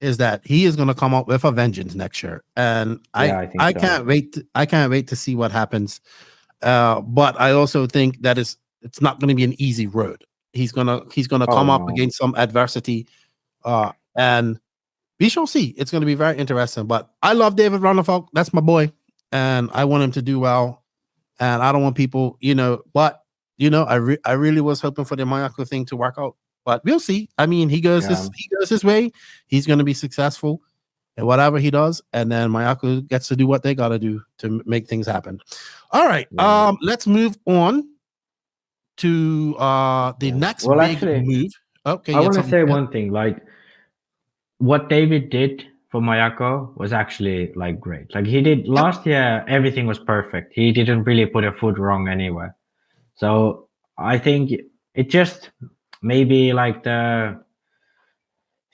is that he is going to come up with a vengeance next year, and I can't wait. I can't wait to see what happens. But I also think that it's not going to be an easy road. He's gonna come up against some adversity, and we shall see. It's going to be very interesting. But I love David Ronefog. That's my boy, and I want him to do well. And I don't want people, But I really was hoping for the Mayako thing to work out. But we'll see. I mean, he goes his way. He's going to be successful in whatever he does, and then Mayako gets to do what they got to do to make things happen. All right. Let's move on to the next big move. Okay. I want to say one thing. Like, what David did for Mayako was actually like great. Like he did last year, everything was perfect. He didn't really put a foot wrong anywhere. So I think it just maybe like the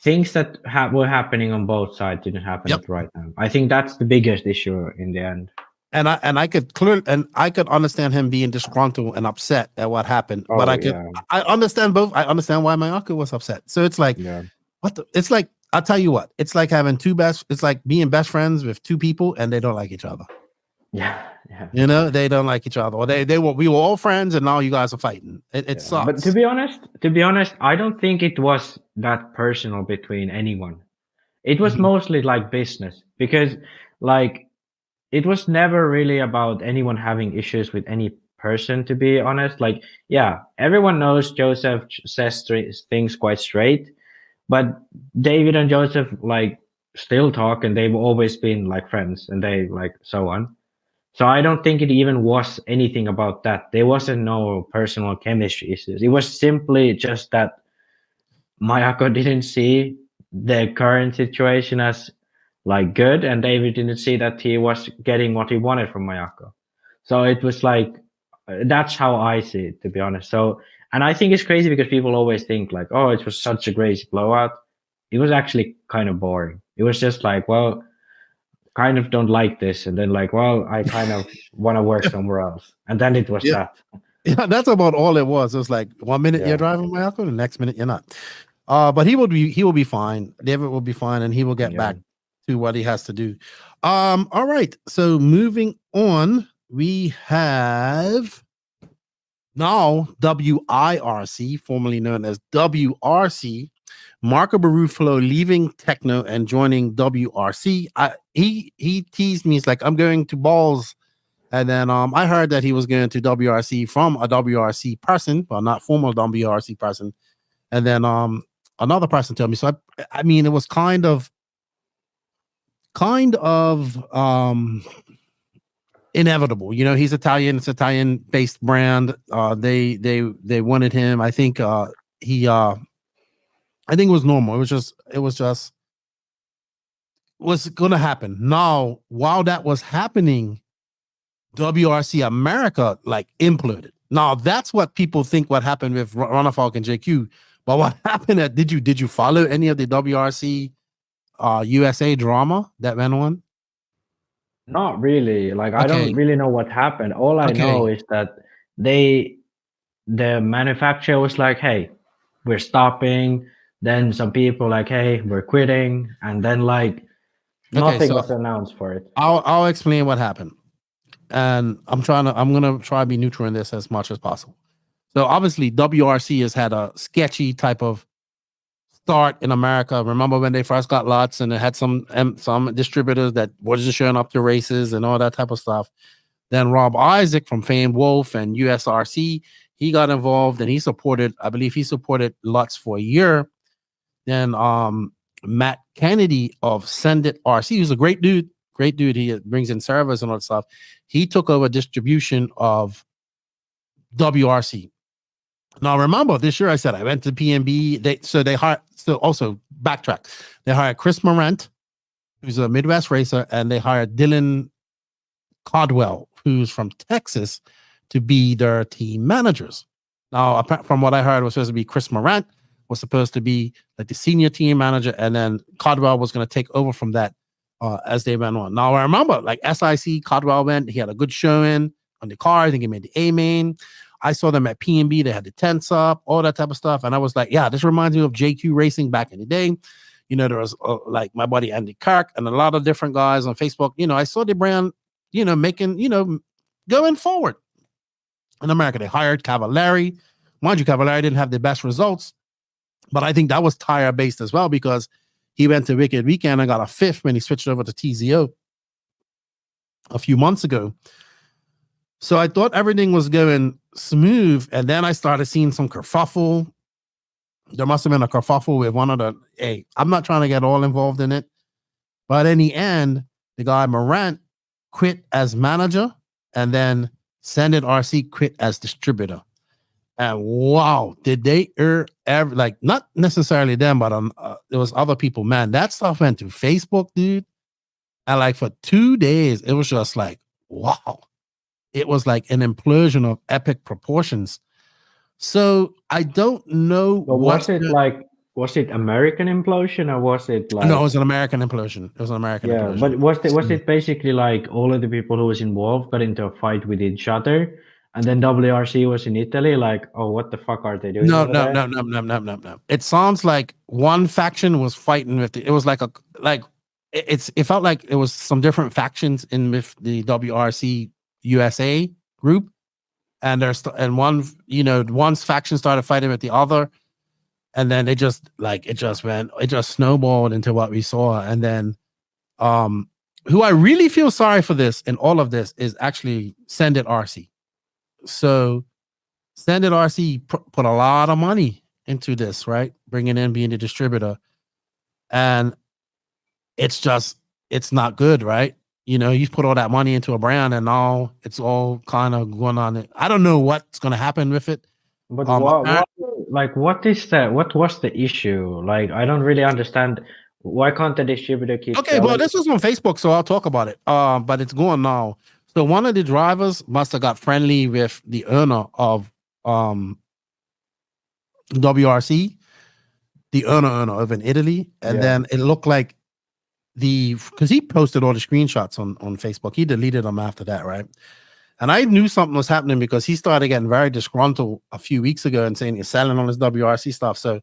things that were happening on both sides didn't happen at the right time. I think that's the biggest issue in the end. And I could understand him being disgruntled and upset at what happened. But I understand both. I understand why Mayako was upset. So it's like it's like, I'll tell you what, it's like having it's like being best friends with two people and they don't like each other. Yeah. They don't like each other. Or we were all friends and now you guys are fighting. It sucks. But to be honest, I don't think it was that personal between anyone. It was mostly like business, because like it was never really about anyone having issues with any person, to be honest. Like, everyone knows Joseph says things quite straight, but David and Joseph like still talk, and they've always been like friends, and they like so on. So I don't think it even was anything about that. There wasn't no personal chemistry issues. It was simply just that Mayako didn't see the current situation as like good, and David didn't see that he was getting what he wanted from Mayako. So it was like, that's how I see it, to be honest. So, and I think it's crazy because people always think like, oh, it was such a crazy blowout. It was actually kind of boring. It was just like, well, kind of don't like this, and then like, well, I kind of want to work somewhere else, and then it was that. Yeah, that's about all it was. It was like 1 minute you're driving Mayako, the next minute you're not. But he will be fine. David will be fine, and he will get back to what he has to do. All right. So moving on, we have now WIRC, formerly known as WRC, Marco Barufalo leaving Techno and joining WRC. He teased me. He's like, I'm going to Balls. And then I heard that he was going to WRC from a WRC person, well, not formal WRC person. And then another person told me. So I mean, it was kind of inevitable. You know, he's Italian. It's Italian-based brand. They wanted him. I think I think it was normal. It was going to happen. Now, while that was happening, WRC America like imploded. Now, that's what people think what happened with Runafalk and JQ. But what happened? Did you follow any of the WRC USA drama that went on? Not really. Like, I don't really know what happened. All I know is that the manufacturer was like, hey, we're stopping. Then some people like, hey, we're quitting. And then like nothing was announced for it. I'll explain what happened. And I'm gonna try to be neutral in this as much as possible. So obviously WRC has had a sketchy type of start in America. Remember when they first got lots and it had some distributors that wasn't showing up to races and all that type of stuff. Then Rob Isaac from Fame Wolf and USRC, he got involved and I believe he supported lots for a year. Then Matt Kennedy of Send It RC, who's a great dude. He brings in servers and all that stuff. He took over distribution of WRC. Now, remember this year I said I went to PNB. They hired. So also backtrack. They hired Chris Morant, who's a Midwest racer, and they hired Dylan Caldwell, who's from Texas, to be their team managers. Now, from what I heard, it was supposed to be Chris Morant was supposed to be like the senior team manager, and then Caldwell was going to take over from that as they went on. Now, I remember like SIC, Caldwell went. He had a good showing on the car. I think he made the A main. I saw them at PNB. They had the tents up, all that type of stuff. And I was like, yeah, this reminds me of JQ Racing back in the day. You know, there was like my buddy Andy Kirk and a lot of different guys on Facebook. You know, I saw the brand, you know, making, you know, going forward. In America, they hired Cavallari. Mind you, Cavallari didn't have the best results, but I think that was tire-based as well because he went to Wicked Weekend and got a fifth when he switched over to TZO a few months ago. So I thought everything was going smooth, and then I started seeing some kerfuffle. There must have been a kerfuffle with one of the. I'm not trying to get all involved in it, but in the end, the guy Morant quit as manager, and then Send It RC quit as distributor. And wow, did they ever like not necessarily them, but there was other people. Man, that stuff went to Facebook, dude, and like for 2 days, it was just like wow. It was like an implosion of epic proportions. So I don't know. But was it American implosion or was it like? No, it was an American implosion. It was an American implosion. But was it basically like all of the people who was involved got into a fight with each other, and then WRC was in Italy? Like, oh, what the fuck are they doing? No. It sounds like one faction was fighting with it was like it felt like it was some different factions in with the WRC USA group, and one's faction started fighting with the other, and then it just snowballed into what we saw. And then who I really feel sorry for this and all of this is actually Send It RC. So Send It RC put a lot of money into this, right? Bringing in being the distributor, and it's not good, right? You know, you put all that money into a brand, and now it's all kind of going on. I don't know what's going to happen with it. But what was the issue? Like, I don't really understand. Why can't the distributor keep Okay, well, this was on Facebook, so I'll talk about it. But it's going now. So one of the drivers must have got friendly with the owner of WRC, the owner over in Italy, and then it looked like because he posted all the screenshots on Facebook. He deleted them after that, right? And I knew something was happening because he started getting very disgruntled a few weeks ago and saying he's selling on his WRC stuff. So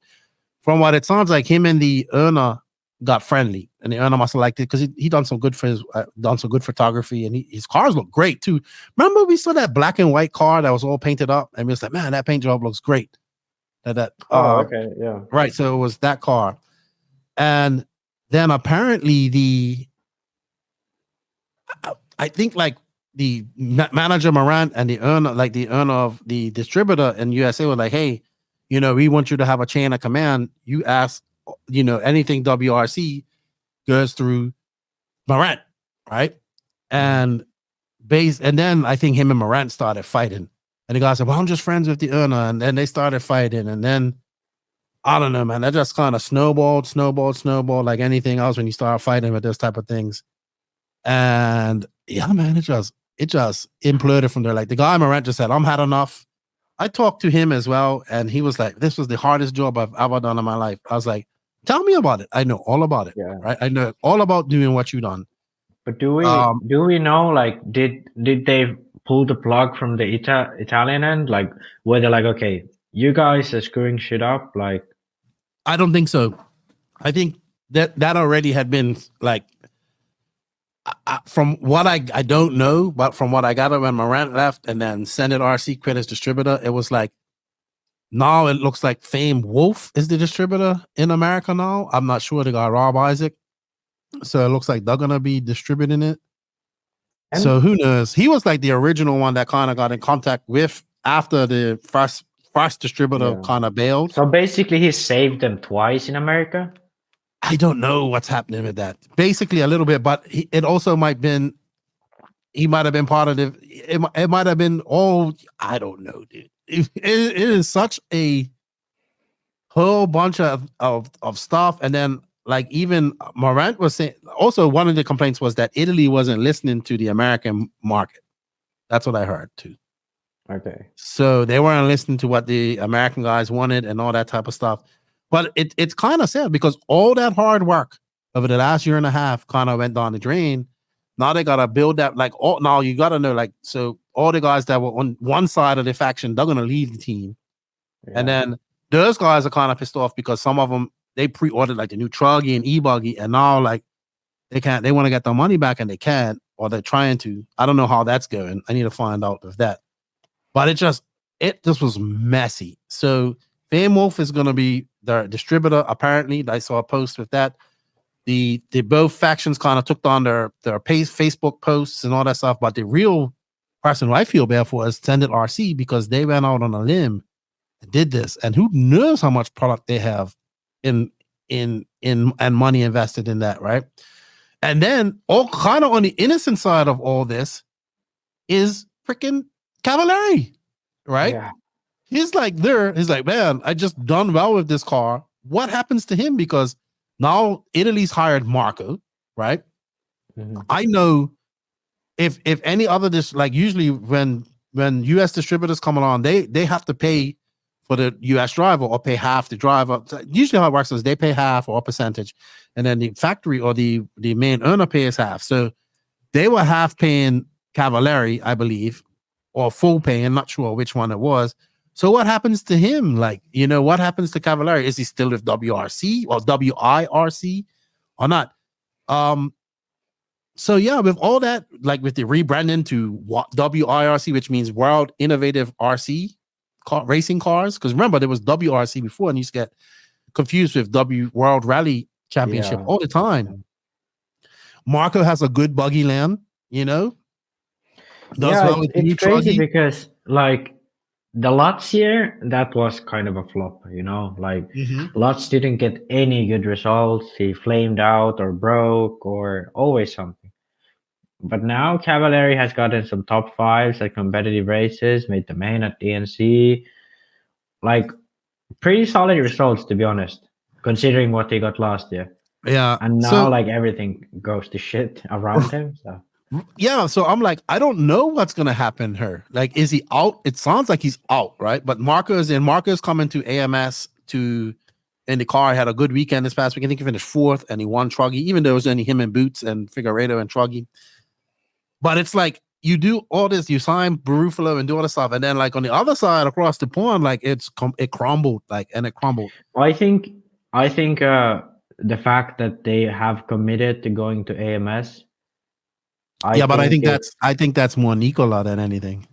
from what it sounds like, him and the owner got friendly, and the owner must have liked it because he done some good for his done some good photography, and his cars look great too. Remember we saw that black and white car that was all painted up, and we was like, man, that paint job looks great. Okay, yeah, right. So it was that car, and then apparently I think like the manager Morant and the owner of the distributor in USA were like, hey, you know, we want you to have a chain of command. You ask, you know, anything WRC goes through Morant, right? And then I think him and Morant started fighting. And the guy said, well, I'm just friends with the owner. And then they started fighting. And then, I don't know, man, that just kind of snowballed like anything else when you start fighting with those type of things. And yeah, man, it just imploded from there. Like the guy Morant just said, I'm had enough. I talked to him as well, and he was like, this was the hardest job I've ever done in my life. I was like, tell me about it. I know all about it. Yeah. Right. I know all about doing what you done. But do we know, like, did they pull the plug from the Italian end? Like, were they like, okay, you guys are screwing shit up? Like, I don't think so. I think that already had been like, from what I don't know, but from what I got when Morant left and then NNRC quit as distributor, it was like, now it looks like Fame Wolf is the distributor in America now. I'm not sure. They got Rob Isaac. So it looks like they're going to be distributing it. And so who knows? He was like the original one that kind of got in contact with after the first distributor kind of bailed. So basically he saved them twice in America? I don't know what's happening with that. Basically a little bit, but it also might been, he might have been part of it might have been I don't know, dude. It is such a whole bunch of stuff. And then like even Morant was saying, also one of the complaints was that Italy wasn't listening to the American market. That's what I heard too. Okay. So they weren't listening to what the American guys wanted and all that type of stuff. But it's kind of sad because all that hard work over the last year and a half kind of went down the drain. Now they got to build that, like, now you got to know, like, so all the guys that were on one side of the faction, they're going to leave the team. Yeah. And then those guys are kind of pissed off because some of them, they pre-ordered like the new Truggy and e-buggy, and now like they want to get their money back and they can't, or they're trying to. I don't know how that's going. I need to find out with that. But it just was messy. So Fame Wolf is going to be their distributor. Apparently, I saw a post with that. The both factions kind of took down their Facebook posts and all that stuff. But the real person who I feel bad for is NNRC, because they went out on a limb and did this, and who knows how much product they have in and money invested in that, right? And then all kind of on the innocent side of all this is freaking Cavalieri, right? Yeah. He's like, man, I just done well with this car. What happens to him? Because now Italy's hired Marco, right? Mm-hmm. I know if any other like usually when US distributors come along, they have to pay for the US driver or pay half the driver. Usually how it works is they pay half or a percentage, and then the factory or the main owner pays half. So they were half paying Cavalieri, I believe, or full paying, not sure which one it was. So what happens to him? Like, you know, what happens to Cavalieri? Is he still with WRC or WIRC or not? So yeah, with all that, like with the rebranding to WIRC, which means World Innovative RC racing cars, because remember there was WRC before, and you used to get confused with World Rally Championship all the time. Marco has a good BuggyLand, you know. It's crazy because like the Lutz year, that was kind of a flop, you know, like Lutz didn't get any good results. He flamed out or broke or always something. But now Cavalieri has gotten some top fives at competitive races, made the main at DNC. Like, pretty solid results, to be honest, considering what he got last year. Yeah. And now, like, everything goes to shit around him. So. Yeah, so I'm like, I don't know what's gonna happen here. Like, is he out? It sounds like he's out, right? But Marco's coming to AMS in the car. Had a good weekend this past week. I think he finished 4th and he won Truggy, even though it was only him and Boots and Figueiredo and Truggy. But it's like you do all this, you sign Barufalo and do all this stuff, and then like on the other side across the pond, like it crumbled, and it crumbled. I think the fact that they have committed to going to AMS. But I think that's more Nicola than anything.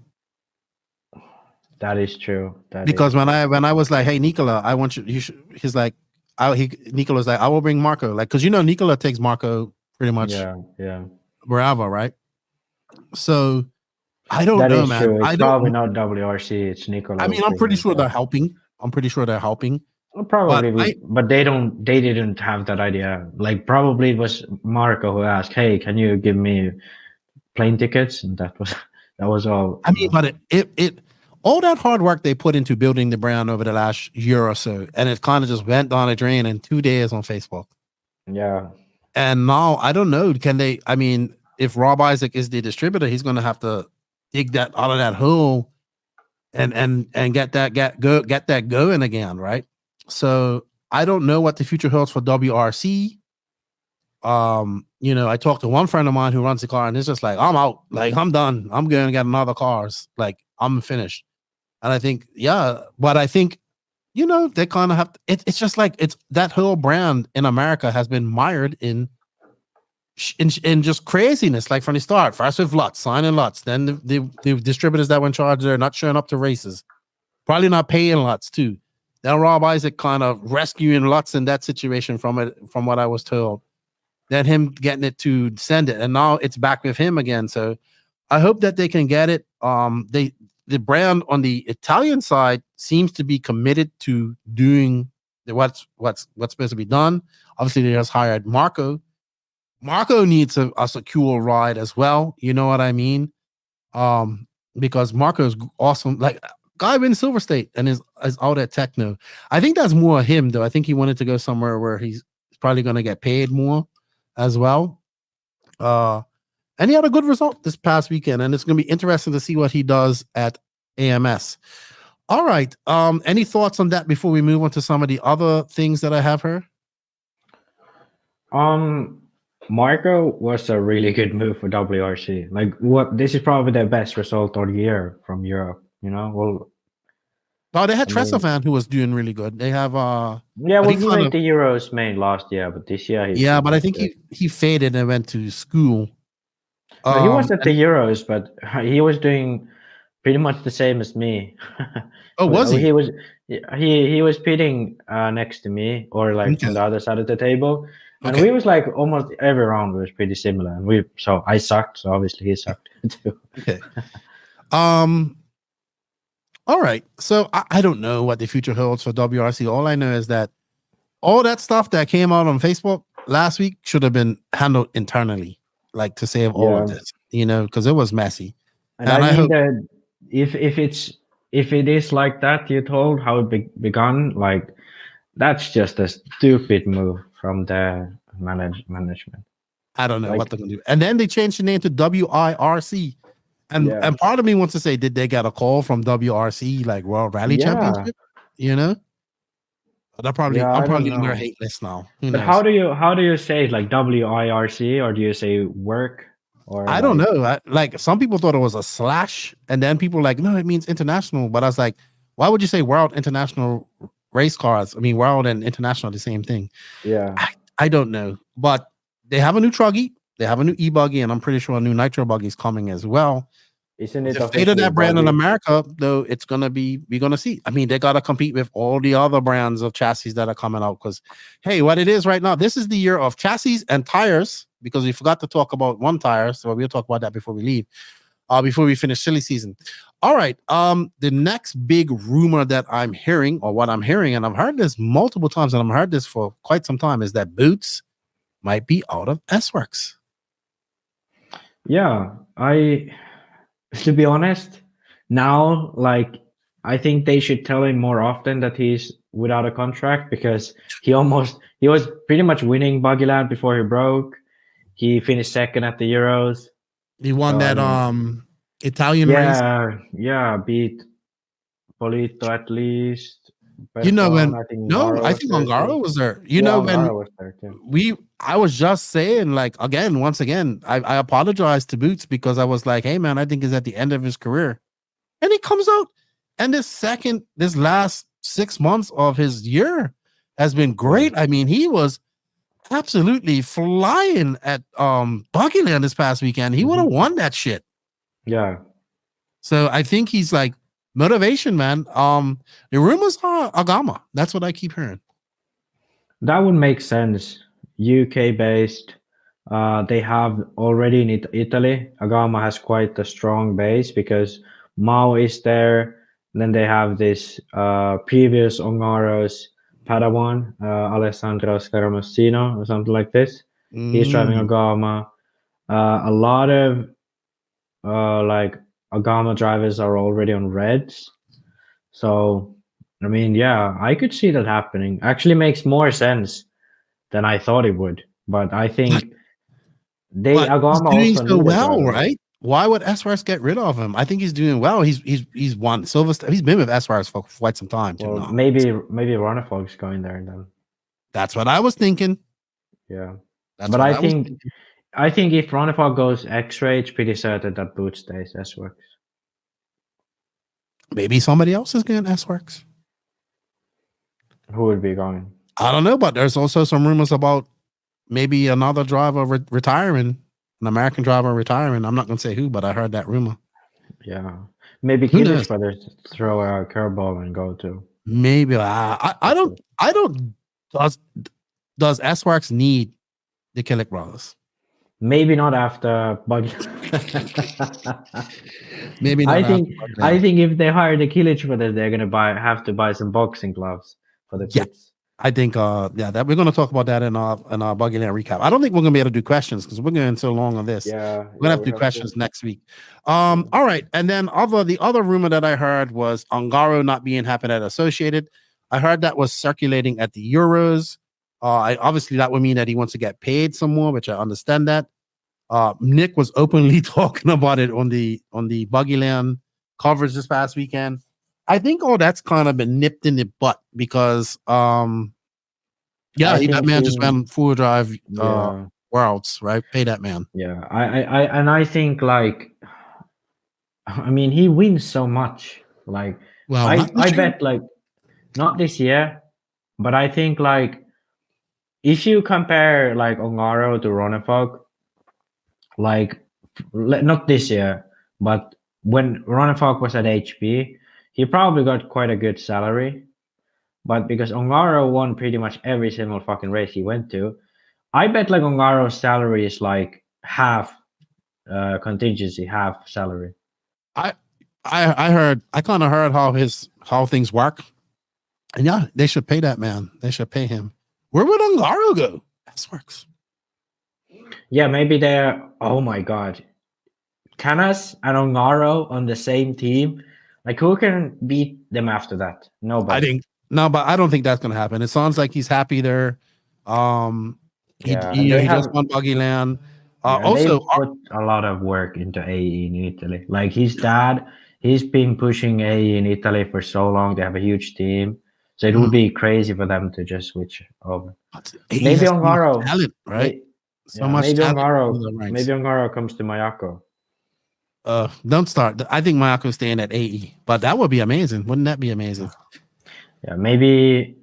That is true. Because when I was like, hey Nicola, I want you. He's like, Nicola's like, I will bring Marco, like, because Nicola takes Marco pretty much. Yeah. Wherever, right? So I don't know, man. True. It's I probably not WRC. It's Nicola. I mean, I'm pretty sure they're helping. Well, probably, but they didn't have that idea. Like, probably it was Marco who asked, "Hey, can you give me plane tickets?" And that was all. I mean, but it all that hard work they put into building the brand over the last year or so, and it kind of just went down the drain in 2 days on Facebook. Yeah. And now I don't know. Can they? I mean, if Rob Isaac is the distributor, he's going to have to dig that out of that hole and get that going again, right? So I don't know what the future holds for WRC. I talked to one friend of mine who runs the car, and it's just like, I'm out, like I'm done. I'm going to get another cars. Like I'm finished. And I think, but I think, they kind of have to, it's just like it's that whole brand in America has been mired in just craziness, like from the start. First with Lutz, signing Lutz, then the distributors that were in charge there not showing up to races, probably not paying Lutz too. Then Rob Isaac kind of rescuing Lutz in that situation from what I was told. Then him getting it to send it, and now it's back with him again. So I hope that they can get it. The brand on the Italian side seems to be committed to doing what's supposed to be done. Obviously, they just hired Marco. Marco needs a secure ride as well. You know what I mean? Because Marco's awesome. Like, guy wins Silver State and is out at Techno. I think that's more him, though. I think he wanted to go somewhere where he's probably going to get paid more as well. And he had a good result this past weekend, and it's going to be interesting to see what he does at AMS. All right. Any thoughts on that before we move on to some of the other things that I have here? Marco was a really good move for WRC. Like, this is probably their best result of the year from Europe. They had Tresofan who was doing really good. They have he made the Euros main last year, but this year but I think he faded and went to school. He was at the Euros, but he was doing pretty much the same as me. Oh, was he? He was pitting next to me, or like on the other side of the table, and we was like almost every round was pretty similar. And so I sucked, so obviously he sucked too. Okay. All right. So I don't know what the future holds for WRC. All I know is that all that stuff that came out on Facebook last week should have been handled internally, like to save all of this, because it was messy. And I think that if it is like that, you told how it begun, like that's just a stupid move from the management. I don't know what they're gonna do. And then they changed the name to WIRC. And part of me wants to say, did they get a call from WRC, like World Rally Championship? I'm probably on their hate list now. But how do you say it, like WIRC, or do you say work? Or I don't know. Like some people thought it was a slash, and then people were like, no, it means international. But I was like, why would you say World International Race Cars? I mean, World and International, the same thing. Yeah, I don't know. But they have a new Truggy, they have a new e-buggy, and I'm pretty sure a new Nitro buggy is coming as well. Isn't it the fate of that brand in America, though? It's gonna be, we're gonna see. I mean, they gotta compete with all the other brands of chassis that are coming out. Because, hey, what it is right now, this is the year of chassis and tires. Because we forgot to talk about one tire, so we'll talk about that before we leave. Before we finish silly season, All right. The next big rumor that I'm hearing, or what I'm hearing, and I've heard this multiple times, and I've heard this for quite some time, is that Boots might be out of S-Works. Yeah, to be honest, now, like, I think they should tell him more often that he's without a contract, because he was pretty much winning BuggyLand before he broke. He finished second at the Euros. He won that Italian race. Yeah, beat Polito at least. You know, when I think I think Ongaro was there. You know, when Ongaro was there too. I was just saying, like, once again, I apologize to Boots, because I was like, hey man, I think he's at the end of his career. And he comes out, and this last 6 months of his year has been great. I mean, he was absolutely flying at BuggyLand this past weekend. He would have won that shit. Yeah. So I think he's like motivation, man. The rumors are Agama. That's what I keep hearing. That would make sense. UK based. They have already in Italy. Agama has quite a strong base because Mao is there. Then they have this previous Ongaro's Padawan, Alessandro Scaramuzzino or something like this. He's driving Agama. A lot of like Agama drivers are already on Reds. So, I mean, yeah, I could see that happening. Actually makes more sense than I thought it would. But I think Agama he's also doing so well, driver. right? Why would S-Works get rid of him? I think he's doing well. He's won Silver Star. He's been with S-Works for quite some time too. Well, now. maybe Ronafog's going there then. That's what I was thinking. Yeah, but I think if Ronafog goes X-Ray, it's pretty certain that Boots stays S-Works. Maybe somebody else is going S-Works. Who would be going? I don't know, but there's also some rumors about maybe another driver retiring, an American driver retiring. I'm not going to say who, but I heard that rumor. Yeah, maybe Kiddish brothers throw a curveball and go to. Maybe I don't. Does S-Works need the Killick brothers? Maybe not after Buggy. Maybe not. I think if they hire the Killich brothers, they're gonna have to buy some boxing gloves for the kids. I think that we're going to talk about that in our BuggyLand recap. I don't think we're going to be able to do questions because we're going so long on this. Yeah, we're going to have to do questions next week. All right, and then the other rumor that I heard was Ongaro not being happy at Associated. I heard that was circulating at the Euros. Obviously that would mean that he wants to get paid some more, which I understand that. Nick was openly talking about it on the BuggyLand coverage this past weekend. I think all that's kind of been nipped in the butt because that man just ran full drive worlds, right? Pay that man. Yeah, I think like, I mean, he wins so much. Like, well, I bet like not this year, but I think like if you compare like Ongaro to Ronafog, like not this year, but when Ronafog was at HP, he probably got quite a good salary. But because Ongaro won pretty much every single fucking race he went to, I bet like Ongaro's salary is like half contingency, half salary. I kind of heard how things work. And yeah, they should pay that man. They should pay him. Where would Ongaro go? S-Works. Yeah, maybe they're, oh my God. Canas and Ongaro on the same team. Like, who can beat them after that? Nobody. But I don't think that's going to happen. It sounds like he's happy there. He just won BuggyLand. Also, they put a lot of work into AE in Italy. Like his dad, he's been pushing AE in Italy for so long. They have a huge team. So it would be crazy for them to just switch over. Maybe Ongaro, talent, right? Maybe Ongaro comes to Mayako. Don't start. I think Mayako's staying at AE, but that would be amazing. Wouldn't that be amazing? Yeah, maybe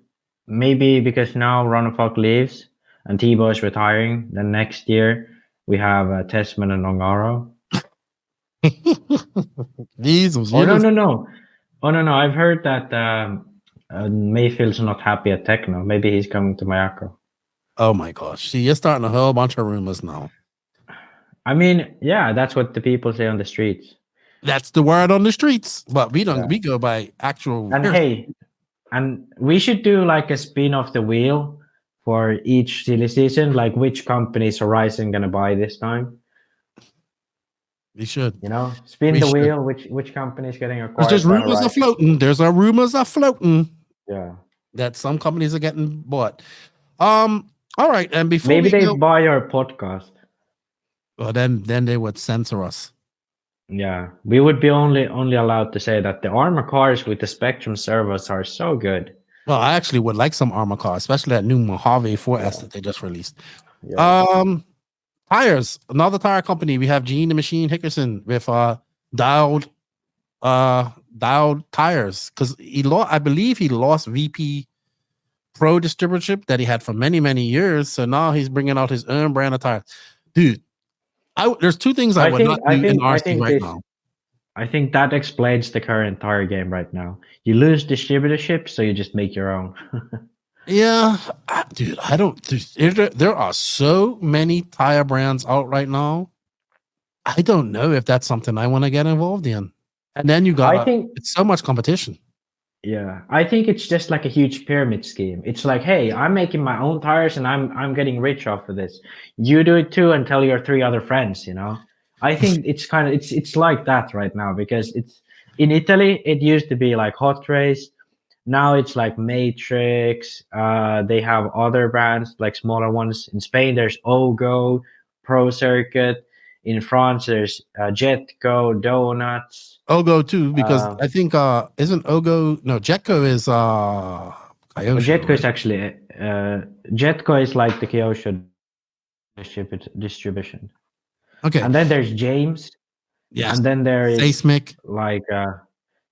because now Ronafog leaves and Tebow is retiring. Then next year we have Tessman and Ongaro. No. I've heard that Mayfield's not happy at Techno. Maybe he's coming to Mayako. Oh my gosh! See, you're starting a whole bunch of rumors now. I mean, yeah, that's what the people say on the streets. That's the word on the streets. But we don't. We go by actual. And hey, and we should do like a spin off the wheel for each silly season. Like which company is Horizon gonna buy this time? We should. You know, spin We the should. wheel. Which company is getting acquired? There's by rumors Horizon? are floating. There's rumors are floating. Yeah. That some companies are getting bought. All right, and before Maybe they go, buy our podcast. well, then they would censor us. Yeah, we would be only allowed to say that the armor cars with the Spectrum servos are so good. Well, I actually would like some armor cars, especially that new Mojave 4S that they just released. Yeah. Tires, another tire company. We have Gene the Machine Hickerson with dialed tires because I believe he lost VP Pro distributorship that he had for many years. So now he's bringing out his own brand of tires, dude. There's two things I would not do in RC right now. I think that explains the current tire game right now. You lose distributorship, so you just make your own. Yeah, dude, I don't. There are so many tire brands out right now. I don't know if that's something I want to get involved in. And then you got, it's so much competition. Yeah, I think it's just like a huge pyramid scheme. It's like, hey, I'm making my own tires and I'm getting rich off of this. You do it too and tell your 3 other friends, you know. I think it's kind of it's like that right now because it's in Italy. It used to be like Hot Race. Now it's like Matrix. They have other brands like smaller ones. In Spain, there's Ogo, Pro Circuit. In France, there's Jetco, Donuts. Ogo too, because I think isn't Ogo? No, Jetco is Kyosho, Jetco is actually Jetco is like the Kyosho distribution. Okay, and then there's James. Yeah, and then there is Seismic, like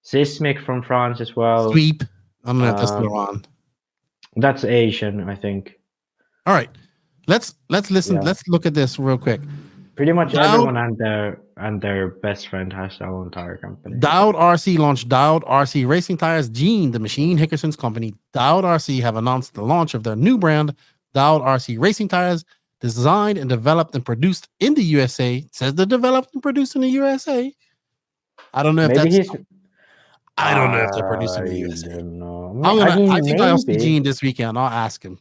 Seismic from France as well. Sweep. I don't know if that's still on. That's Asian, I think. All right, let's listen. Yeah. Let's look at this real quick. Pretty much everyone and their best friend has their own tire company. Dowd RC launched Dowd RC Racing Tires. Gene, the Machine Hickerson's company, Dowd RC have announced the launch of their new brand, Dowd RC Racing Tires, designed and developed and produced in the USA. It says they're developed and produced in the USA. I don't know if I don't know if they're producing in the USA. No. I think I'll see Gene this weekend. I'll ask him.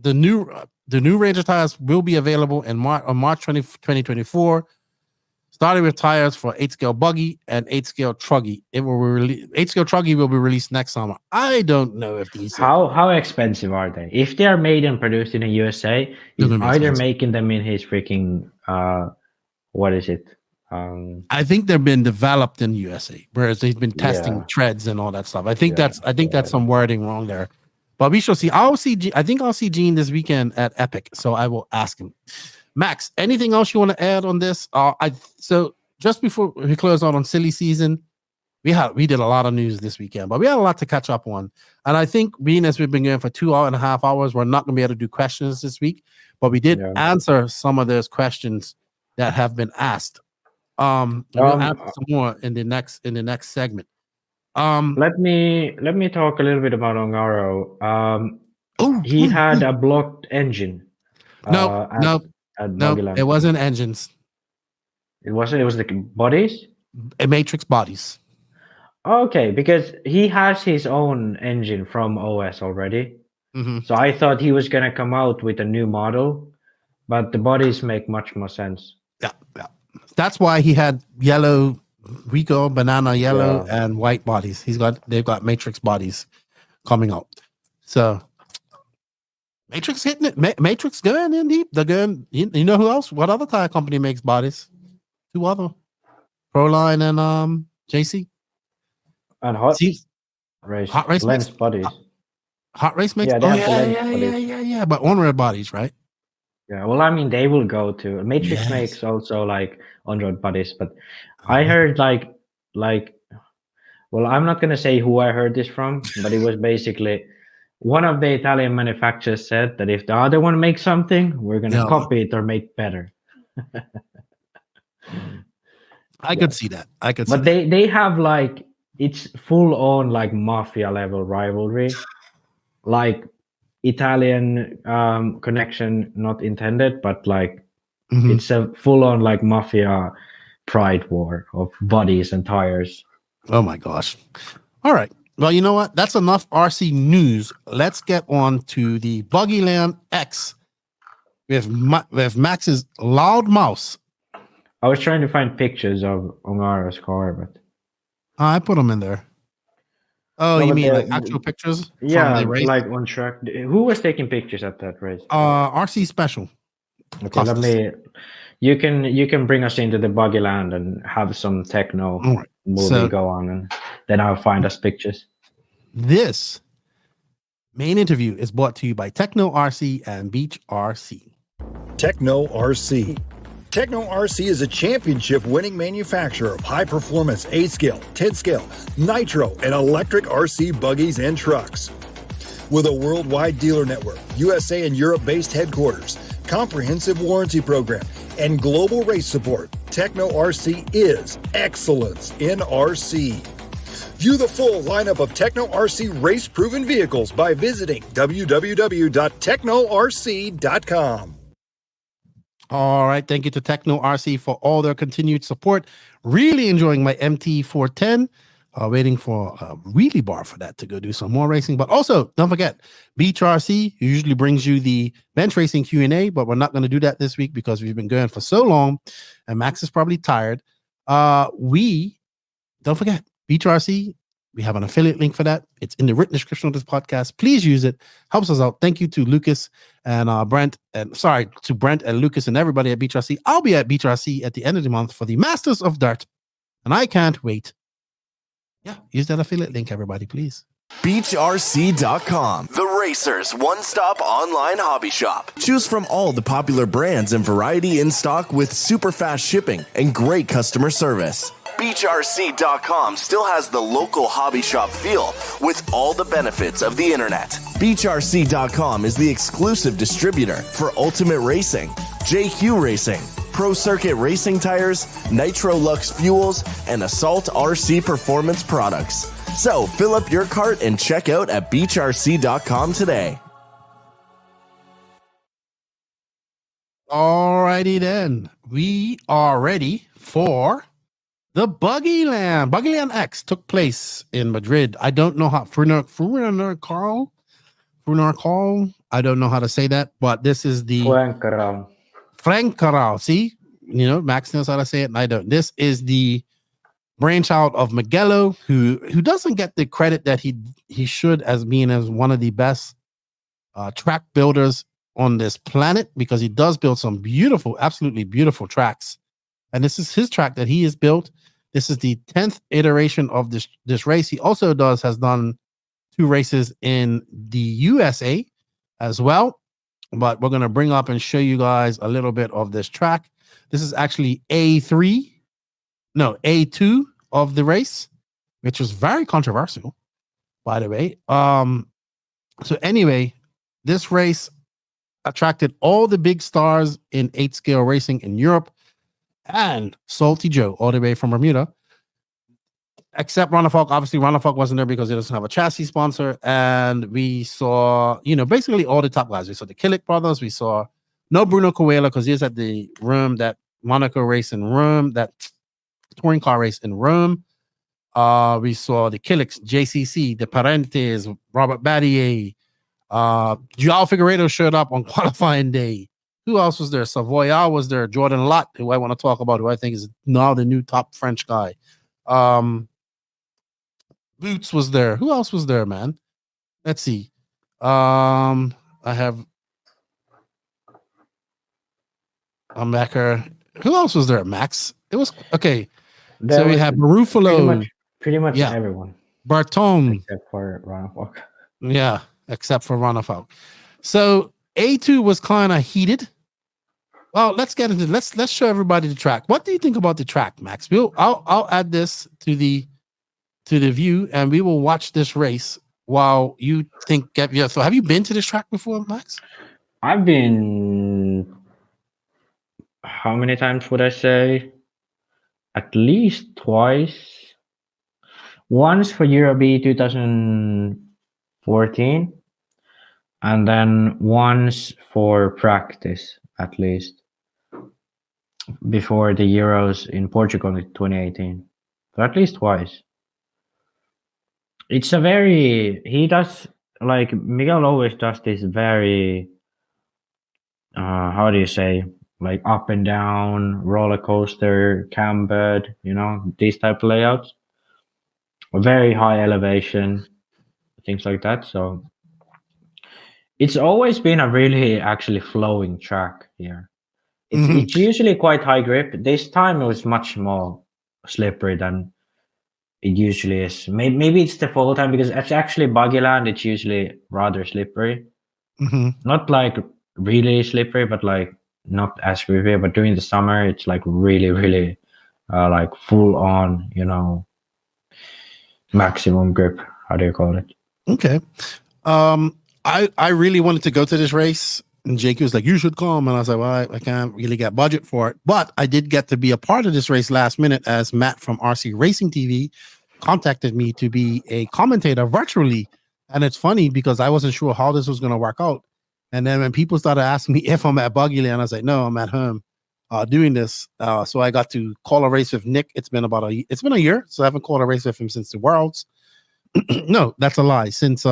The new Ranger tires will be available on March 2024, starting with tires for 8-scale buggy and 8-scale truggy. It will 8-scale truggy will be released next summer. I don't know if these how expensive are they? If they are made and produced in the USA, he's either making them in his freaking what is it? I think they've been developed in the USA, whereas they've been testing treads and all that stuff. I think that's some wording wrong there. But we shall see. I think I'll see Gene this weekend at Epic, so I will ask him. Max, anything else you want to add on this? So just before we close out on silly season, we did a lot of news this weekend, but we had a lot to catch up on. And I think being as we've been going for 2.5 hours, we're not going to be able to do questions this week, but we did answer some of those questions that have been asked. We'll answer some more in the next segment. Let me talk a little bit about Ongaro. He had a blocked engine. No, it wasn't engines. It wasn't. It was the bodies. Matrix bodies. Okay, because he has his own engine from OS already. So I thought he was gonna come out with a new model, but the bodies make much more sense. Yeah. That's why he had yellow. Rico, banana yellow, and white bodies. They've got Matrix bodies coming out. So Matrix hitting it. Matrix going in deep. They're going. You know who else? What other tire company makes bodies? 2 other. Proline and JC. And Hot Race makes bodies. Hot Race makes. Yeah. But ONROAD bodies, right? Yeah. Well, I mean, they will go to Matrix makes also like ONROAD bodies, but I heard like well, I'm not gonna say who I heard this from, but it was basically one of the Italian manufacturers said that if the other one makes something, we're gonna copy it or make better. I could see that. But they have like it's full on like mafia level rivalry, like Italian connection not intended, but like it's a full on like mafia pride war of bodies and tires. Oh my gosh. All right. Well, you know what? That's enough RC news. Let's get on to the BuggyLand X with Max's loud mouse. I was trying to find pictures of Ongara's car, but I put them in there. Oh, No, you but mean the- like actual pictures? yeah, from the race? like on track. Who was taking pictures at that race? RC Special. Okay, let Costas. me. You can bring us into the BuggyLand and have some techno All right. movie So- go on, and then I'll find us pictures. This main interview is brought to you by Techno RC and Beach RC. Techno RC. Techno RC is a championship-winning manufacturer of high-performance 8-scale, 10-scale, nitro, and electric RC buggies and trucks. With a worldwide dealer network, USA and Europe-based headquarters, comprehensive warranty program, and global race support, Techno RC is excellence in RC. View the full lineup of Techno RC race-proven vehicles by visiting www.technorc.com. All right. Thank you to Techno RC for all their continued support. Really enjoying my MT410. Waiting for a wheelie bar for that to go do some more racing. But also, don't forget, Beach RC usually brings you the bench racing Q&A, but we're not going to do that this week because we've been going for so long, and Max is probably tired. Don't forget, Beach RC, we have an affiliate link for that. It's in the written description of this podcast. Please use it. Helps us out. Thank you to Lucas and Brent, and to Brent and Lucas and everybody at Beach RC. I'll be at Beach RC at the end of the month for the Masters of Dirt, and I can't wait. Yeah, use that affiliate link, everybody, please. BeachRC.com, the racers' one-stop online hobby shop. Choose from all the popular brands and variety in stock with super fast shipping and great customer service. BeachRC.com still has the local hobby shop feel with all the benefits of the internet. BeachRC.com is the exclusive distributor for Ultimate Racing, JQ Racing, Pro Circuit Racing Tires, Nitro Lux Fuels, and Assault RC Performance products. So fill up your cart and check out at BeachRC.com today. Alrighty then. We are ready for the BuggyLand. BuggyLand X took place in Madrid. I don't know how Fuencarral. I don't know how to say that, but this is the Fuencarral. See, Max knows how to say it, and I don't. This is the brainchild of Miguelo, who doesn't get the credit that he should as being as one of the best track builders on this planet, because he does build some beautiful, absolutely beautiful tracks. And this is his track that he has built. This is the 10th iteration of this race. He also has done 2 races in the USA as well. But we're going to bring up and show you guys a little bit of this track. This is actually A2 of the race, which was very controversial, by the way. So anyway, this race attracted all the big stars in 8-scale racing in Europe, and Salty Joe all the way from Bermuda, except Ronafalk. Obviously, Ronafalk wasn't there because he doesn't have a chassis sponsor. And we saw, basically all the top guys. We saw the Killick brothers. We saw no Bruno Coelho because he's at the Rome, that Monaco race in Rome, that touring car race in Rome. We saw the Killicks, JCC, the Parentes, Robert Battier. Joao Figueiredo showed up on qualifying day. Who else was there? Savoyard was there. Jordan Lott, who I want to talk about, who I think is now the new top French guy. Boots was there. Who else was there, man? Let's see. I have Becker. Who else was there? Max. It was okay. So we have Marufalo. Pretty much everyone. Barton. Except for Ronafalk. Yeah, except for Ronafalk. So A2 was kind of heated. Well, let's get into let's show everybody the track. What do you think about the track, Max? I'll add this to the view, and we will watch this race while you think. Yeah. So, have you been to this track before, Max? I've been. How many times would I say? At least twice. Once for Europe 2014, and then once for practice, at least. before the Euros in Portugal in 2018. So at least twice. It's a very, he does, like, Miguel always does this very, how do you say, like up and down, roller coaster, cambered, you know, these type of layouts. A very high elevation, things like that. So it's always been a really actually flowing track here. It's usually quite high grip. This time it was much more slippery than it usually is. Maybe it's the fall time because it's actually BuggyLand. It's usually rather slippery. Not like really slippery, but like not as grippy. But during the summer, it's like really, really like full on, you know, maximum grip. How do you call it? Okay. I really wanted to go to this race, and Jake was like, "You should come," and I was like, "Well, I can't really get budget for it." But I did get to be a part of this race last minute, as Matt from RC Racing TV contacted me to be a commentator virtually. And it's funny because I wasn't sure how this was going to work out. And then when people started asking me if I'm at BuggyLand, I was like, "No, I'm at home doing this." So I got to call a race with Nick. It's been a year, so I haven't called a race with him since the Worlds. No, that's a lie. Since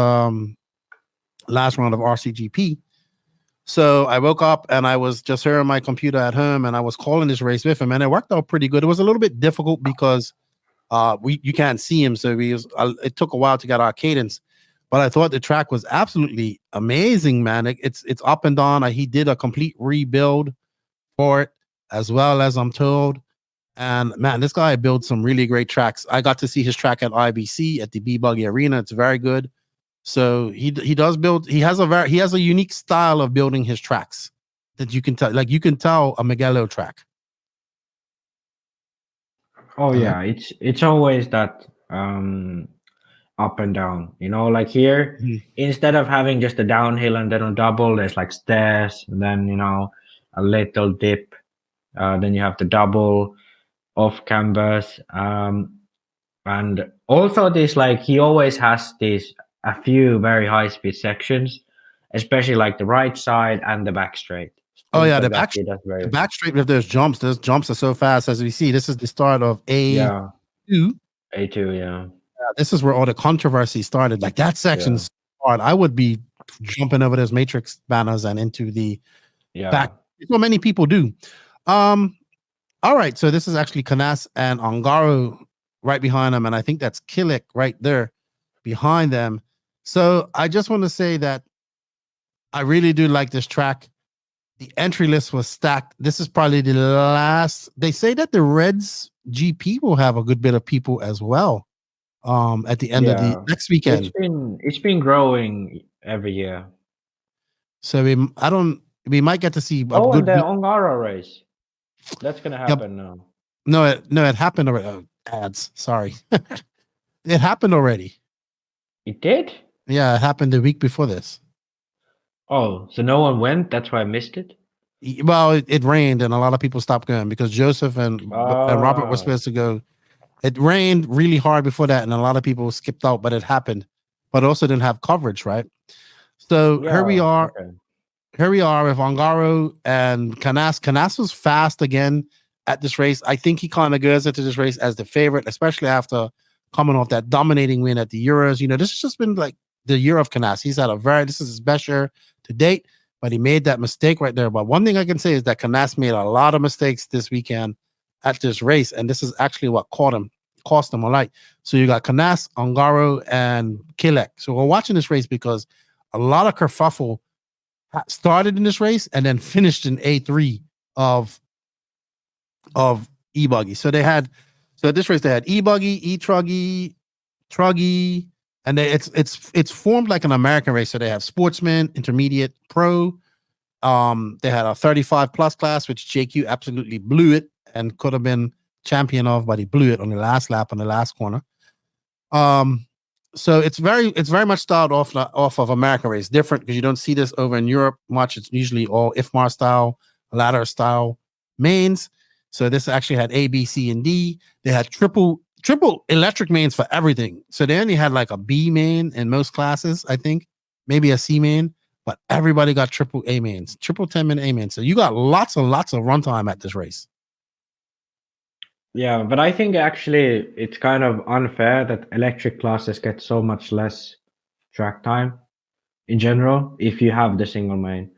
last round of RCGP. So I woke up and I was just here on my computer at home, and I was calling this race with him, and it worked out pretty good. It was a little bit difficult because you can't see him, so it took a while to get our cadence. But I thought the track was absolutely amazing, man. It's up and down. He did a complete rebuild for it, as well as I'm told. And man, this guy builds some really great tracks. I got to see his track at IBC at the B-Buggy Arena. It's very good. So he does build. He has a unique style of building his tracks that you can tell. Like you can tell a Mugello track. Oh yeah, it's always that up and down. You know, like here, instead of having just a downhill and then a double, there's like stairs, and then you know a little dip. Then you have the double off cambers, and also this like he always has these. A few very high speed sections, especially like the right side and the back straight. Oh yeah, the back straight with those jumps. Those jumps are so fast, as we see. This is the start of A2. A2, yeah. This is where all the controversy started. Like that section's hard. I would be jumping over those matrix banners and into the back. So many people do. All right, so this is actually Canas and Ongaro right behind them, and I think that's Killick right there behind them. So I just want to say that I really do like this track. The entry list was stacked. This is probably the last. They say that the Reds GP will have a good bit of people as well. At the end of the next weekend. It's been growing every year. So we might get to see. And the Ongaro race. That's gonna happen now. No, it happened already. Oh, ads. Sorry, it happened already. It did? Yeah, it happened the week before this. Oh, so no one went? That's why I missed it? Well, it rained and a lot of people stopped going because Joseph and Robert were supposed to go. It rained really hard before that and a lot of people skipped out, but it happened. But also didn't have coverage, right? So here we are. Okay. Here we are with Ongaro and Canas. Canas was fast again at this race. I think he kind of goes into this race as the favorite, especially after coming off that dominating win at the Euros. You know, this has just been like the year of Canas. He's had this is his best year to date, but he made that mistake right there. But one thing I can say is that Canas made a lot of mistakes this weekend at this race, and this is actually what cost him a lot. So you got Canas, Ongaro, and Kilek. So we're watching this race because a lot of kerfuffle started in this race and then finished in A3 of E-Buggy. So at this race they had E-Buggy, E-Truggy, Truggy, and it's formed like an American race. So they have sportsman, intermediate, pro. They had a 35 plus class, which JQ absolutely blew it and could have been champion of, but he blew it on the last lap on the last corner. So it's very much styled off of American race, different because you don't see this over in Europe much. It's usually all IFMAR style, ladder style mains. So this actually had A, B, C, and D. They had triple electric mains for everything. So they only had like a B main in most classes, I think, maybe a C main, but everybody got triple A mains, triple 10-minute A mains. So you got lots and lots of runtime at this race. Yeah, but I think actually it's kind of unfair that electric classes get so much less track time in general if you have the single main.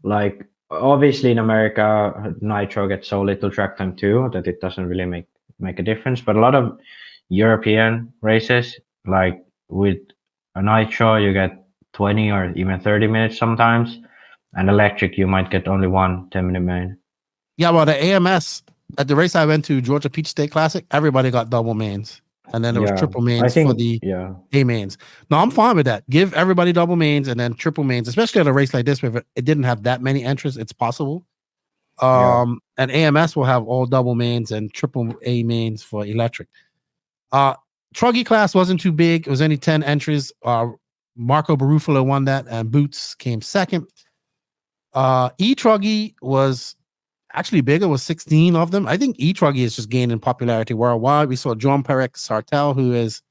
Like obviously in America, Nitro gets so little track time too that it doesn't really make a difference. But a lot of European races, like with a Nitro, you get 20 or even 30 minutes sometimes, and electric you might get only 10-minute main. Yeah, well, the AMS at the race I went to, Georgia Peach State Classic, everybody got double mains, and then there was triple mains for the A mains. No, I'm fine with that. Give everybody double mains and then triple mains, especially at a race like this where it didn't have that many entrants. It's possible. And AMS will have all double mains and triple A mains for electric. Truggy class wasn't too big. It was only 10 entries. Marco Barufalo won that, and Boots came second. E-Truggy was actually bigger, was 16 of them. I think E-Truggy is just gaining popularity worldwide. We saw John Perek Sartell, who is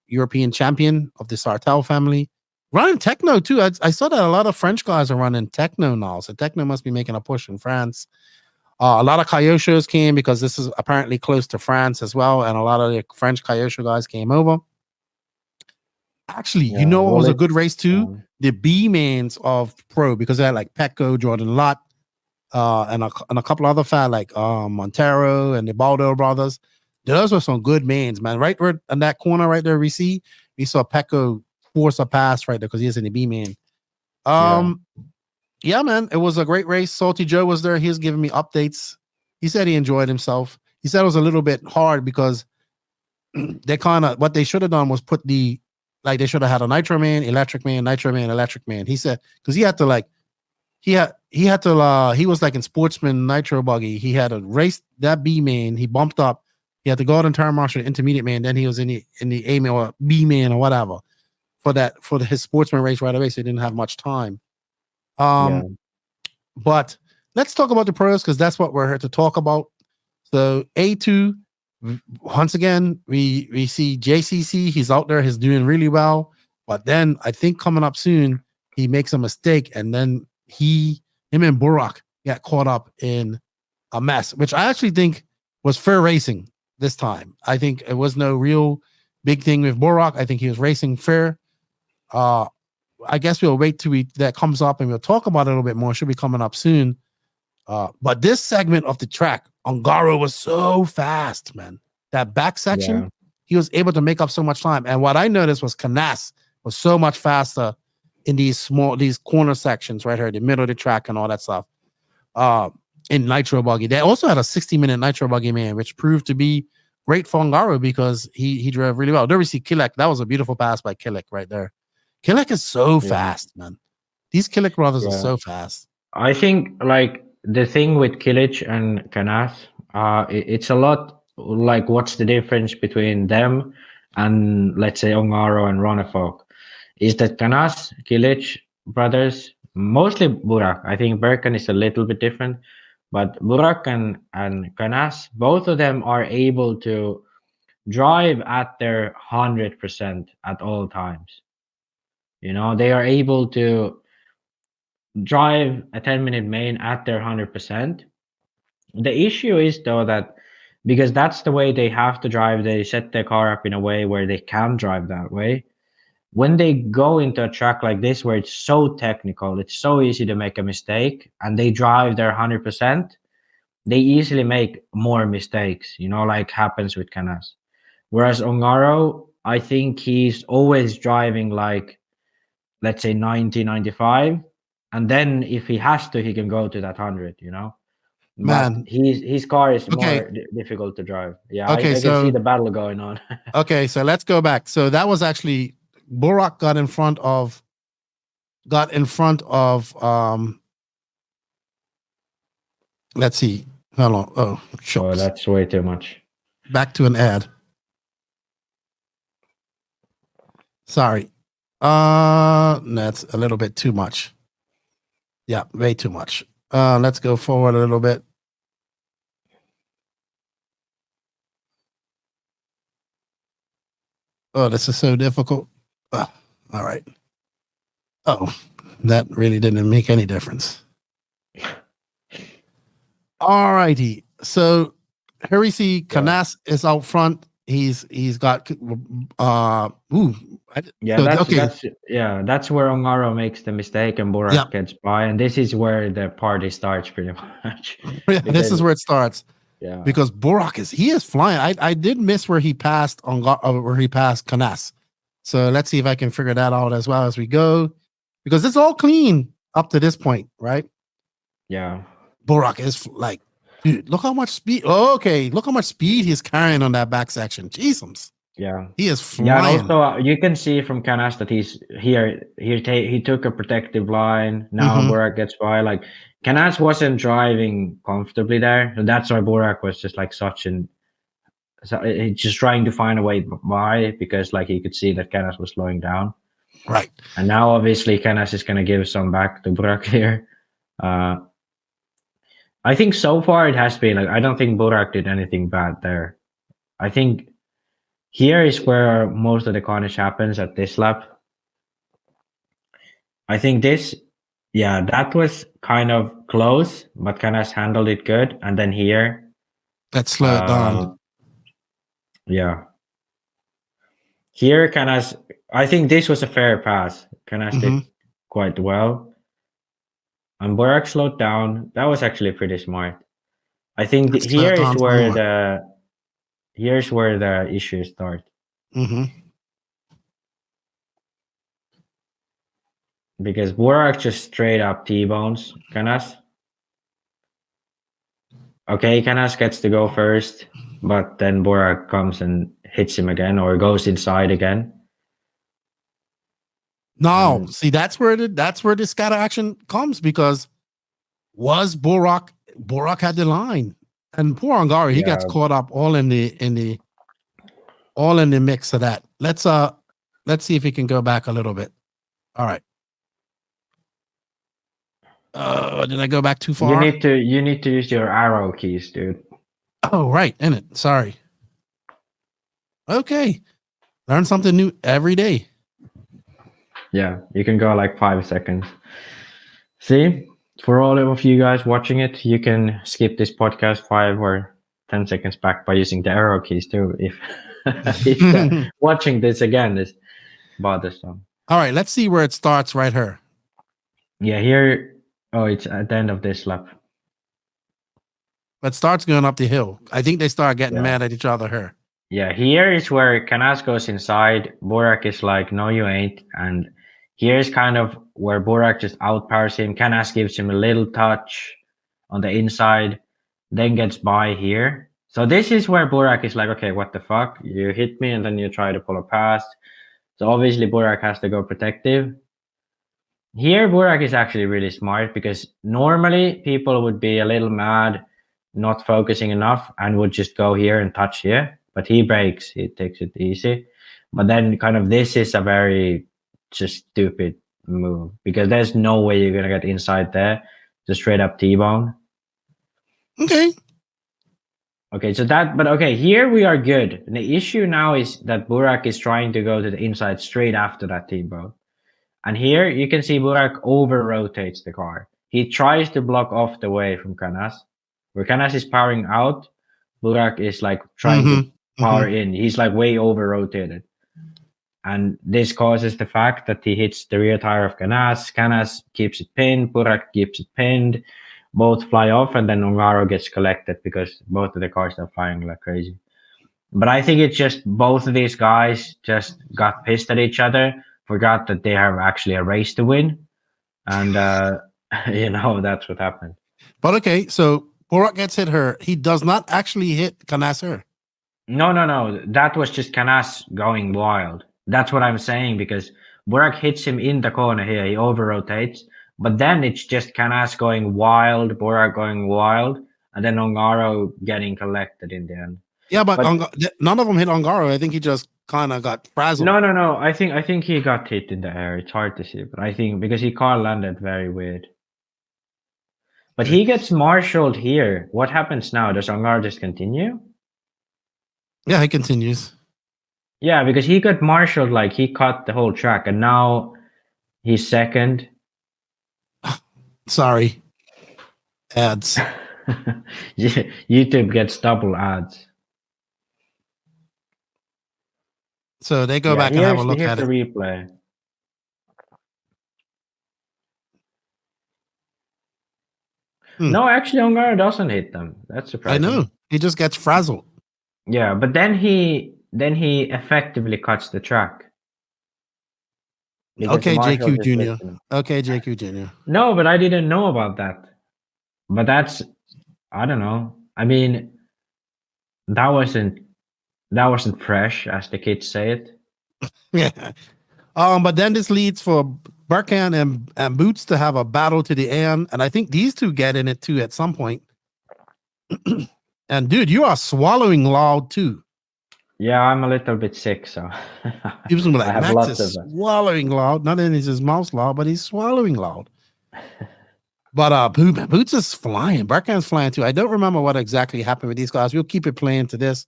European champion of the Sartell family, running Techno too. I saw that a lot of French guys are running Techno now, so Techno must be making a push in France. A lot of Kyosho came because this is apparently close to France as well, and a lot of the French Kyosho guys came over. Actually, you know what was a good race too? The B mains of Pro, because they had like Petco, Jordan Lott, and a couple other fat like Montero and the Baldo brothers. Those were some good mains, man. Right where in that corner right there, we saw Petco force a pass right there because he is in the B main. Yeah, man, it was a great race. Salty Joe was there. He was giving me updates. He said he enjoyed himself. He said it was a little bit hard because they kind of, what they should have done was put they should have had a Nitro man, Electric man, Nitro man, Electric man. He said, because he had to like, he was like in Sportsman Nitro Buggy. He had to race that B main. He bumped up. He had to go out and turn marshal intermediate man. Then he was in the A man or B man or whatever for his Sportsman race right away. So he didn't have much time. But let's talk about the pros because that's what we're here to talk about. So A2, once again, we see JCC. He's out there. He's doing really well. But then I think coming up soon, he makes a mistake, and then him and Burak got caught up in a mess, which I actually think was fair racing this time. I think it was no real big thing with Burak. I think he was racing fair. I guess we'll wait till that comes up and we'll talk about it a little bit more. It should be coming up soon. But this segment of the track, Ongaro was so fast, man. That back section, he was able to make up so much time. And what I noticed was Canas was so much faster in these corner sections right here, the middle of the track and all that stuff. In Nitro Buggy. They also had a 60-minute Nitro Buggy man, which proved to be great for Ongaro because he drove really well. There we see Kilek. That was a beautiful pass by Kilek right there. Kilek is so fast, man. These Kilek brothers are so fast. I think like the thing with Kilic and Canas, it's a lot like what's the difference between them and let's say Ongaro and Ronefok is that Canas, Kilic brothers, mostly Burak. I think Berkan is a little bit different, but Burak and Canas, both of them are able to drive at their 100% at all times. You know, they are able to drive a 10-minute main at their 100%. The issue is though that because that's the way they have to drive, they set their car up in a way where they can drive that way. When they go into a track like this where it's so technical, it's so easy to make a mistake, and they drive their 100%, they easily make more mistakes, you know, like happens with Canas. Whereas Ongaro, I think he's always driving like, let's say 90, 95. And then if he has to, he can go to that 100, you know? Man, but his car is more difficult to drive. Yeah, I can see the battle going on. Okay, so let's go back. So that was actually Burak got in front of let's see. Hold on. Oh, shucks. That's way too much. Back to an ad. Sorry. That's a little bit too much. Yeah, way too much. Let's go forward a little bit. Oh, this is so difficult. All right. Oh, that really didn't make any difference. All righty. So here we see Canas is out front. He's got that's where Ongaro makes the mistake and Burak gets by, and this is where the party starts pretty much. This is where it starts. Yeah, because Burak is flying. I did miss where he passed Canas. So let's see if I can figure that out as well as we go, because it's all clean up to this point, right? Yeah, Burak is like, dude, look how much speed. Okay, look how much speed he's carrying on that back section. Jesus. Yeah, he is flying. Yeah, and also you can see from Canas that he's here. He took a protective line. Now Burak gets by. Like Canas wasn't driving comfortably there, so that's why Burak was just like just trying to find a way by, because like he could see that Canas was slowing down. Right. And now obviously Canas is going to give some back to Burak here. I think so far it has been like, I don't think Burak did anything bad there. I think here is where most of the carnage happens at this lap. I think that was kind of close, but Canas handled it good. And then here, that slowed down. Yeah. Here, Canas, I think this was a fair pass. Canas did quite well. And Burak slowed down. That was actually pretty smart. I think here's where the issues start. Because Burak just straight up T-bones Canas. Okay, Canas gets to go first, but then Burak comes and hits him again or goes inside again. No, see, that's where the scatter action comes, because was Burak had the line, and poor Ongaro, he gets caught up all in the mix of that. Let's see if we can go back a little bit. All right. Did I go back too far? You need to use your arrow keys, dude. Oh, right, in it. Sorry. Okay. Learn something new every day. Yeah, you can go like 5 seconds. See, for all of you guys watching it, you can skip this podcast 5 or 10 seconds back by using the arrow keys too. If watching this again is bothersome. All right, let's see where it starts right here. Yeah, here. Oh, it's at the end of this lap. But starts going up the hill. I think they start getting mad at each other here. Yeah, here is where Canas goes inside. Burak is like, no, you ain't. And here's kind of where Burak just outpowers him. Canas gives him a little touch on the inside, then gets by here. So this is where Burak is like, okay, what the fuck? You hit me and then you try to pull a past. So obviously Burak has to go protective. Here, Burak is actually really smart, because normally people would be a little mad, not focusing enough, and would just go here and touch here. But he breaks, he takes it easy. But then kind of this is a very just stupid move, because there's no way you're going to get inside there. Just straight up T-bone. Okay. Okay, so okay, here we are good. And the issue now is that Burak is trying to go to the inside straight after that T-bone. And here you can see Burak over-rotates the car. He tries to block off the way from Canas. Where Canas is powering out, Burak is like trying to power in. He's like way over-rotated. And this causes the fact that he hits the rear tire of Canas. Canas keeps it pinned. Burak keeps it pinned. Both fly off, and then Ongaro gets collected because both of the cars are flying like crazy. But I think it's just both of these guys just got pissed at each other, forgot that they have actually a race to win. And, that's what happened. But okay, so Burak gets hit her. He does not actually hit Canas her. No. That was just Canas going wild. That's what I'm saying, because Burak hits him in the corner here. He over-rotates. But then it's just Canas going wild, Burak going wild, and then Ongaro getting collected in the end. Yeah, but none of them hit Ongaro. I think he just kind of got frazzled. No. I think he got hit in the air. It's hard to see, but I think because he car landed very weird. But he gets marshaled here. What happens now? Does Ongaro just continue? Yeah, he continues. Yeah, because he got marshaled, like he cut the whole track, and now he's second. Sorry. Ads. YouTube gets double ads. So they go back and have a look Here's at the it. replay. No, actually, Ongara doesn't hit them. That's I surprising. know. He just gets frazzled. Yeah, but then he effectively cuts the track. Because the Okay, marshal JQ just Jr. hits him. Okay, JQ Jr. No, but I didn't know about that. But that's, I don't know. I mean, that wasn't fresh, as the kids say it. Yeah. But then this leads for Barkan and Boots to have a battle to the end, and I think these two get in it too at some point. And dude, you are swallowing loud too. Yeah, I'm a little bit sick, so He was like, I have Max lots is of that. swallowing loud. Not only is his mouth loud, but he's swallowing loud. But Boots is flying. Barkan's flying too. I don't remember what exactly happened with these guys. We'll keep it playing to this.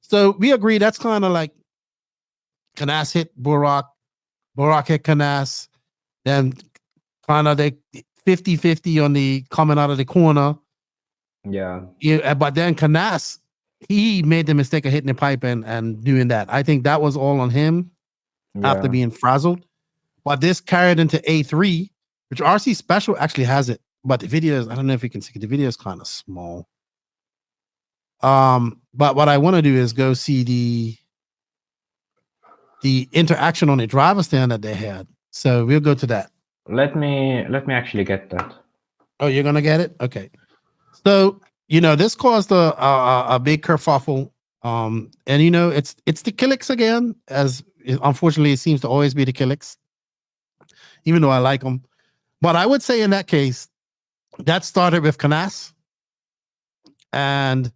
So we agree that's kind of like Canas hit Burak hit Canas. Then kind of they 50-50 on the coming out of the corner. Yeah. But then Canas, he made the mistake of hitting the pipe and doing that. I think that was all on him after being frazzled. But this carried into A3, which RC Special actually has it. But the videos, I don't know if you can see, the video is kind of small. But what I want to do is go see the interaction on the driver stand that they had. So we'll go to that. Let me actually get that. Oh, you're gonna get it? Okay. So this caused a big kerfuffle. And it's the Killix again, as unfortunately it seems to always be the Killix, even though I like them. But I would say in that case, that started with Canas, and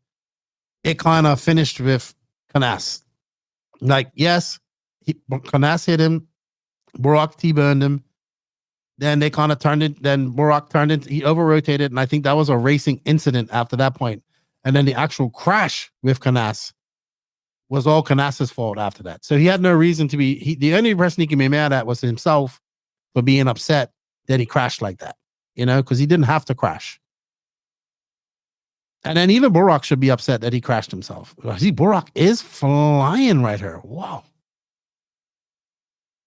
it kind of finished with Canas. Like, yes, Canas hit him, Burak T-burned him. Then they kind of turned it. Then Burak turned it. He over-rotated, and I think that was a racing incident after that point. And then the actual crash with Canas was all Canas's fault after that. So he had no reason to be. The only person he can be mad at was himself for being upset that he crashed like that. Because he didn't have to crash. And then even Burak should be upset that he crashed himself. See, Burak is flying right here. Wow.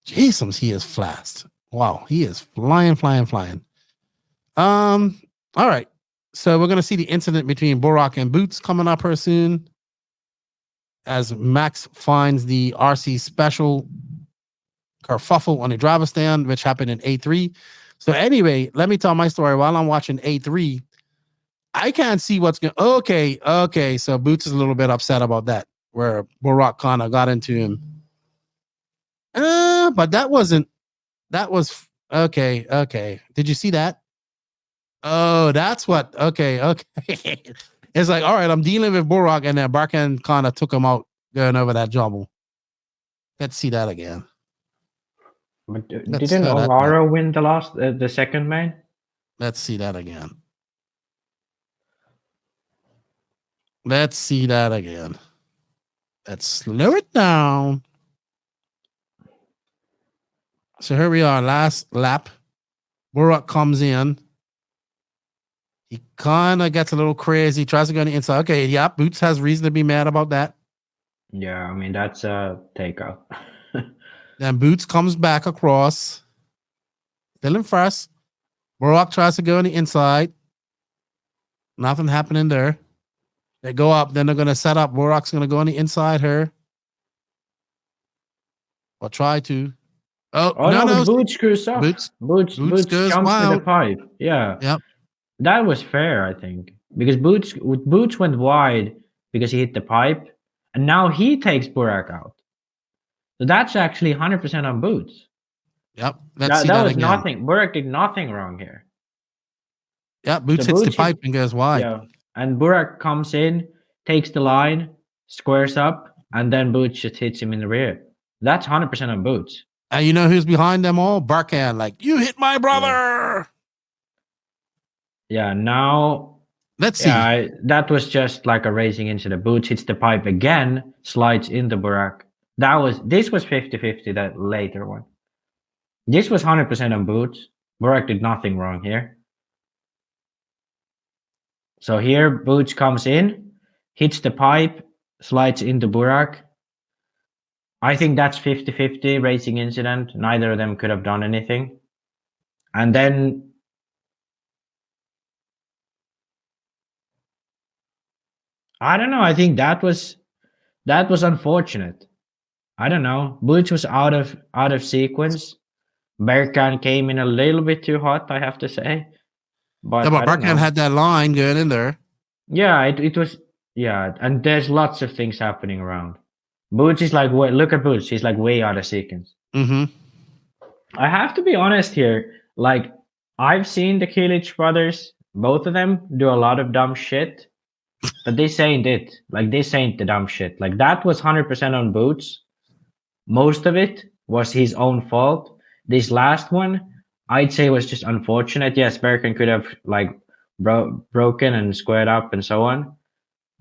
Jesus, he is fast. Wow, he is flying. All right. So we're gonna see the incident between Burak and Boots coming up here soon. As Max finds the RC Special kerfuffle on the driver stand, which happened in A3. So anyway, let me tell my story. While I'm watching A3, I can't see what's going. Okay. So Boots is a little bit upset about that, where Burak kind of got into him. But that was okay. Did you see that? Oh, that's what. Okay. It's like, all right, I'm dealing with Burak, and then Barkan kind of took him out going over that jumble. Let's see that again. But didn't Ongara win the second main? Let's see that again. Let's see that again. Let's slow it down. So here we are, last lap. Burak comes in. He kind of gets a little crazy, tries to go on the inside. Okay, yeah, Boots has reason to be mad about that. Yeah, I mean, that's a takeout. Then Boots comes back across. Still in first. Burak tries to go on the inside. Nothing happening there. They go up, then they're going to set up. Burak's going to go on the inside here. Or try to. Oh no! Boots screws up. Boots jumps to the pipe. Yeah. Yep. That was fair, I think, because Boots went wide because he hit the pipe, and now he takes Burak out. So that's actually 100% on Boots. Yep. That was again. Nothing. Burak did nothing wrong here. Yeah, Boots hits the pipe and goes wide. Yeah, and Burak comes in, takes the line, squares up, and then Boots just hits him in the rear. That's 100% on Boots. And you know who's behind them all? Barkan, like, you hit my brother. Yeah, now let's see. That was just like a racing incident. Boots hits the pipe again, slides into Burak. This was 50-50, that later one. This was 100% on Boots. Burak did nothing wrong here. So here, Boots comes in, hits the pipe, slides into Burak. I think that's 50-50 racing incident. Neither of them could have done anything. And then I don't know. I think that was unfortunate. I don't know. Boots was out of sequence. Berkan came in a little bit too hot, I have to say. But Berkan had that line going in there. Yeah, it was. Yeah, and there's lots of things happening around. Boots is like, look at Boots. He's like way out of sequence. Mm-hmm. I have to be honest here. Like, I've seen the Kilich brothers, both of them, do a lot of dumb shit. But this ain't it. Like, this ain't the dumb shit. Like, that was 100% on Boots. Most of it was his own fault. This last one, I'd say, was just unfortunate. Yes, Berkan could have, like, broken and squared up and so on.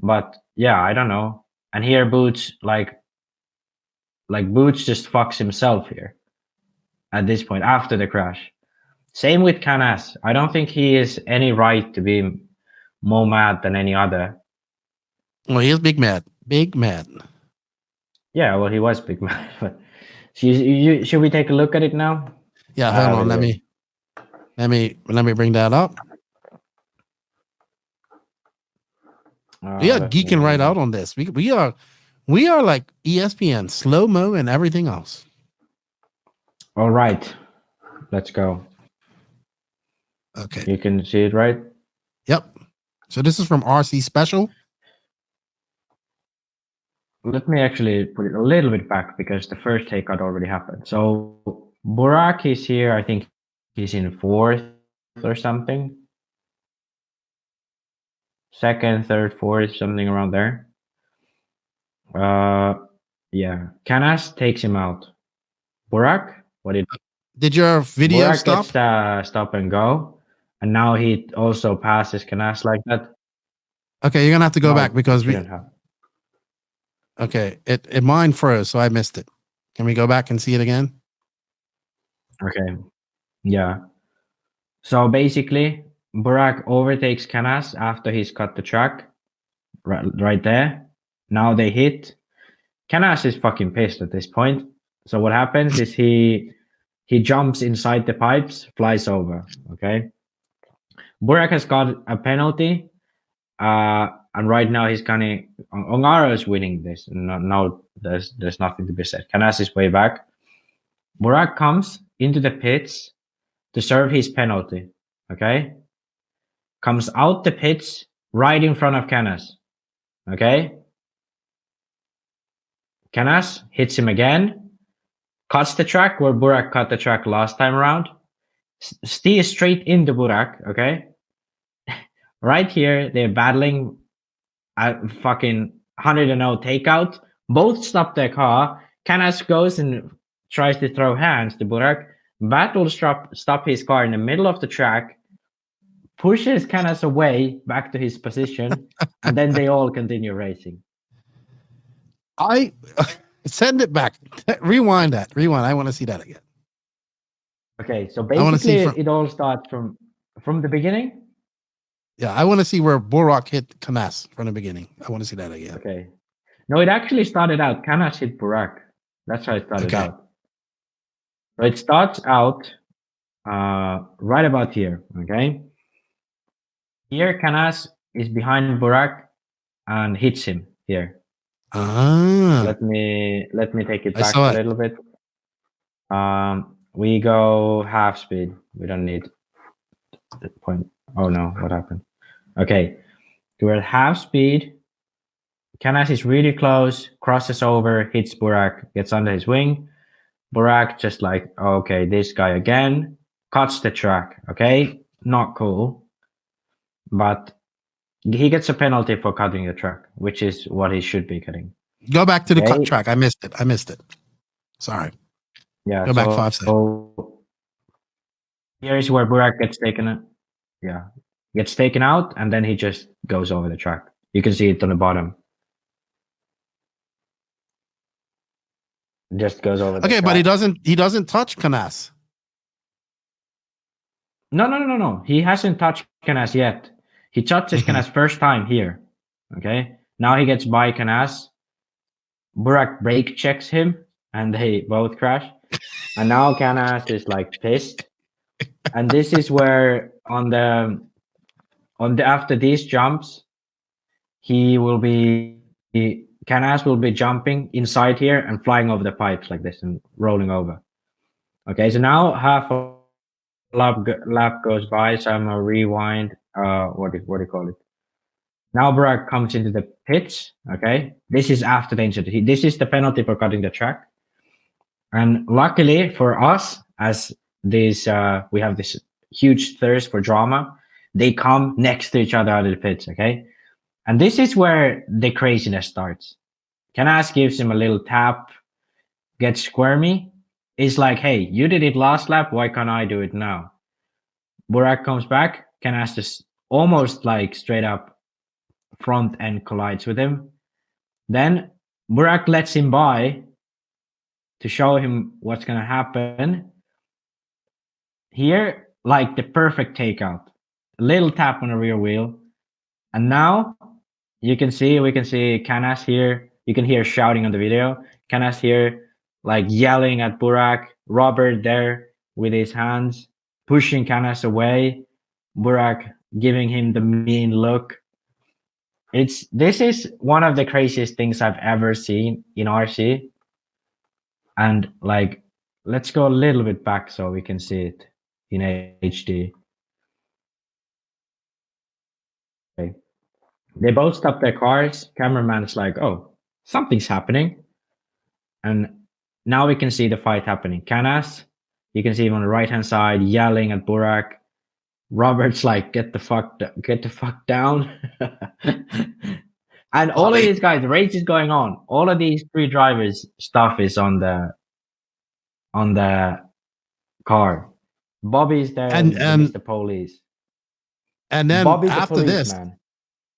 But, yeah, I don't know. And here, Boots, like Boots just fucks himself here at this point, after the crash. Same with Canas. I don't think he has any right to be more mad than any other. Well, he is big mad. Big mad. Yeah, well, he was big mad. But should we take a look at it now? Yeah, hold on. Let me bring that up. We are geeking right out on this. We are like ESPN, slow-mo and everything else. All right. Let's go. Okay. You can see it, right? Yep. So this is from RC Special. Let me actually put it a little bit back because the first takeout already happened. So Burak is here. I think he's in 4th or something. 2nd, 3rd, 4th, something around there. Yeah. Canas takes him out. Burak, what did your video Burak stop? Gets the stop and go, and now he also passes Canas like that. Okay, you're gonna have to go back because we. Have. Okay, it mine froze, so I missed it. Can we go back and see it again? Okay. Yeah. So basically, Burak overtakes Canas after he's cut the track. Right there. Now they hit. Canas is fucking pissed at this point. So what happens is he jumps inside the pipes, flies over. Okay. Burak has got a penalty. And right now he's kind of Ongaro is winning this. No, there's nothing to be said. Canas is way back. Burak comes into the pits to serve his penalty. Okay. Comes out the pits right in front of Canas. Okay. Canas hits him again. Cuts the track where Burak cut the track last time around. Steers straight into Burak. Okay. Right here, they're battling a fucking 100-0 takeout. Both stop their car. Canas goes and tries to throw hands to Burak. Battle stop his car in the middle of the track. Pushes Canas away back to his position. And then they all continue racing. I send it back. Rewind that. Rewind. I want to see that again. Okay, so basically it all starts from the beginning. Yeah, I want to see where Burak hit Canas from the beginning. I want to see that again. Okay. No, it actually started out. Canas hit Burak. That's how it started out. So it starts out right about here. Okay. Here, Canas is behind Burak and hits him here. Let me take it back a little bit. We go half speed. We don't need the point. Oh no, what happened? Okay, we're at half speed. Canas is really close, crosses over, hits Burak, gets under his wing. Burak just like, okay, this guy again, cuts the track. Okay, not cool. But he gets a penalty for cutting the track, which is what he should be cutting. Go back to the cut track. I missed it. Sorry. Yeah. Go back 5 seconds. So here's where Burak gets taken. Yeah. Gets taken out, and then he just goes over the track. You can see it on the bottom. Just goes over. Okay, but he doesn't touch Canas. No. He hasn't touched Canas yet. He touches Kanas first time here. Okay. Now he gets by Kanas. Burak brake checks him and they both crash. And now Kanas is like pissed. And this is where on the after these jumps, Kanas will be jumping inside here and flying over the pipes like this and rolling over. Okay, so now half a lap goes by, so I'm gonna rewind. What do you call it? Now Burak comes into the pits. Okay, this is after the incident. This is the penalty for cutting the track. And luckily for us, as this we have this huge thirst for drama, they come next to each other out of the pits. Okay, and this is where the craziness starts. Kanas gives him a little tap, gets squirmy. It's like, hey, you did it last lap. Why can't I do it now? Burak comes back. Kanas just almost like straight up front end collides with him. Then Burak lets him by to show him what's going to happen. Here, like the perfect takeout. A little tap on the rear wheel. And now we can see Kanas here. You can hear shouting on the video. Kanas here, like yelling at Burak. Robert there with his hands, pushing Kanas away. Burak giving him the mean look. This is one of the craziest things I've ever seen in RC. And like, let's go a little bit back so we can see it in HD. Okay. They both stop their cars. Cameraman's like, oh, something's happening. And now we can see the fight happening. Kanas, you can see him on the right-hand side yelling at Burak. Robert's like, get the fuck down. And all of these guys, the race is going on. All of these three drivers' stuff is on the car. Bobby's there and the police. And then Bobby after this,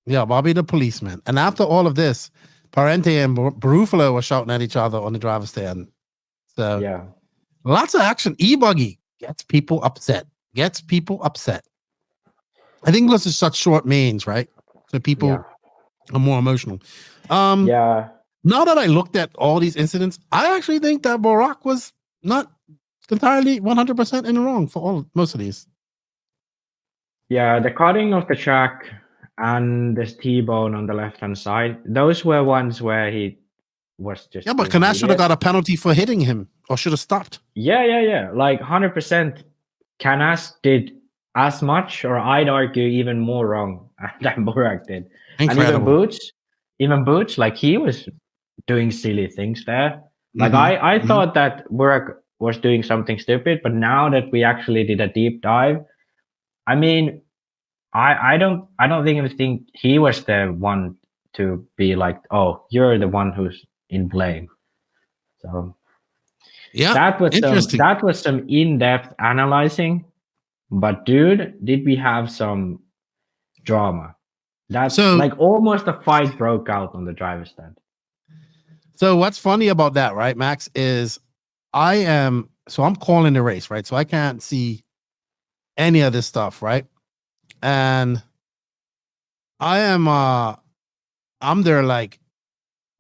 Bobby the policeman. And after all of this, Parente and Barufalo were shouting at each other on the driver's stand. So yeah, lots of action. E-Buggy gets people upset. I think because it's such short mains, right? So people are more emotional. Yeah. Now that I looked at all these incidents, I actually think that Burak was not entirely 100% in the wrong for most of these. Yeah, the cutting of the track and this T-bone on the left-hand side, those were ones where he was just... Yeah, but Kanas should have got a penalty for hitting him or should have stopped. Yeah. Like 100%. Kanas did as much, or I'd argue even more wrong than Burak did. Incredible. And even Boots, like he was doing silly things there. Like I thought that Burak was doing something stupid, but now that we actually did a deep dive, I mean, I don't think he was the one to be like, oh, you're the one who's in blame. So yeah, that was some in-depth analyzing. But dude, did we have some drama? That's like almost a fight broke out on the driver's stand. So what's funny about that, right, Max, is I'm calling the race, right? So I can't see any of this stuff, right? And I'm there like,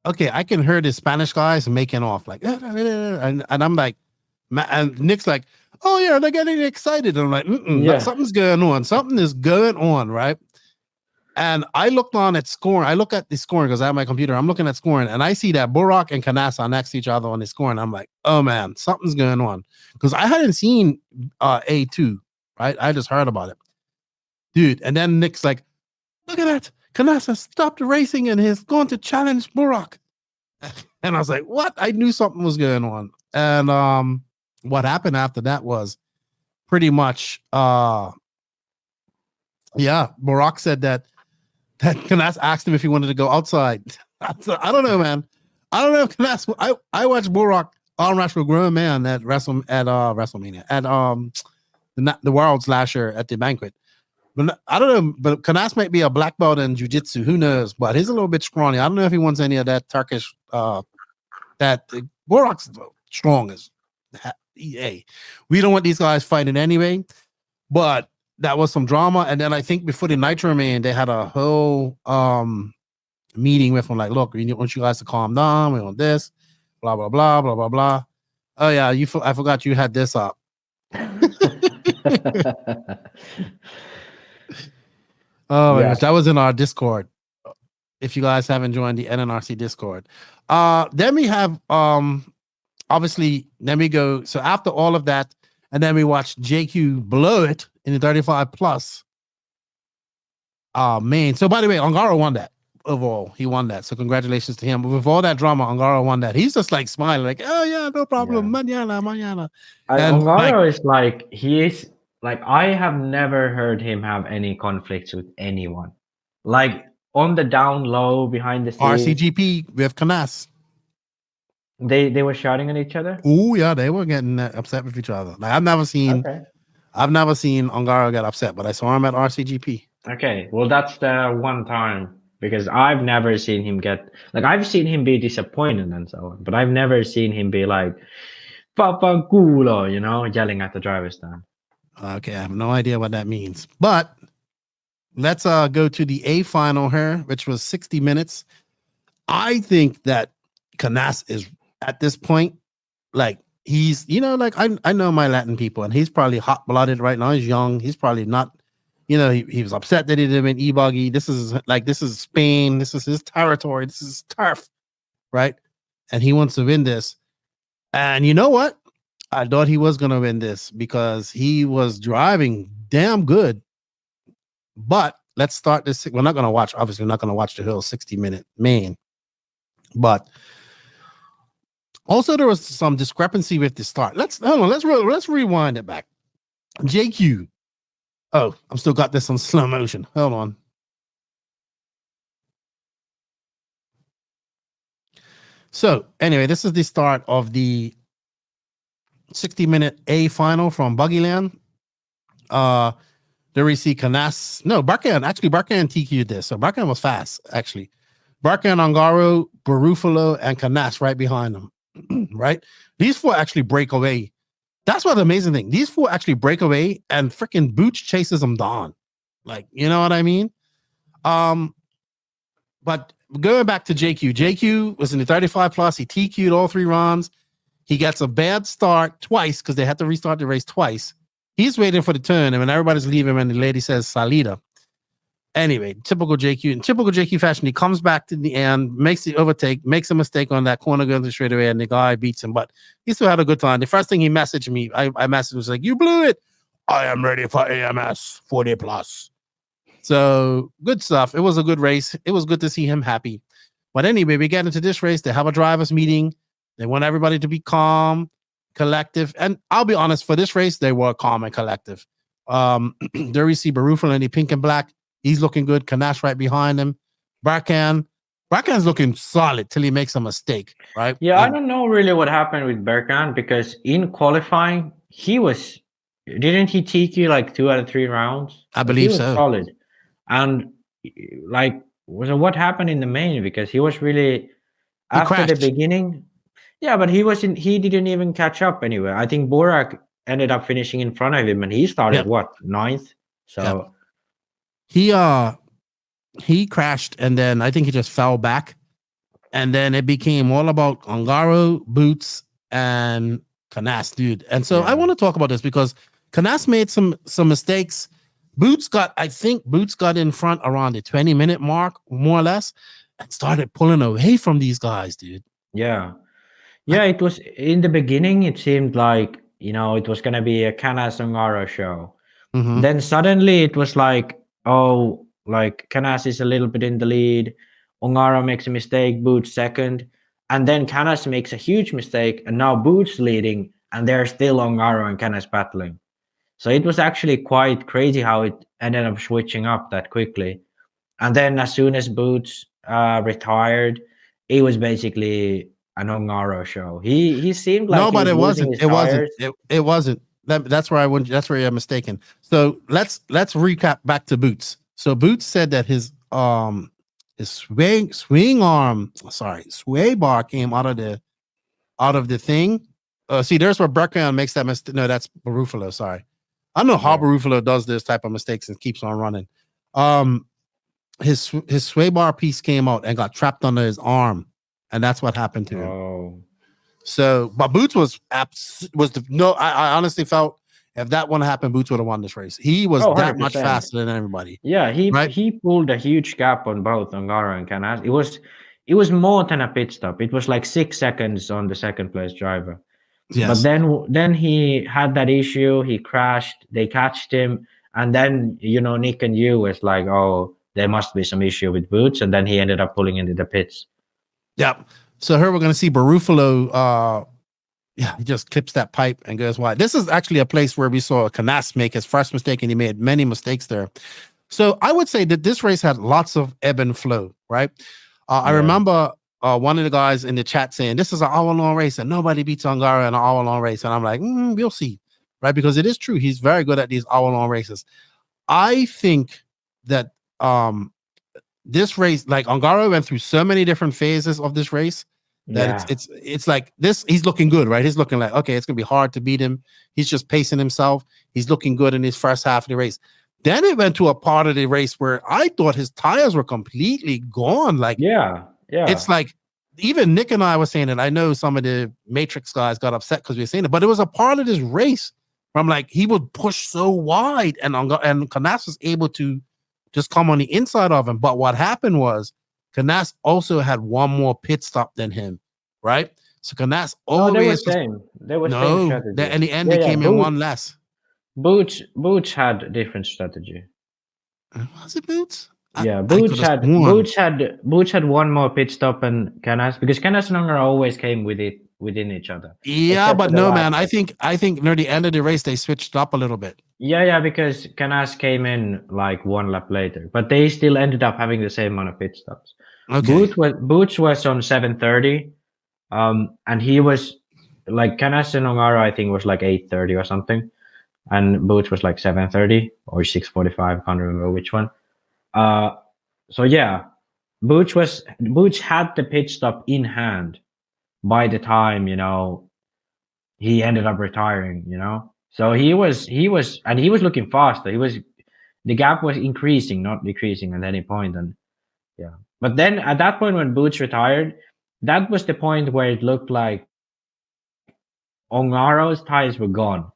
okay, I can hear the Spanish guys making off like, and I'm like, and Nick's like, oh yeah, they're getting excited. And I'm like, something's going on. Something is going on, right? And I looked on at scoring. I look at the scoring because I have my computer. I'm looking at scoring, and I see that Burak and Kanas are next to each other on the scoring. I'm like, oh man, something's going on. Because I hadn't seen A2, right? I just heard about it. Dude, and then Nick's like, look at that. Kanas has stopped racing and he's going to challenge Burak. And I was like, what? I knew something was going on. And what happened after that was pretty much Burak said that Kanas asked him if he wanted to go outside. I don't know, man. I don't know if Kanas. I watched Burak arm wrestle a grown man at WrestleMania at the World Slasher at the banquet. But I don't know. But Kanas might be a black belt in jiu-jitsu. Who knows? But he's a little bit scrawny. I don't know if he wants any of that Turkish. That Burak's strong as. Hey, we don't want these guys fighting anyway. But that was some drama. And then I think before the Nitro Man, they had a whole meeting with him, like, look, we want you guys to calm down. We want this, blah blah blah blah blah blah. Oh yeah, I forgot you had this up. Oh my gosh, that was in our Discord. If you guys haven't joined the NNRC Discord, then we have obviously, then we go. So after all of that, and then we watch JQ blow it in the 35 plus. Oh man! So by the way, Ongaro won that overall. He won that. So congratulations to him. But with all that drama, Ongaro won that. He's just like smiling, like, oh yeah, no problem, mañana. Ongaro is like, he is like, I have never heard him have any conflicts with anyone. Like on the down low behind the scenes. RCGP with Canas. They were shouting at each other. Oh yeah, they were getting upset with each other. Like I've never seen Ongaro get upset, but I saw him at RCGP. Okay, well that's the one time, because I've never seen him get, like, I've seen him be disappointed and so on, but I've never seen him be like Papa Culo, you know, yelling at the driver's stand. Okay, I have no idea what that means. But let's go to the A final here, which was 60 minutes. I think that Canas is at this point, like, he's, you know, like I know my Latin people, and he's probably hot-blooded right now. He's young. He's probably not, you know, he was upset that he didn't win e-buggy. This is Spain. This is his territory. This is his turf, right? And he wants to win this. And you know what? I thought he was going to win this because he was driving damn good. But let's start this. We're not going to watch, obviously, we're not going to watch the whole 60-minute main. But also there was some discrepancy with the start. Let's rewind it back. JQ. Oh, I'm still got this on slow motion. Hold on. So anyway, this is the start of the 60-minute A final from BuggyLand. There we see Canas. No, Barkan TQ'd this. So Barkan was fast, actually. Barkan, Ongaro, Barufalo, and Canas right behind them. Right? These four actually break away. That's what the amazing thing. These four actually break away, and freaking Boots chases them down. Like, you know what I mean? But going back to JQ. JQ was in the 35 plus. He TQ'd all 3 rounds. He gets a bad start twice because they had to restart the race twice. He's waiting for the turn, and when everybody's leaving, and the lady says Salida. Anyway, typical JQ. In typical JQ fashion, he comes back to the end, makes the overtake, makes a mistake on that corner going to the straightaway, and the guy beats him. But he still had a good time. The first thing he messaged me, I messaged was like, "You blew it. I am ready for AMS 40 plus." So good stuff. It was a good race. It was good to see him happy. But anyway, we get into this race. They have a drivers meeting. They want everybody to be calm, collective. And I'll be honest, for this race, they were calm and collective. There we see Barufalo in the pink and black. He's looking good. Canas right behind him. Barkan's looking solid till he makes a mistake, right? Yeah, I don't know really what happened with Barkan, because in qualifying, didn't he TQ like 2 out of 3 rounds? I believe he was so. Solid. And like, what happened in the main? Because he was really, after the beginning. Yeah, but he didn't even catch up anyway. I think Borak ended up finishing in front of him, and he started 9th. So he crashed, and then I think he just fell back, and then it became all about Ongaro, Boots, and Canas, dude. And so I want to talk about this because Canas made some mistakes. I think Boots got in front around the 20-minute mark, more or less, and started pulling away from these guys, dude. Yeah. Yeah, it was in the beginning, it seemed like, you know, it was going to be a Canas Ongaro show. Mm-hmm. Then suddenly it was like, oh, like Canas is a little bit in the lead. Ongaro makes a mistake, Boots second. And then Canas makes a huge mistake, and now Boots leading, and they're still Ongaro and Canas battling. So it was actually quite crazy how it ended up switching up that quickly. And then as soon as Boots retired, it was basically an Ongaro show. He seemed like no, but it wasn't. It wasn't. That's where you're mistaken. So let's recap back to Boots. So Boots said that his sway bar came out of the thing. See, there's where Berkan makes that mistake. No, that's Barufalo. Sorry. I know Harbor Ruffalo does this type of mistakes and keeps on running. His sway bar piece came out and got trapped under his arm, and that's what happened to him. Oh. So, but Boots I honestly felt if that one happened, Boots would have won this race. He was that much faster than everybody. Yeah, he pulled a huge gap on both Ongaro and Canas. It was more than a pit stop. It was like 6 seconds on the second place driver. Yes. But then he had that issue. He crashed. They catched him, and then Nick and you was like, oh, there must be some issue with Boots, and then he ended up pulling into the pits. Yep. So here we're going to see Barufalo. He just clips that pipe and goes wide. This is actually a place where we saw Canas make his first mistake, and he made many mistakes there. So I would say that this race had lots of ebb and flow, right? I remember one of the guys in the chat saying, this is an hour-long race, and nobody beats Ongaro in an hour-long race. And I'm like, we'll see, right? Because it is true. He's very good at these hour-long races. I think that this race, like Ongaro went through so many different phases of this race that it's like this. He's looking good, right? He's looking like, okay, it's gonna be hard to beat him. He's just pacing himself. He's looking good in his first half of the race. Then it went to a part of the race where I thought his tires were completely gone. Like, it's like even Nick and I were saying it. I know some of the Matrix guys got upset because we were saying it, but it was a part of this race where I'm like, he would push so wide, and Canas was able to just come on the inside of him. But what happened was Canas also had one more pit stop than him, right? So Canas always they were same. They were same strategy. In the end, they came in one less. Boots had a different strategy. Was it Boots? Boots had one more pit stop than Canas, because Canas and Ongaro always came within each other. Yeah, but no, man. I think near the end of the race they switched up a little bit. Yeah, because Canas came in like one lap later, but they still ended up having the same amount of pit stops. Okay. Boots was on 7:30, and he was like Canas and Ongaro, I think, was like 8:30 or something, and Boots was like 7:30 or 6:45. I can't remember which one. So yeah, Boots had the pit stop in hand by the time he ended up retiring. So he was looking faster. The gap was increasing, not decreasing at any point. And but then at that point when Boots retired, that was the point where it looked like Ongaro's tires were gone.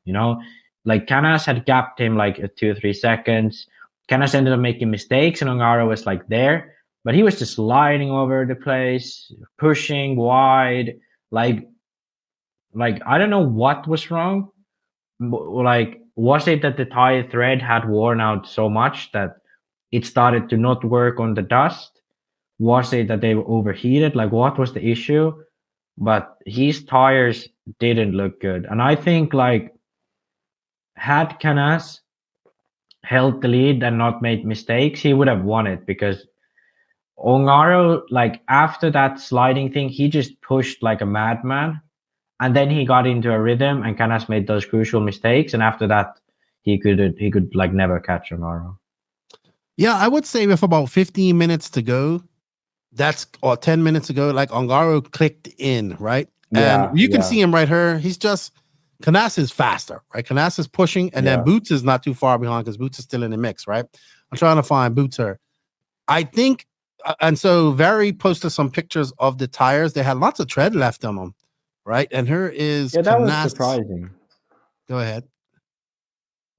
Like Canas had gapped him like 2 or 3 seconds. Canas ended up making mistakes, and Ongaro was like there, but he was just sliding over the place, pushing wide. Like I don't know what was wrong. Like, was it that the tire thread had worn out so much that it started to not work on the dust? Was it that they were overheated? Like, what was the issue? But his tires didn't look good. And I think, like, had Canas held the lead and not made mistakes, he would have won it, because Ongaro, like, after that sliding thing, he just pushed like a madman. And then he got into a rhythm, and Canas made those crucial mistakes. And after that, he could like never catch Ongaro. Yeah, I would say with about 15 minutes to go, or 10 minutes ago, like Ongaro clicked in, right? And you can see him right here. He's just, Canas is faster, right? Canas is pushing, and then Boots is not too far behind because Boots is still in the mix, right? I'm trying to find Boots here. I think, and so Very posted some pictures of the tires. They had lots of tread left on them, right? And here is that Canas. was surprising. Go ahead.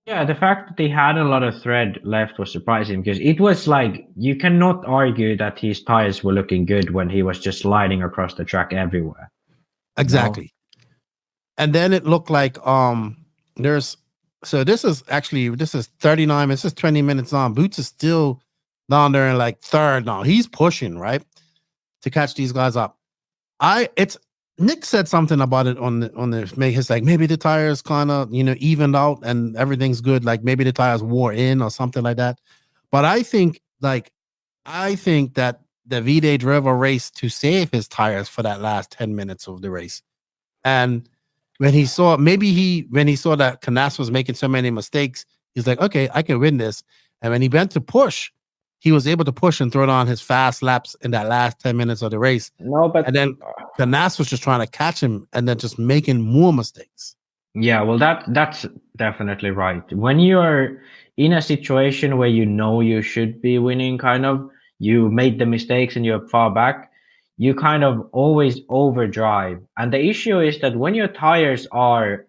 Yeah, the fact that they had a lot of thread left was surprising, because it was like, you cannot argue that his tires were looking good when he was just sliding across the track everywhere. Exactly. And then it looked like this is 39 minutes, this is 20 minutes on. Boots is still down there in like third now. He's pushing, right, to catch these guys up. Nick said something about it on the he's like, maybe the tires kind of evened out and everything's good, like maybe the tires wore in or something like that. But I think that Davide drove a race to save his tires for that last 10 minutes of the race. And when he saw that Canas was making so many mistakes, he's like, okay, I can win this. And when he went to push, he was able to push and throw on his fast laps in that last 10 minutes of the race. And then Canas was just trying to catch him and then just making more mistakes. Yeah, well, that's definitely right. When you're in a situation where you know you should be winning, kind of, you made the mistakes and you're far back, you kind of always overdrive. And the issue is that when your tires are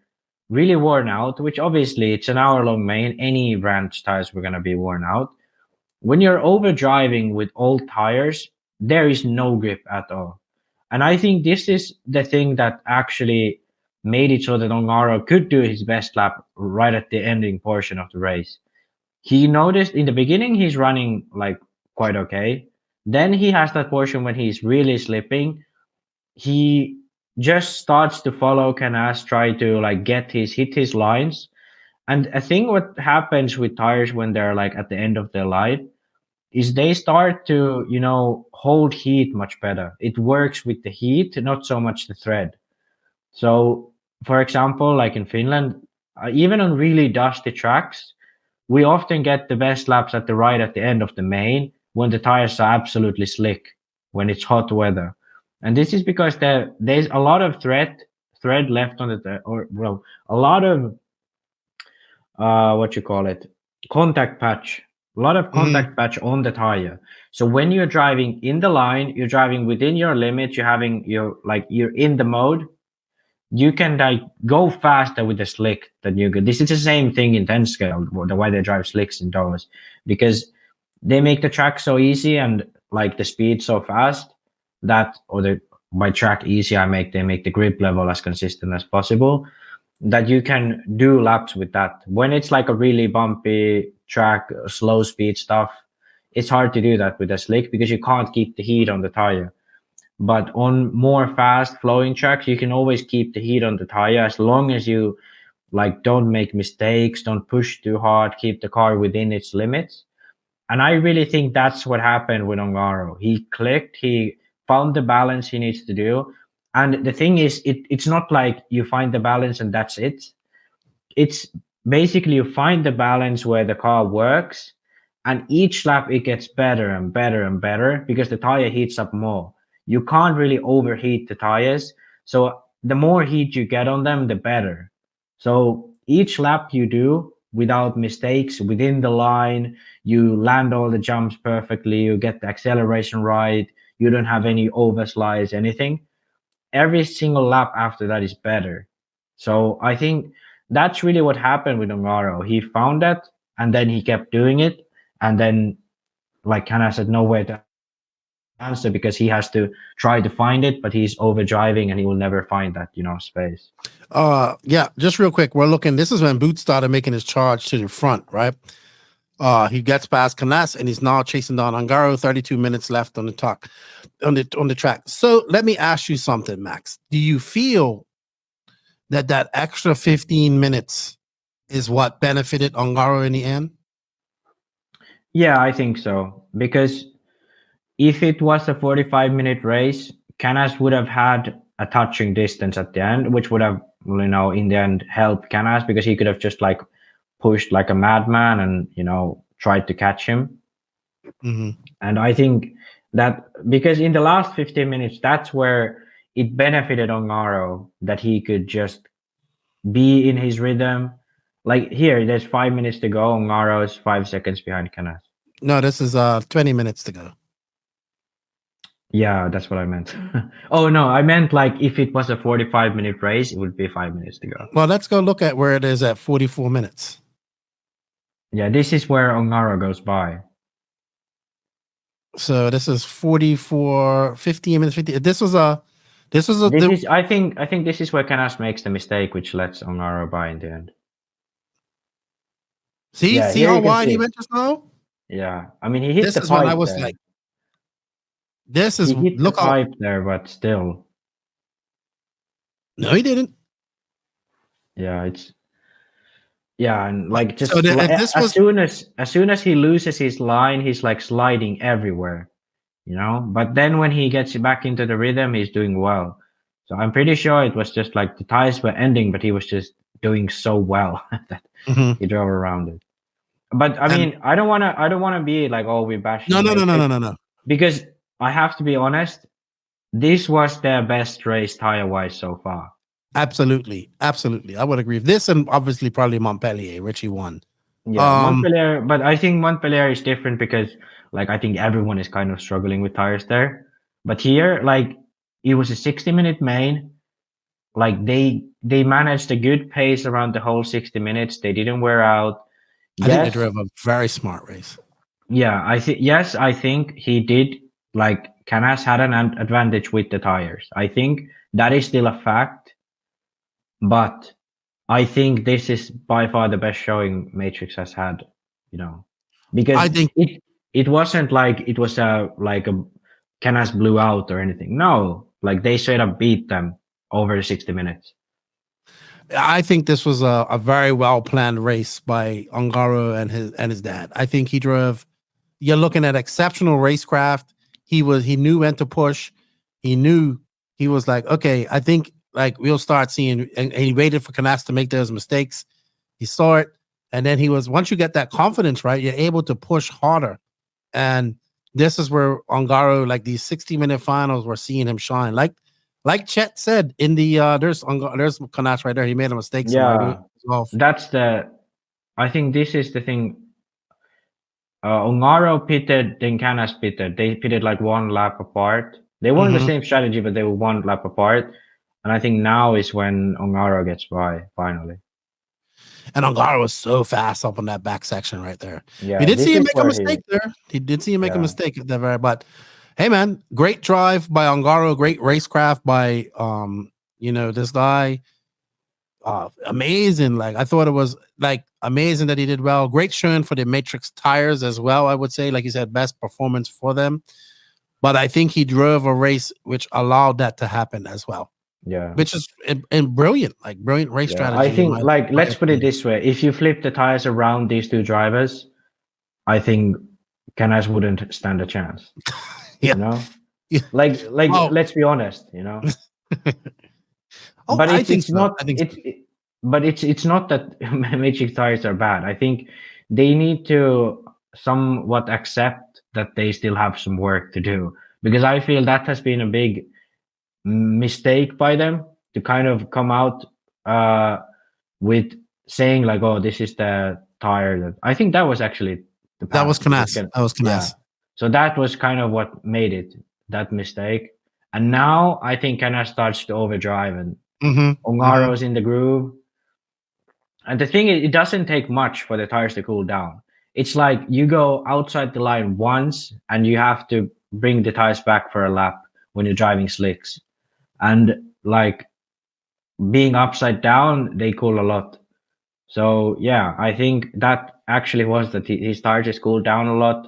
really worn out, which obviously it's an hour-long main, any ranch tires were going to be worn out. When you're overdriving with old tires, there is no grip at all. And I think this is the thing that actually made it so that Ongaro could do his best lap right at the ending portion of the race. He noticed in the beginning he's running like quite okay. Then he has that portion when he's really slipping. He just starts to follow Canas, try to like hit his lines. And I think what happens with tires when they're like at the end of their life is they start to, hold heat much better. It works with the heat, not so much the thread. So, for example, like in Finland, even on really dusty tracks, we often get the best laps at the end of the main when the tires are absolutely slick, when it's hot weather. And this is because there's a lot of thread left on a lot of contact patch. A lot of contact patch on the tire. So when you're driving in the line, you're driving within your limit, you're in the mode, you can like go faster with the slick than you could. This is the same thing in 10 scale, the way they drive slicks in those, because they make the track so easy and like the speed so fast that, by track easy, they make the grip level as consistent as possible, that you can do laps with that. When it's like a really bumpy track, slow speed stuff, it's hard to do that with a slick because you can't keep the heat on the tire. But on more fast flowing tracks, you can always keep the heat on the tire as long as you like don't make mistakes, don't push too hard, keep the car within its limits. And I really think that's what happened with Ongaro. He clicked, he found the balance he needs to do. And the thing is, it's not like you find the balance and that's it. It's basically you find the balance where the car works, and each lap it gets better and better and better because the tire heats up more. You can't really overheat the tires. So the more heat you get on them, the better. So each lap you do without mistakes within the line, you land all the jumps perfectly, you get the acceleration right, you don't have any overslides, anything. Every single lap after that is better. So I think that's really what happened with Ongaro. He found that and then he kept doing it. And then, like Hannah said, nowhere to answer because he has to try to find it, but he's overdriving and he will never find that, space. Yeah, just real quick. We're looking, this is when Boots started making his charge to the front, right? He gets past Canas and he's now chasing down Ongaro. 32 minutes left on the track. So let me ask you something, Max. Do you feel that extra 15 minutes is what benefited Ongaro in the end? Yeah, I think so. Because if it was a 45-minute race, Canas would have had a touching distance at the end, which would have, in the end helped Canas because he could have just like pushed like a madman and, tried to catch him. Mm-hmm. And I think that because in the last 15 minutes, that's where it benefited Ongaro that he could just be in his rhythm. Like here, there's 5 minutes to go. Ongaro is 5 seconds behind Canas. No, this is 20 minutes to go. Yeah, that's what I meant. Oh, no, I meant like if it was a 45-minute race, it would be 5 minutes to go. Well, let's go look at where it is at 44 minutes. Yeah, this is where Ongaro goes by. So this is 44, 15 minutes, 50. I think this is where Canas makes the mistake, which lets Ongaro by in the end. See how wide he went just now? Yeah, I mean, he hit the pipe. This is when I was there. Like, this is, he hit look the pipe there, but still. No, he didn't. Yeah, and like just so as soon as he loses his line, he's like sliding everywhere, But then when he gets back into the rhythm, he's doing well. So I'm pretty sure it was just like the tires were ending, but he was just doing so well that he drove around it. But I mean, I don't wanna be like, oh, we bashed. No. Because I have to be honest, this was their best race tire wise so far. Absolutely. I would agree. This and obviously probably Montpellier. Richie won. Yeah, Montpellier, but I think Montpellier is different because, like, I think everyone is kind of struggling with tires there. But here, like, it was a 60-minute main. Like, they managed a good pace around the whole 60 minutes. They didn't wear out. I think they drove a very smart race. Yeah, I think he did. Like, Canas had an advantage with the tires. I think that is still a fact. But I think this is by far the best showing Matrix has had, because I think it wasn't like it was a Canas blew out or anything. No, like they straight up beat them over 60 minutes. I think this was a very well planned race by Ongaro and his dad. I think he drove. You're looking at exceptional racecraft. He knew when to push. He knew he was like, okay, I think like we'll start seeing, and he waited for Canas to make those mistakes. He saw it, and then once you get that confidence, right, you're able to push harder. And this is where Ongaro, like these 60-minute finals, we're seeing him shine. Like Chet said in the there's Canas right there. He made a mistake. Yeah, I think this is the thing. Ongaro pitted, then Canas pitted. They pitted like one lap apart. They weren't the same strategy, but they were one lap apart. And I think now is when Ongaro gets by finally. And Ongaro was so fast up on that back section right there. Yeah, we did see him make a mistake there. He did see him make a mistake there, but hey man, great drive by Ongaro, great racecraft by this guy. Amazing. Like I thought it was like amazing that he did well. Great showing for the Matrix tires as well, I would say. Like you said, best performance for them. But I think he drove a race which allowed that to happen as well. Yeah, which is and brilliant race strategy. I think let's put it this way: if you flip the tires around these two drivers, I think Canas wouldn't stand a chance. Yeah. Let's be honest, But it's not that Matrix tires are bad. I think they need to somewhat accept that they still have some work to do, because I feel that has been a big mistake by them to kind of come out with saying like, oh, this is the tire that I think that was actually that was Canas. Yeah. So that was kind of what made it that mistake. And now I think Canas starts to overdrive and Ongaro's in the groove. And the thing is, it doesn't take much for the tires to cool down. It's like you go outside the line once and you have to bring the tires back for a lap when you're driving slicks. And like being upside down, they cool a lot. So yeah, I think that actually was that his tires just cooled down a lot.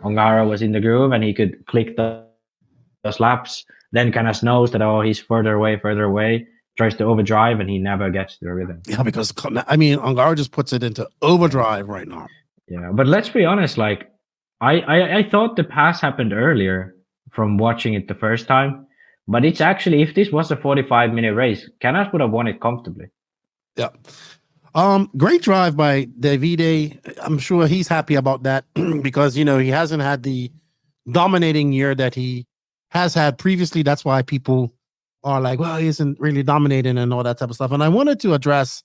Ongaro was in the groove and he could click those laps. Then Canas knows that, oh, he's further away, tries to overdrive, and he never gets the rhythm. Yeah, because I mean, Ongaro just puts it into overdrive right now. Yeah, but let's be honest, like I thought the pass happened earlier from watching it the first time, but it's actually, if this was a 45-minute race, Canas would have won it comfortably. Yeah. Great drive by Davide. I'm sure he's happy about that because, he hasn't had the dominating year that he has had previously. That's why people are like, well, he isn't really dominating and all that type of stuff. And I wanted to address,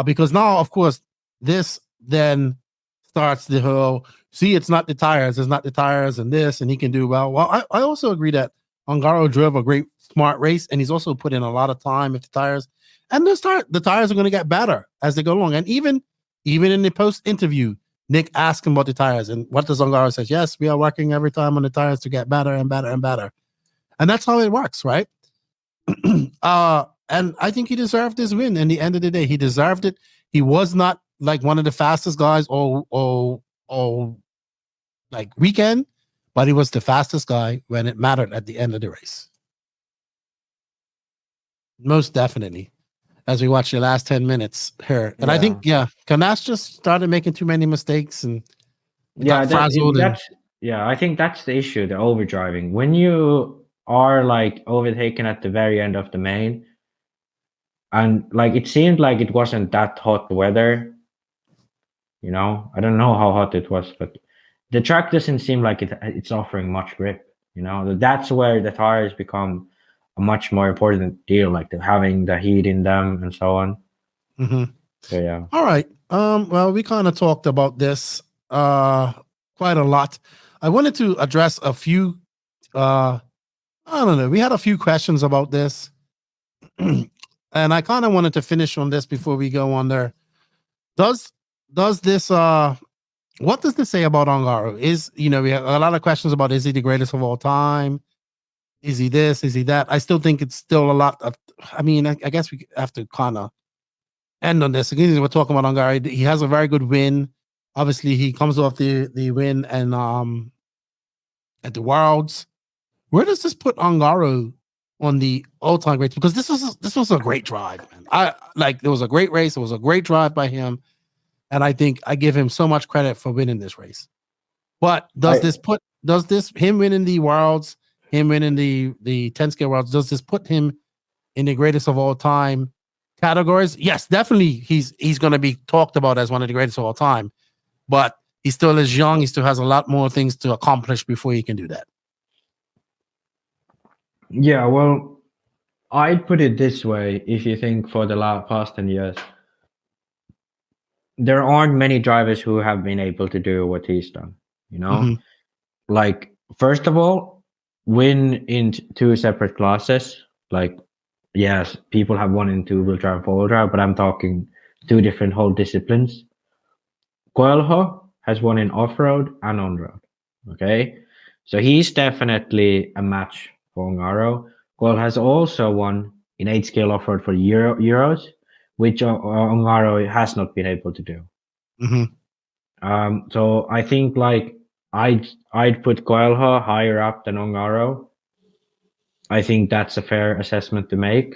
because now, of course, this then starts the whole, see, it's not the tires and this, and he can do well. Well, I also agree that Ongaro drove a great, smart race, and he's also put in a lot of time with the tires. And the tires are going to get better as they go along. And even in the post interview, Nick asked him about the tires, and what does Ongaro says? Yes, we are working every time on the tires to get better and better and better. And that's how it works, right? And I think he deserved this win. In the end of the day, he deserved it. He was not like one of the fastest guys all like weekend, but he was the fastest guy when it mattered at the end of the race. Most definitely. As we watch the last 10 minutes here. And I think, Canas just started making too many mistakes and I think that's the issue, the overdriving. When you are like overtaken at the very end of the main, and like it seemed like it wasn't that hot weather, I don't know how hot it was, but the track doesn't seem like it's offering much grip. That's where the tires become a much more important deal, like having the heat in them and so on. Mm-hmm. So yeah. All right. Well, we kind of talked about this quite a lot. I wanted to address a few. I don't know. We had a few questions about this, and I kind of wanted to finish on this before we go on there. Does this what does this say about Ongaro? We have a lot of questions about, is he the greatest of all time? Is he this? Is he that? I still think it's still a lot of, I guess we have to kind of end on this. Again, we're talking about Ongaro. He has a very good win. Obviously, he comes off the win and at the Worlds. Where does this put Ongaro on the all-time greats? Because this was a great drive, man. It was a great race. It was a great drive by him. And I think I give him so much credit for winning this race. But does him winning the Worlds, him winning the 10 scale Worlds, does this put him in the greatest of all time categories? Yes, definitely. He's going to be talked about as one of the greatest of all time. But he still is young. He still has a lot more things to accomplish before he can do that. Yeah, well, I'd put it this way. If you think for the past 10 years, there aren't many drivers who have been able to do what he's done, Like, first of all, win in two separate classes. Like, yes, people have won in two-wheel drive and four-wheel drive, but I'm talking two different whole disciplines. Coelho has won in off-road and on-road, okay? So he's definitely a match for Ongaro. Coelho has also won in 8-scale off-road for Euros, which Ongaro has not been able to do. Mm-hmm. So I think like I'd put Coelho higher up than Ongaro. I think that's a fair assessment to make.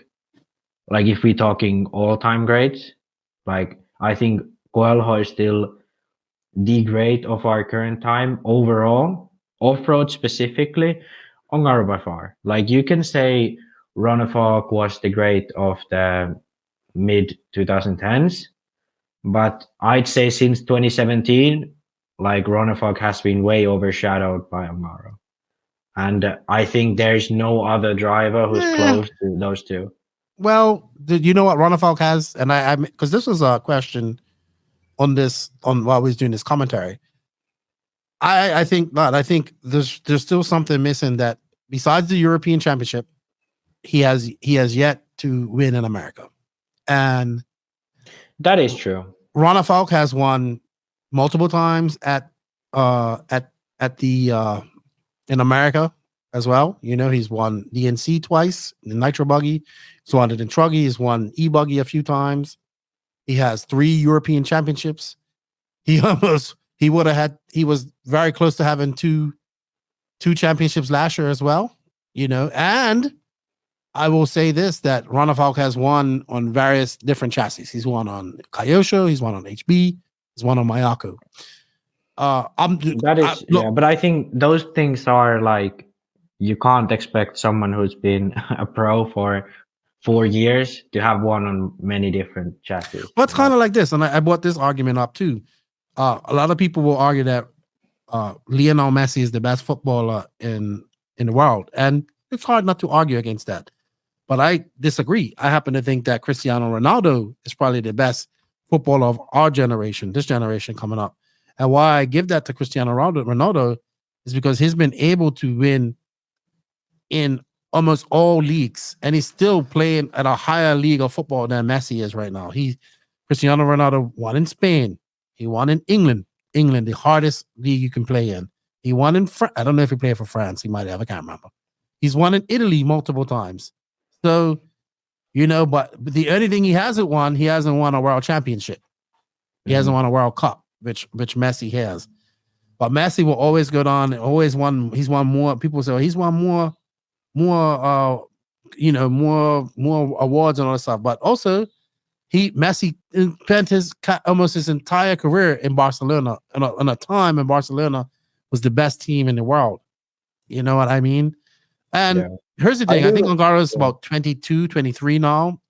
Like if we're talking all-time greats, like I think Coelho is still the great of our current time overall. Off-road specifically, Ongaro by far. Like you can say Ronefalk was the great of the mid 2010s, but I'd say since 2017, like Ronefalk has been way overshadowed by Ongaro. And I think there's no other driver who's close to those two. Well, you know what Ronefalk has? And I because this was a question on while we was doing this commentary. I think there's still something missing, that besides the European Championship, he has yet to win in America. And that is true. Ronefalk has won multiple times at the in America as well. He's won DNC twice, the Nitro Buggy. He's won it in Truggy. He's won E-Buggy a few times. He has 3 European championships. He was very close to having two championships last year as well. And I will say this, that Ronefalk has won on various different chassis. He's won on Kyosho, he's won on HB, he's won on Mayako. But I think those things are like, you can't expect someone who's been a pro for 4 years to have won on many different chassis. Well, it's kind of like this, and I brought this argument up too. A lot of people will argue that Lionel Messi is the best footballer in the world, and it's hard not to argue against that. But I disagree. I happen to think that Cristiano Ronaldo is probably the best footballer of our generation, this generation coming up. And why I give that to Cristiano Ronaldo is because he's been able to win in almost all leagues, and he's still playing at a higher league of football than Messi is right now. Cristiano Ronaldo won in Spain. He won in England, the hardest league you can play in. He won in France. I don't know if he played for France. He might have. I can't remember. He's won in Italy multiple times. So, but the only thing he hasn't won a world championship. He hasn't won a World Cup, which Messi has. But Messi will always go on, always won. He's won more. People say he's won more awards and all that stuff. But also, Messi spent almost his entire career in Barcelona, in a time in Barcelona was the best team in the world. You know what I mean? And here's the thing. I think Ongaro is about 22, 23 now.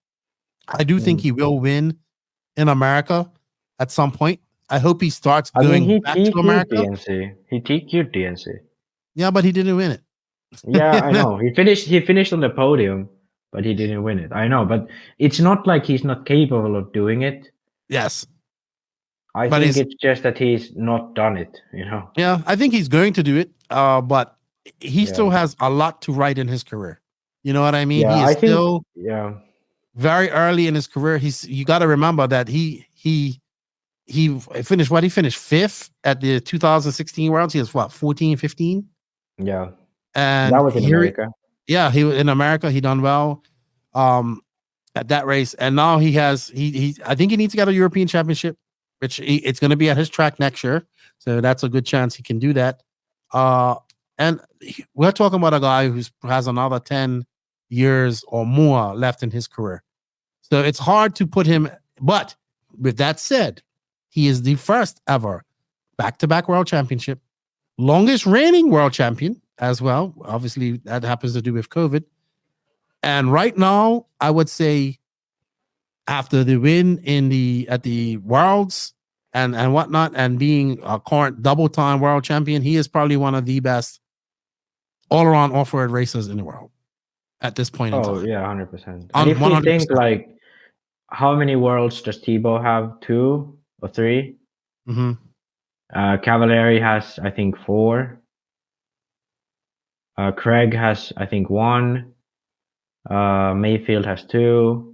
I do think he will win in America at some point. I hope he starts going back to America. He TQ'd DNC. Yeah, but he didn't win it. Yeah, I know. He finished on the podium, but he didn't win it. I know, but it's not like he's not capable of doing it. Yes. I But think it's just that he's not done it, you know. Yeah, I think he's going to do it. But he Yeah. still has a lot to write in his career. You know what I mean? Yeah, He is I think still very early in his career. You got to remember that he finished what? He finished 5th at the 2016 Worlds. He was what, 14, 15? Yeah. And that was in America. Yeah, he was in America. He done well at that race. And now he has I think he needs to get a European championship, which it's going to be at his track next year. So that's a good chance he can do that. And we're talking about a guy who has another 10 years or more left in his career. So it's hard to put him. But with that said, he is the first ever back-to-back world championship, longest reigning world champion as well. Obviously, that happens to do with COVID. And right now, I would say after the win at the Worlds and whatnot, and being a current double-time world champion, he is probably one of the best all-around off-road racers in the world at this point in time. Oh, yeah, 100%. And if you think, like, how many worlds does Tebow have? 2 or 3? Mm-hmm. Cavalieri has, I think, 4. Craig has, I think, 1. Mayfield has 2.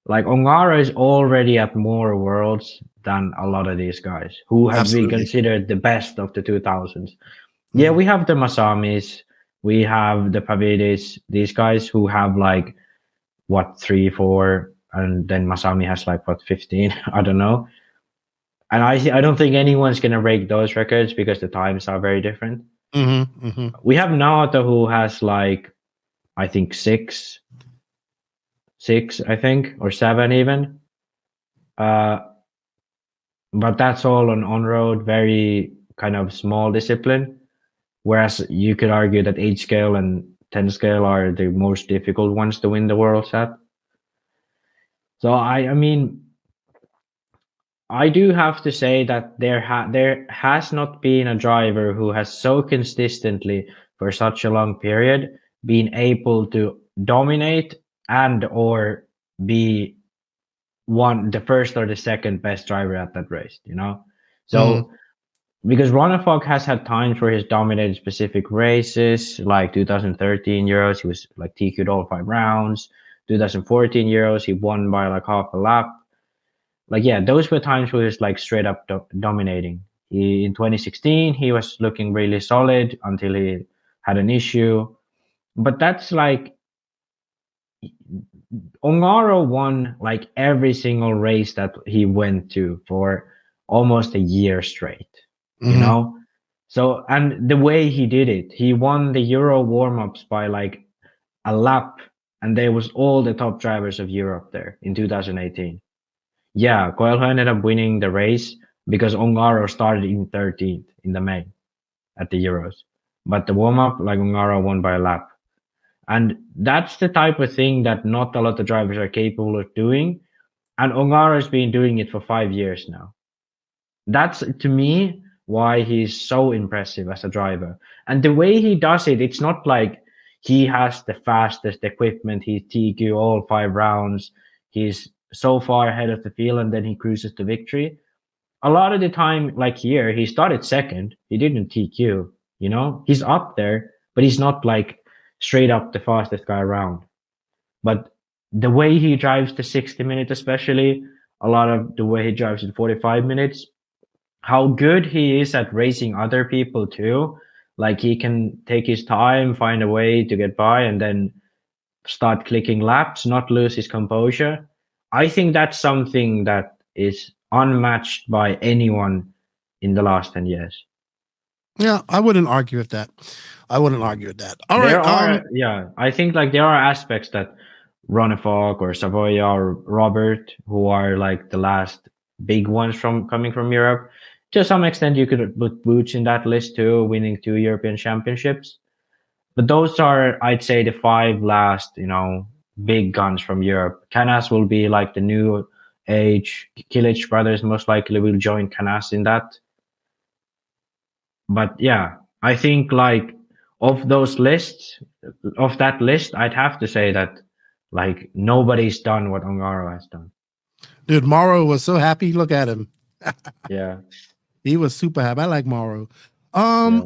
Like, Ongaro is already at more worlds than a lot of these guys who have been considered the best of the 2000s. Yeah, we have the Masamis, we have the Pavidis, these guys who have like, what, 3, 4, and then Masami has like, what, 15? I don't know. And I don't think anyone's going to break those records because the times are very different. Mm-hmm, mm-hmm. We have Naoto who has like, I think 6, I think, or 7 even. But that's all on road, very kind of small discipline. Whereas you could argue that 8 scale and 10 scale are the most difficult ones to win the worlds at. So I mean, I do have to say that there has not been a driver who has so consistently for such a long period been able to dominate and or be the first or the second best driver at that race, you know? So because Ronnefog has had times where he's dominated specific races, like 2013 Euros, he was like TQ'd all 5 rounds. 2014 Euros, he won by like half a lap. Like, yeah, those were times where he was like straight up dominating. In 2016, he was looking really solid until he had an issue. But that's like, Ongaro won like every single race that he went to for almost a year straight, you know? So, and the way he did it, he won the Euro warm-ups by like a lap, and there was all the top drivers of Europe there in 2018. Yeah, Coelho ended up winning the race because Ongaro started in 13th in the main at the Euros. But the warm-up, like, Ongaro won by a lap. And that's the type of thing that not a lot of drivers are capable of doing. And Ongaro has been doing it for 5 years now. That's, to me, why he's so impressive as a driver. And the way he does it, it's not like he has the fastest equipment. He TQ all 5 rounds. He's so far ahead of the field, and then he cruises to victory. A lot of the time, like here, he started second. He didn't TQ, you know? He's up there, but he's not like straight up the fastest guy around. But the way he drives the 60 minute, especially, a lot of the way he drives in 45 minutes, how good he is at racing other people too. Like, he can take his time, find a way to get by, and then start clicking laps, not lose his composure. I think that's something that is unmatched by anyone in the last 10 years. Yeah, I wouldn't argue with that. All right. Yeah, I think like there are aspects that Ronnefog or Savoia or Robert, who are like the last big ones coming from Europe. To some extent, you could put Boots in that list too, winning 2 European championships. But those are, I'd say, the 5 last, you know, big guns from Europe. Canas will be like the new age. Kilic brothers most likely will join Canas in that. But yeah, I think like of those lists, of that list, I'd have to say that like nobody's done what Ongaro has done. Dude, Morrow was so happy. Look at him. Yeah, he was super happy. I like Morrow. yeah.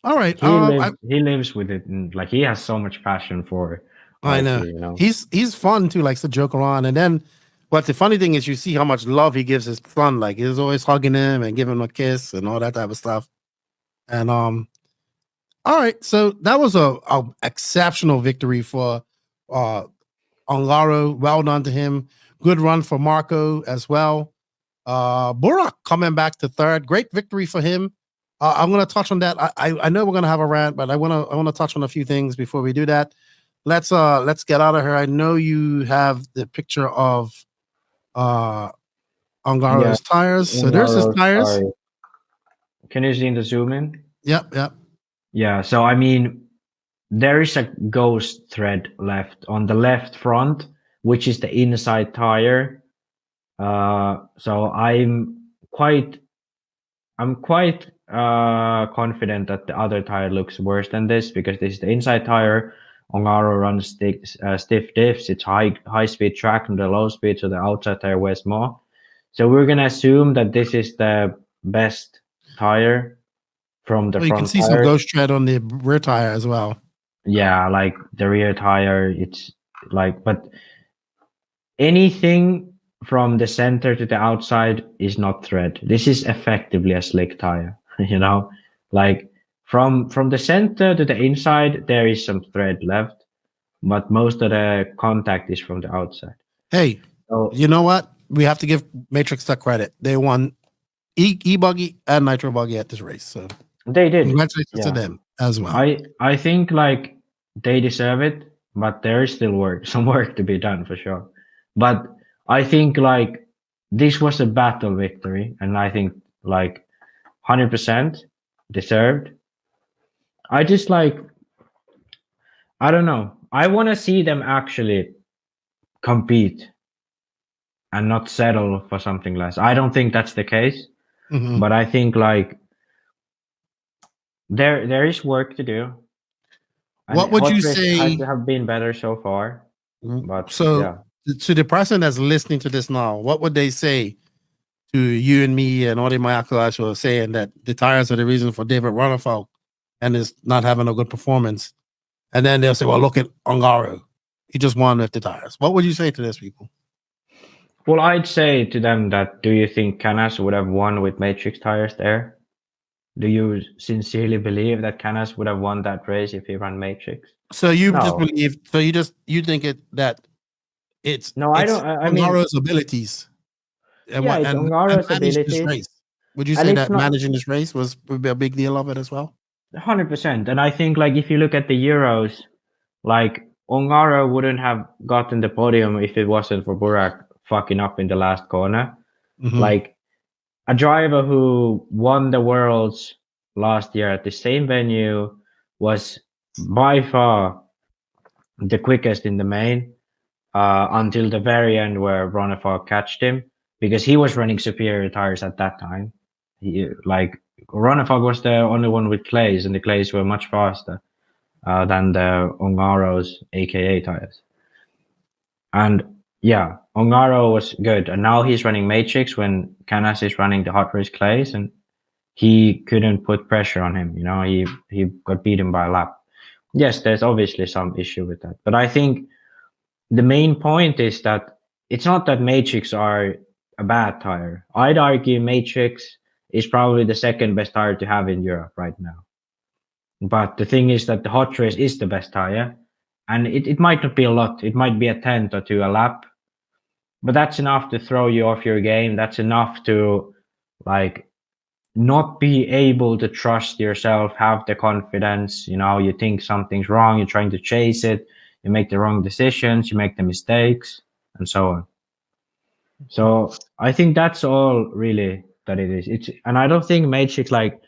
All right. He lives with it, and like he has so much passion for I RC, know. you know. He's fun too, likes to joke around. And then what the funny thing is you see how much love he gives his son. Like he's always hugging him and giving him a kiss and all that type of stuff. And all right, so that was a exceptional victory for Ongaro. Well done to him. Good run for Marco as well. Burak coming back to third. Great victory for him. I'm going to touch on that. I know we're going to have a rant, but I want to touch on a few things before we do that. Let's get out of here. I know you have the picture of Ongaro's tires. So there's his tires. Can you see in the zoom in? Yep. Yeah. So I mean, there is a ghost thread left on the left front, which is the inside tire. So I'm quite confident that the other tire looks worse than this, because this is the inside tire. Ongaro runs stiff diffs. It's high speed track and the low speed, so the outside tire weighs more. So we're gonna assume that this is the best tire from the front. You can see tires. some ghost tread on the rear tire as well. Yeah, like the rear tire, it's like, but anything from the center to the outside is not thread. This is effectively a slick tire, you know, like from the center to the inside, there is some thread left, but most of the contact is from the outside. Hey, you know what? We have to give Matrix Tech credit. They won E-Buggy and Nitro Buggy at this race. So they did. Congratulations to them as well. I think like they deserve it, but there is still some work to be done for sure. But I think like this was a battle victory, and I think like 100% deserved. I just like, I don't know. I want to see them actually compete and not settle for something less. I don't think that's the case, but I think like there is work to do. What would you say have been better so far? But so to the person that's listening to this now, what would they say to you and me and all the my acolytes who are saying that the tires are the reason for David Ronnefalk and is not having a good performance? And then they'll say, well, look at Ongaro. He just won with the tires. What would you say to those people? Well, I'd say to them that, do you think Canas would have won with Matrix tires there? Do you sincerely believe that Canas would have won that race if he ran Matrix? So you just believe, so you think that it's Ongaro's abilities. And Ongaro's abilities. This race. Would you say that managing this race would be a big deal of it as well? 100%. And I think like if you look at the Euros, like Ongaro wouldn't have gotten the podium if it wasn't for Burak fucking up in the last corner. Like a driver who won the Worlds last year at the same venue was by far the quickest in the main until the very end where Ronnefalk catched him, because he was running superior tires at that time. Ronnefalk was the only one with clays, and the clays were much faster than the Ongaro's AKA tires. And yeah, Ongaro was good, and now he's running Matrix when Canas is running the hot race clays, and he couldn't put pressure on him. You know, he got beaten by a lap. Yes, there's obviously some issue with that, but I think the main point is that it's not that Matrix are a bad tire. I'd argue Matrix is probably the second best tire to have in Europe right now. But the thing is that the hot race is the best tire, and it might not be a lot. It might be a tenth or two a lap, but that's enough to throw you off your game. That's enough to like not be able to trust yourself, have the confidence. You know, you think something's wrong, you're trying to chase it, you make the wrong decisions, you make the mistakes, and so on. So I think that's all really that it is. And I don't think Matrix, like,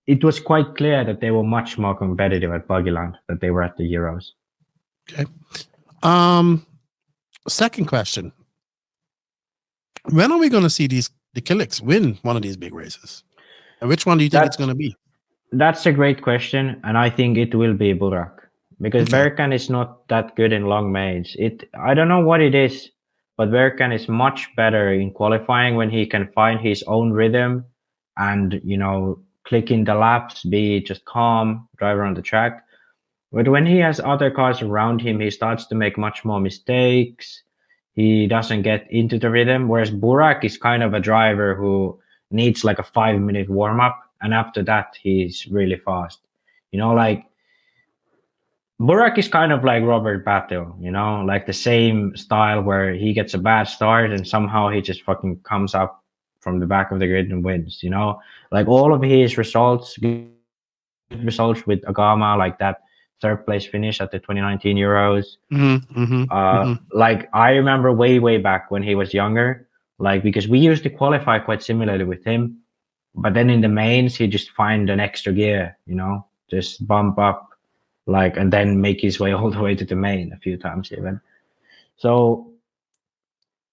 it was quite clear that they were much more competitive at BuggyLand than they were at the Euros. Okay. Second question. When are we going to see the Killix win one of these big races? And which one do you think it's going to be? That's a great question, and I think it will be Burak because Berkan is not that good in long mains. I don't know what it is, but Berkan is much better in qualifying when he can find his own rhythm and click in the laps, be just calm, drive around the track. But when he has other cars around him, he starts to make much more mistakes. He doesn't get into the rhythm, whereas Burak is kind of a driver who needs like a 5-minute warm up, and after that, he's really fast. Like Burak is kind of like Robert Battle, like the same style where he gets a bad start and somehow he just fucking comes up from the back of the grid and wins, like all of his results with Agama, like that third place finish at the 2019 Euros. Like I remember way back when he was younger, like because we used to qualify quite similarly with him, but then in the mains he just find an extra gear, just bump up, and then make his way all the way to the main a few times even. So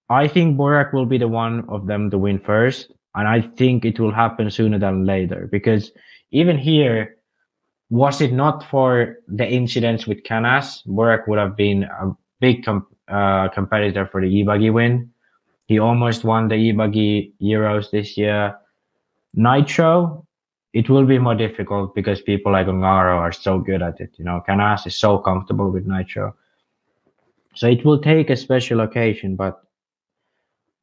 I think Burak will be the one of them to win first, and I think it will happen sooner than later because even here, was it not for the incidents with Canas, Burak would have been a big competitor for the e-buggy win. He almost won the e-buggy Euros this year. Nitro, it will be more difficult because people like Ongaro are so good at it. Canas is so comfortable with Nitro. So it will take a special occasion, but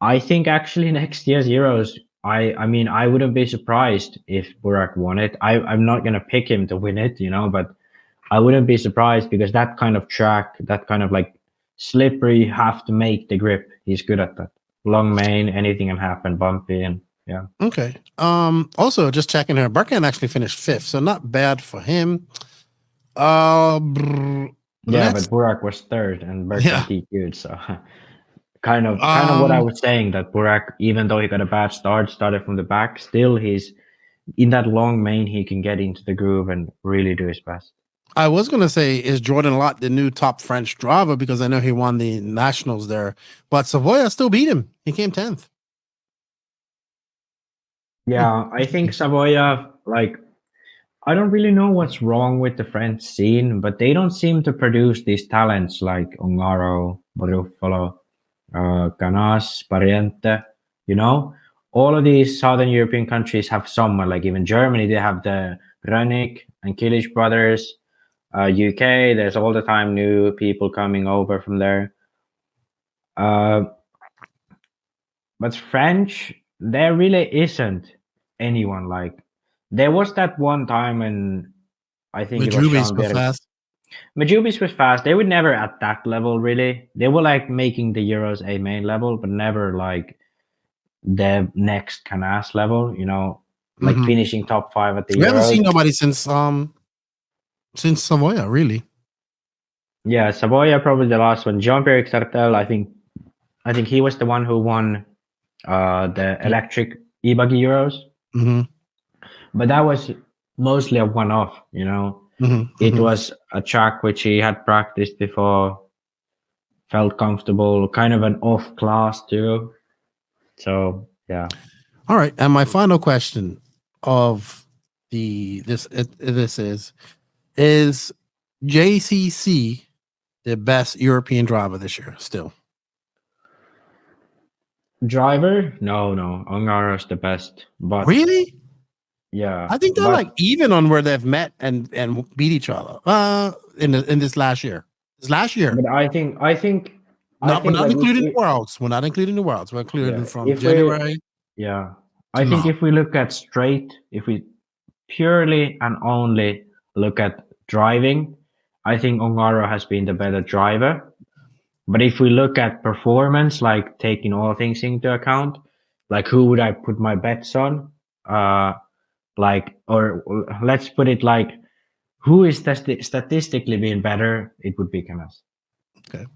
I think actually next year's Euros, I mean, I wouldn't be surprised if Burak won it. I'm not going to pick him to win it, but I wouldn't be surprised because that kind of track, that kind of like slippery, you have to make the grip. He's good at that. Long main, anything can happen, bumpy, and yeah. Okay. Also, just checking here, Berkan actually finished 5th, so not bad for him. Yeah, but Burak was 3rd and Berkan TQ'd, so kind of what I was saying, that Burak, even though he got a bad start, started from the back, still he's in that long main, he can get into the groove and really do his best. I was going to say, is Jordan Lott the new top French driver? Because I know he won the nationals there, but Savoia still beat him. He came 10th. Yeah, I think Savoia, I don't really know what's wrong with the French scene, but they don't seem to produce these talents like Ongaro, Barufalo, Canas, Pariente, all of these Southern European countries have someone, like even Germany, they have the Rönnig and Kilic brothers. UK, there's all the time new people coming over from there. But French, there really isn't anyone like. There was that one time when I think Majubis was fast. Majubis was fast. They were never at that level, really. They were like making the Euros a main level, but never like the next Canas level, like finishing top 5 at the Euros. We haven't seen nobody since Savoia, really. Yeah, Savoia probably the last one. Jean-Pierre Sartel, I think he was the one who won the electric e-buggy Euros. But that was mostly a one-off, It was a track which he had practiced before, felt comfortable, kind of an off class too. So yeah. All right, and my final question of this is JCC the best European driver this year still? Driver? No. Ongaro's the best. But really? Yeah. I think they're like even on where they've met and beat each other. In this last year. But I think we're not including the worlds. We're not including the worlds. We're including from January. I think if we look at if we purely and only look at driving, I think Ongaro has been the better driver. But if we look at performance, like taking all things into account, like who would I put my bets on? Or let's put it like, who is statistically being better? It would be Canas. Okay.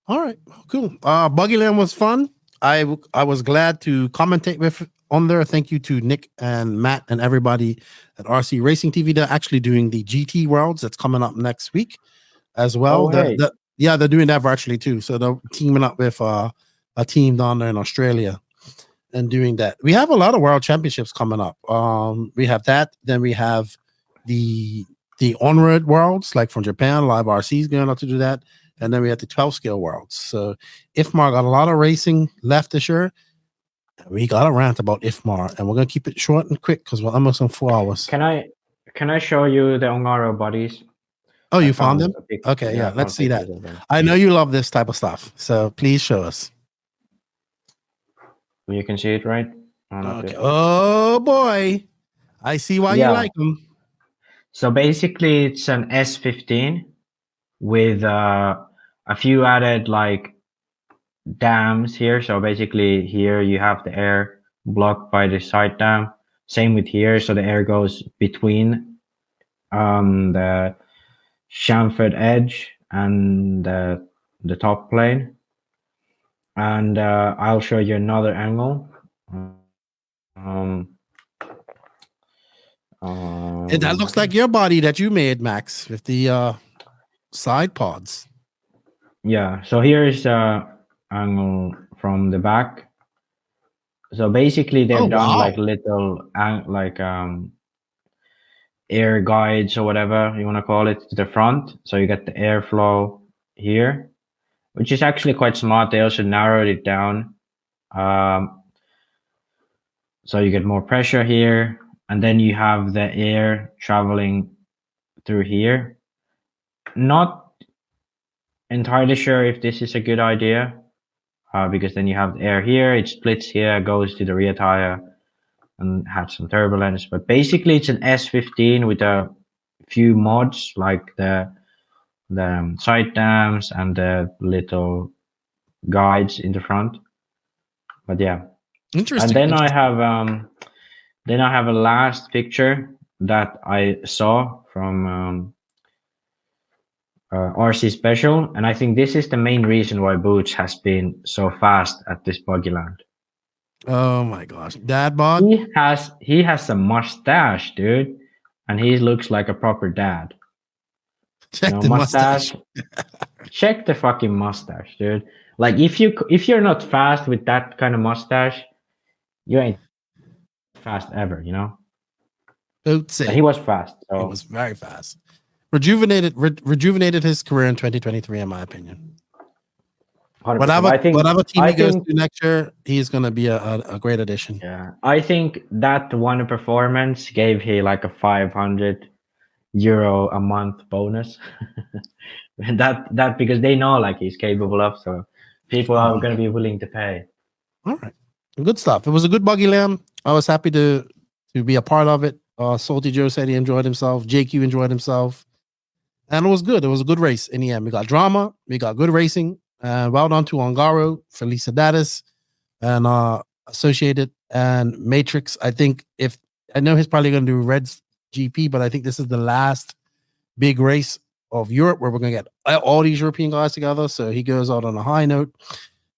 All right. Cool. BuggyLand was fun. I was glad to commentate on there. Thank you to Nick and Matt and everybody at RC Racing TV. They're actually doing the GT Worlds that's coming up next week as well. They're doing that virtually too. So they're teaming up with a team down there in Australia. and doing that. We have a lot of world championships coming up. We have that. Then we have the ONROAD worlds, like from Japan. Live RC is going out to do that. And then we have the 12 scale worlds. So IFMAR got a lot of racing left this year. We got a rant about IFMAR, and we're gonna keep it short and quick because we're almost on 4 hours. Can I show you the ONROAD bodies? Oh, you found them? Okay, yeah, let's see that. I know you love this type of stuff, so please show us. You can see it, right? Okay. Oh boy, I see why you like them. So basically, it's an S15 with a few added like dams here. So basically, here you have the air blocked by the side dam. Same with here, so the air goes between the chamfered edge and the top plane. And I'll show you another angle. That looks like your body that you made, Max, with the side pods. Yeah, so here's angle from the back. So basically they've done like little air guides or whatever you want to call it to the front, so you get the airflow here, which is actually quite smart. They also narrowed it down, so you get more pressure here, and then you have the air traveling through here. Not entirely sure if this is a good idea, because then you have the air here, it splits here, goes to the rear tire and had some turbulence. But basically it's an S15 with a few mods like the side dams and the little guides in the front. But yeah, interesting. And then I have a last picture that I saw from RC Special, and I think this is the main reason why Boots has been so fast at this Buggyland. Oh my gosh, dad bod. He has a mustache, dude, and he looks like a proper dad. Check the mustache. Check the fucking mustache, dude. Like if you're not fast with that kind of mustache, you ain't fast ever, you know. He was fast. So. He was very fast. Rejuvenated his career in 2023, in my opinion. Whatever team he goes to next year, he's going to be a great addition. Yeah, I think that one performance gave he like a €500 a month bonus. And that because they know like he's capable of, so people are going to be willing to pay. All right, good stuff. It was a good Buggyland. I was happy to be a part of it. Salty Joe said he enjoyed himself. JQ enjoyed himself. And it was good. It was a good race in the end. We got drama. We got good racing. And well done to Ongaro, Felicidades, and Associated and Matrix. I know he's probably going to do Red's GP, but I think this is the last big race of Europe where we're going to get all these European guys together. So he goes out on a high note.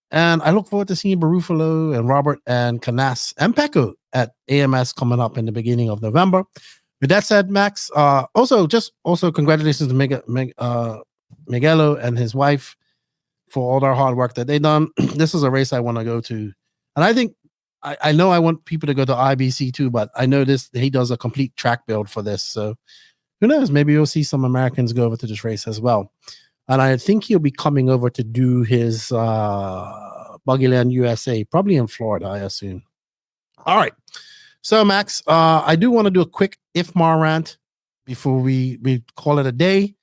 And I look forward to seeing Barufalo and Robert and Canas and Pecco at AMS coming up in the beginning of November. With that said, Max, also congratulations to Miguelo and his wife for all their hard work that they done. This is a race I want to go to. And I think, I know I want people to go to IBC too, but I know he does a complete track build for this. So who knows? Maybe you'll see some Americans go over to this race as well. And I think he'll be coming over to do his BuggyLand USA, probably in Florida, I assume. All right. So, Max, I do want to do a quick IFMAR rant before we call it a day.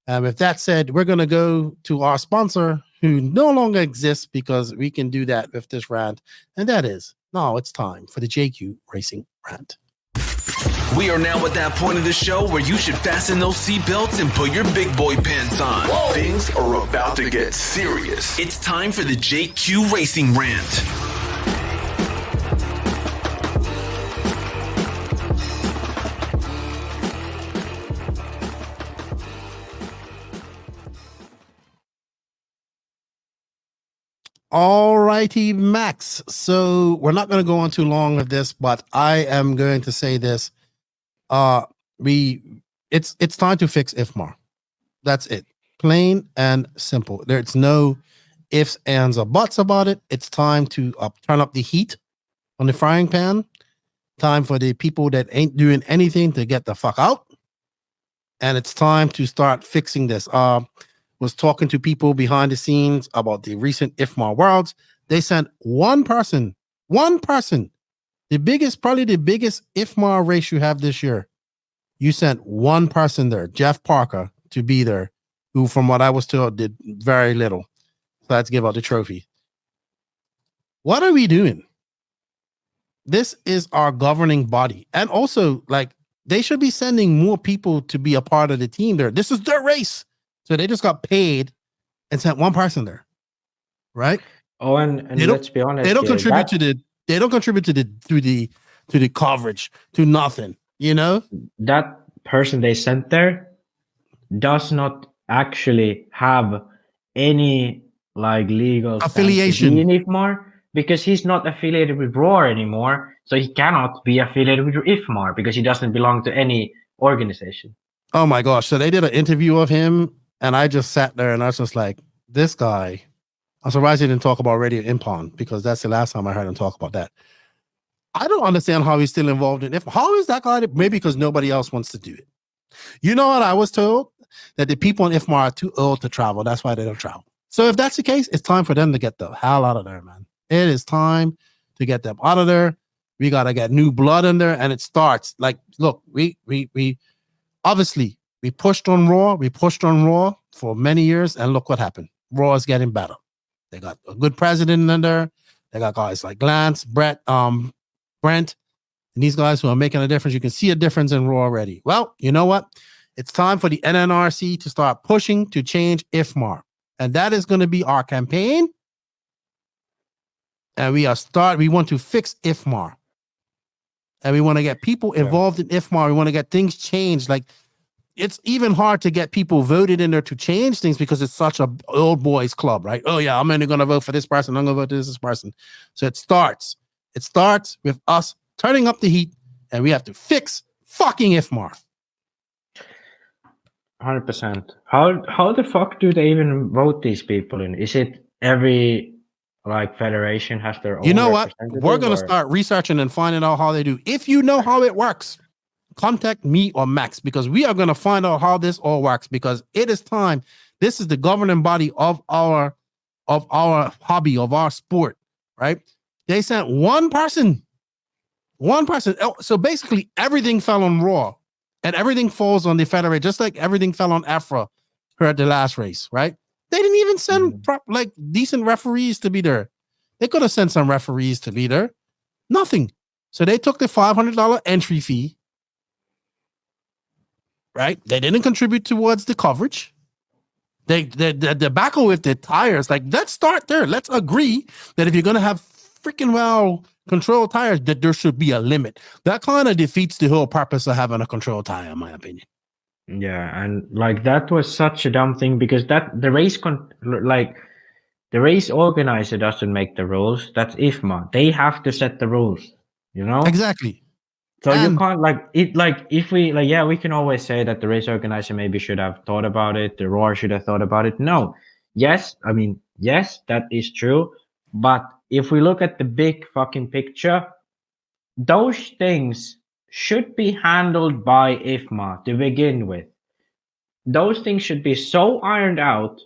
With that said, we're going to go to our sponsor who no longer exists because we can do that with this rant. And that is, now it's time for the JQ Racing Rant. We are now at that point of the show where you should fasten those seatbelts and put your big boy pants on. Whoa. Things are about to get serious. It's time for the JQ Racing Rant. All righty, Max. So we're not going to go on too long with this, but I am going to say this. It's time to fix IFMAR. That's it. Plain and simple. There's no ifs, ands, or buts about it. It's time to turn up the heat on the frying pan. Time for the people that ain't doing anything to get the fuck out. And it's time to start fixing this. Was talking to people behind the scenes about the recent IFMAR Worlds. They sent one person, probably the biggest IFMAR race you have this year. You sent one person there, Jeff Parker, to be there, who, from what I was told, did very little. So let's give out the trophy. What are we doing? This is our governing body. And also, like, they should be sending more people to be a part of the team there. This is their race. So they just got paid and sent one person there. Right? Oh, and let's be honest. They don't contribute to the coverage, to nothing. You know? That person they sent there does not actually have any like legal affiliation in IFMAR, because he's not affiliated with ROAR anymore, so he cannot be affiliated with IFMAR because he doesn't belong to any organization. Oh my gosh. So they did an interview of him, and I just sat there and I was just like, this guy, I'm surprised he didn't talk about Radio Impon, because that's the last time I heard him talk about that. I don't understand how he's still involved in it. How is that guy? Maybe because nobody else wants to do it. You know what I was told? That the people in IFMAR are too old to travel. That's why they don't travel. So if that's the case, it's time for them to get the hell out of there, man. It is time to get them out of there. We got to get new blood in there. And it starts like, look, we obviously we pushed on Raw. We pushed on Raw for many years. And look what happened. Raw is getting better. They got a good president in there. They got guys like Lance, Brent, and these guys who are making a difference. You can see a difference in Raw already. Well, you know what? It's time for the NNRC to start pushing to change IFMAR. And that is going to be our campaign. And we want to fix IFMAR. And we want to get people involved in IFMAR. We want to get things changed. Like, it's even hard to get people voted in there to change things because it's such a old boys club, right? Oh yeah, I'm only going to vote for this person. I'm going to vote for this person. So it starts with us turning up the heat, and we have to fix fucking IFMAR. 100%. How the fuck do they even vote these people in? Is it every like federation has their own? You know what? We're gonna start researching and finding out how they do. If you know how it works, contact me or Max, because we are gonna find out how this all works, because it is time. This is the governing body of our hobby, of our sport, right? They sent one person. So basically everything fell on Raw. And everything falls on the federation, just like everything fell on Afra at the last race, right? They didn't even send decent referees to be there. They could have sent some referees to be there. Nothing. So they took the $500 entry fee, right? They didn't contribute towards the coverage. They backle with the tires. Like, let's start there. Let's agree that if you're going to have freaking control tires, that there should be a limit. That kind of defeats the whole purpose of having a control tire, in my opinion. Yeah, and like that was such a dumb thing, because the race organizer doesn't make the rules. That's IFMAR. They have to set the rules, you know? Exactly. So you can't we can always say that the race organizer maybe should have thought about it, the ROAR should have thought about it. No. Yes, that is true. But if we look at the big fucking picture, those things should be handled by IFMAR to begin with. Those things should be so ironed out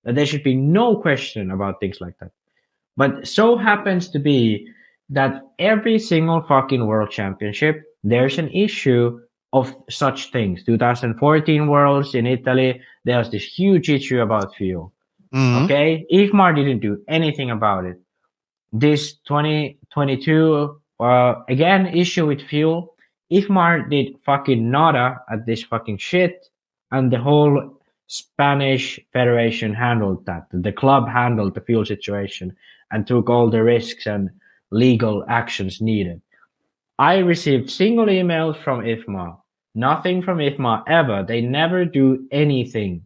that there should be no question about things like that. But so happens to be that every single fucking world championship, there's an issue of such things. 2014 Worlds in Italy, there was this huge issue about fuel. Mm-hmm. Okay? IFMAR didn't do anything about it. This 2022, again, issue with fuel. IFMAR did fucking nada at this fucking shit, and the whole Spanish Federation handled that. The club handled the fuel situation and took all the risks and legal actions needed. I received single emails from IFMAR. Nothing from IFMAR ever. They never do anything.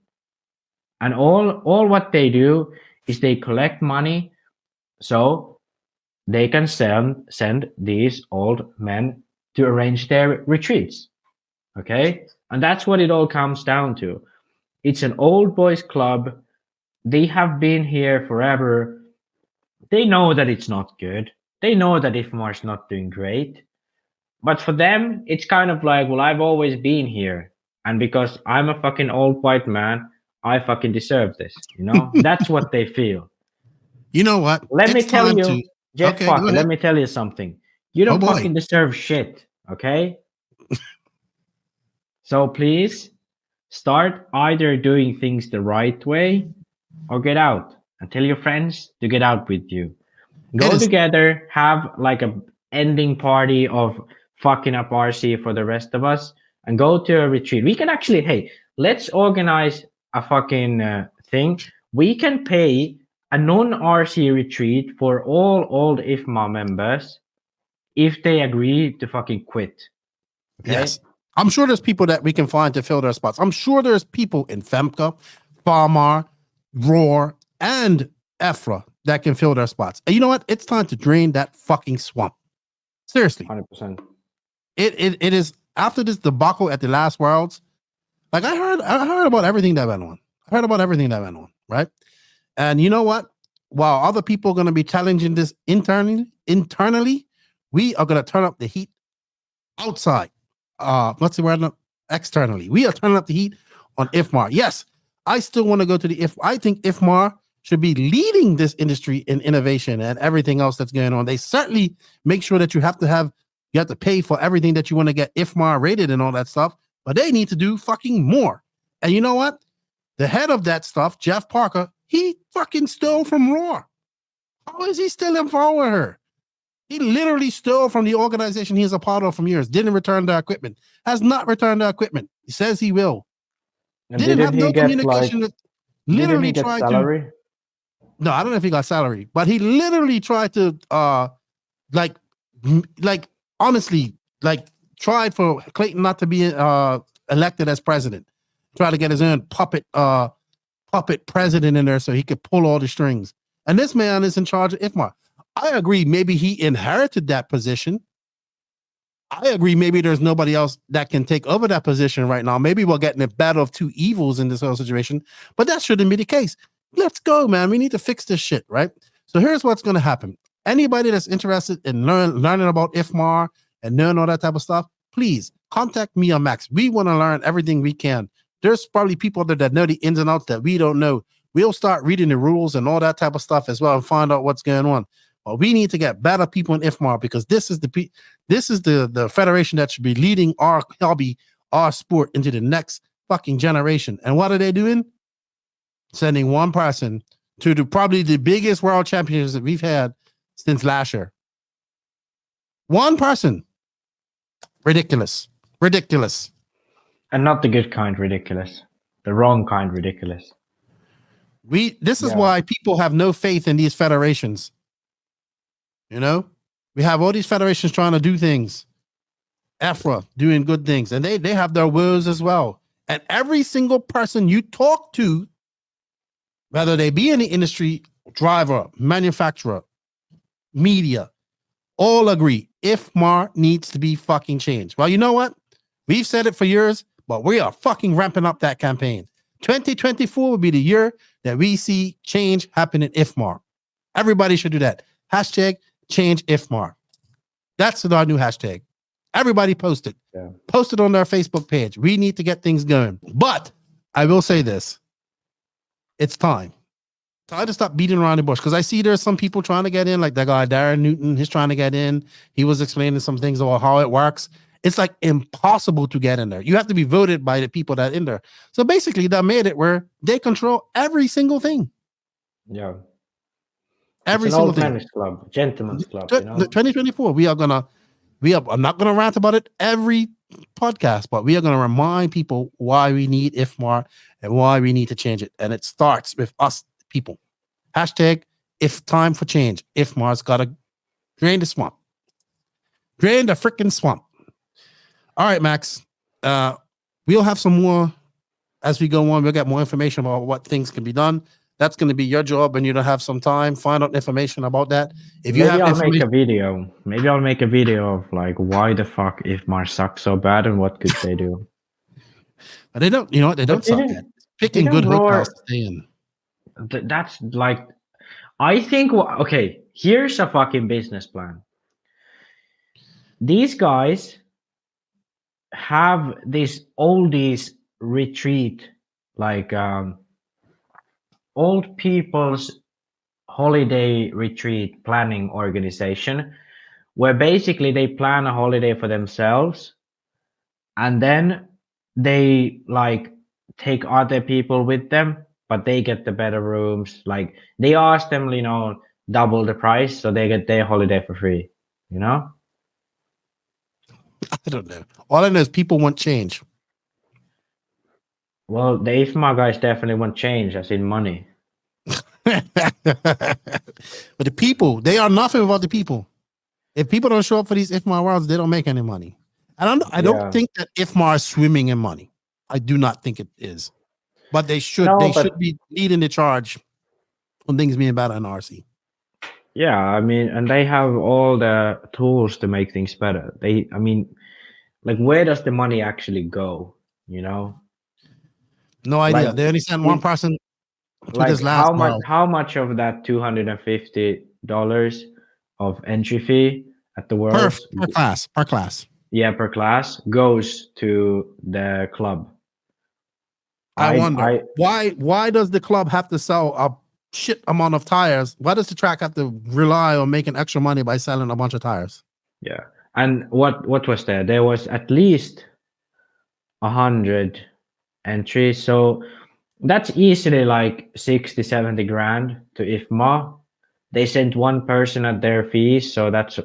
And all what they do is they collect money so they can send these old men to arrange their retreats. Okay? And that's what it all comes down to. It's an old boys club. They have been here forever. They know that it's not good. they know that IFMAR's not doing great. But for them, it's kind of like, well, I've always been here. And because I'm a fucking old white man, I fucking deserve this. You know? That's what they feel. You know what? Let me tell you, Jeff Okay, Parker, let me tell you something. You don't boy. fucking deserve shit, okay? So please start either doing things the right way or get out and tell your friends to get out with you. Go together, have like a ending party of fucking up RC for the rest of us, and go to a retreat. We can actually, hey, let's organize a fucking thing. We can pay a non-RC retreat for all old IFMAR members if they agree to fucking quit. Okay? Yes. I'm sure there's people that we can find to fill their spots. I'm sure there's people in FEMCA, FAMAR, ROAR, and EFRA that can fill their spots. And you know what? It's time to drain that fucking swamp. Seriously. 100%. It is after this debacle at the last Worlds. Like I heard about everything that went on. Right? And you know what? While other people are going to be challenging this internally, we are going to turn up the heat outside. Let's see where externally. We are turning up the heat on IFMAR. Yes, I still want to go to the I think IFMAR should be leading this industry in innovation and everything else that's going on. They certainly make sure that you have to pay for everything that you want to get IFMAR rated and all that stuff, but they need to do fucking more. And you know what? The head of that stuff, Jeff Parker, he fucking stole from ROAR. How is he still involved with her? He literally stole from the organization he's a part of for years, didn't return the equipment, has not returned the equipment. He says he will. And didn't have no communication with, literally tried salary? to. No, I don't know if he got salary, but he literally tried to honestly, tried for Clayton not to be elected as president. Try to get his own puppet president in there so he could pull all the strings. And this man is in charge of IFMAR. I agree. Maybe he inherited that position. I agree. Maybe there's nobody else that can take over that position right now. Maybe we're getting a battle of two evils in this whole situation, but that shouldn't be the case. Let's go, man. We need to fix this shit, right? So here's what's going to happen. Anybody that's interested in learning about IFMAR and knowing all that type of stuff, please contact me or Max. We want to learn everything we can. There's probably people there that know the ins and outs that we don't know. We'll start reading the rules and all that type of stuff as well and find out what's going on. But we need to get better people in IFMAR because this is the federation that should be leading our hobby, our sport into the next fucking generation. And what are they doing? Sending one person to probably the biggest world championships that we've had since last year. One person. Ridiculous. And not the good kind ridiculous. The wrong kind ridiculous. This is why people have no faith in these federations. You know? We have all these federations trying to do things. EFRA doing good things. And they have their woes as well. And every single person you talk to, whether they be in the industry, driver, manufacturer, media, all agree IFMAR needs to be fucking changed. Well, you know what? We've said it for years, but we are fucking ramping up that campaign. 2024 will be the year that we see change happen in IFMAR. Everybody should do that. Hashtag change IFMAR. That's our new hashtag. Everybody post it. Yeah. Post it on their Facebook page. We need to get things going. But I will say this. It's time. Time to stop beating around the bush because I see there's some people trying to get in, like that guy Darren Newton. He's trying to get in. He was explaining some things about how it works. It's like impossible to get in there. You have to be voted by the people that are in there. So basically, they made it where they control every single thing. Yeah. Every it's an single old thing. Man's club, gentleman's club. You know? 2024. I'm not gonna rant about it every podcast, but we are gonna remind people why we need IFMAR and why we need to change it. And it starts with us people. Hashtag if time for change. IFMAR's gotta drain the swamp. Drain the freaking swamp. All right, Max. We'll have some more as we go on. We'll get more information about what things can be done. That's going to be your job, and you'll have some time. Find out information about that. Maybe I'll make a video. Maybe I'll make a video of like why the fuck IFMAR sucks so bad and what could they do. But they don't. You know what? They don't suck bad. Picking good hotels to stay in. That's like, I think. Okay, Here's a fucking business plan. These guys have this oldies retreat, like old people's holiday retreat planning organization, where basically they plan a holiday for themselves and then they like take other people with them, but they get the better rooms. Like they ask them, double the price so they get their holiday for free, I don't know. All I know is people want change. Well, the IFMAR guys definitely want change, as in money. But the people, they are nothing without the people. If people don't show up for these IFMAR worlds, they don't make any money. And I don't think that IFMAR is swimming in money. I do not think it is. But they should should be leading the charge on things being better in RC. Yeah, I mean, and they have all the tools to make things better. Where does the money actually go? No idea. They only sent one person to this last how much of that $250 of entry fee at the world per class? Yeah, per class goes to the club. I wonder why does the club have to sell a shit amount of tires? Why does the track have to rely on making extra money by selling a bunch of tires? Yeah, and what was there? There was at least 100 entries, so that's easily like 60-70 grand to IFMAR. They sent one person at their fees, so that's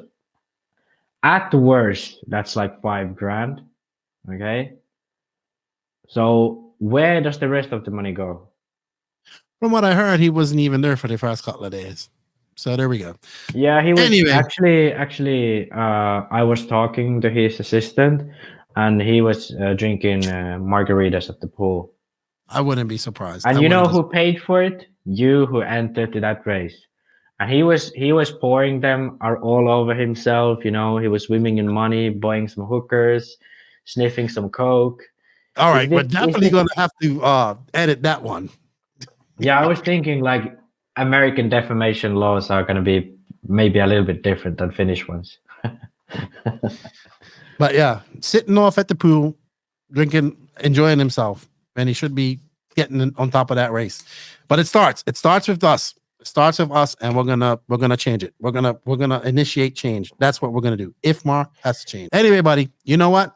at the worst that's like 5 grand. Okay, so where does the rest of the money go? From what I heard, he wasn't even there for the first couple of days. So there we go. Yeah, he was anyway. Actually, I was talking to his assistant, and he was drinking margaritas at the pool. I wouldn't be surprised. And you know who paid for it? You, who entered to that race. And he was pouring them all over himself. He was swimming in money, buying some hookers, sniffing some coke. All right, we're definitely going to have to edit that one. Yeah, I was thinking like American defamation laws are going to be maybe a little bit different than Finnish ones. But yeah, sitting off at the pool, drinking, enjoying himself, and he should be getting on top of that race. But it starts with us. It starts with us, and we're gonna change it. We're gonna initiate change. That's what we're gonna do. IFMAR has to change. Anyway, buddy, you know what?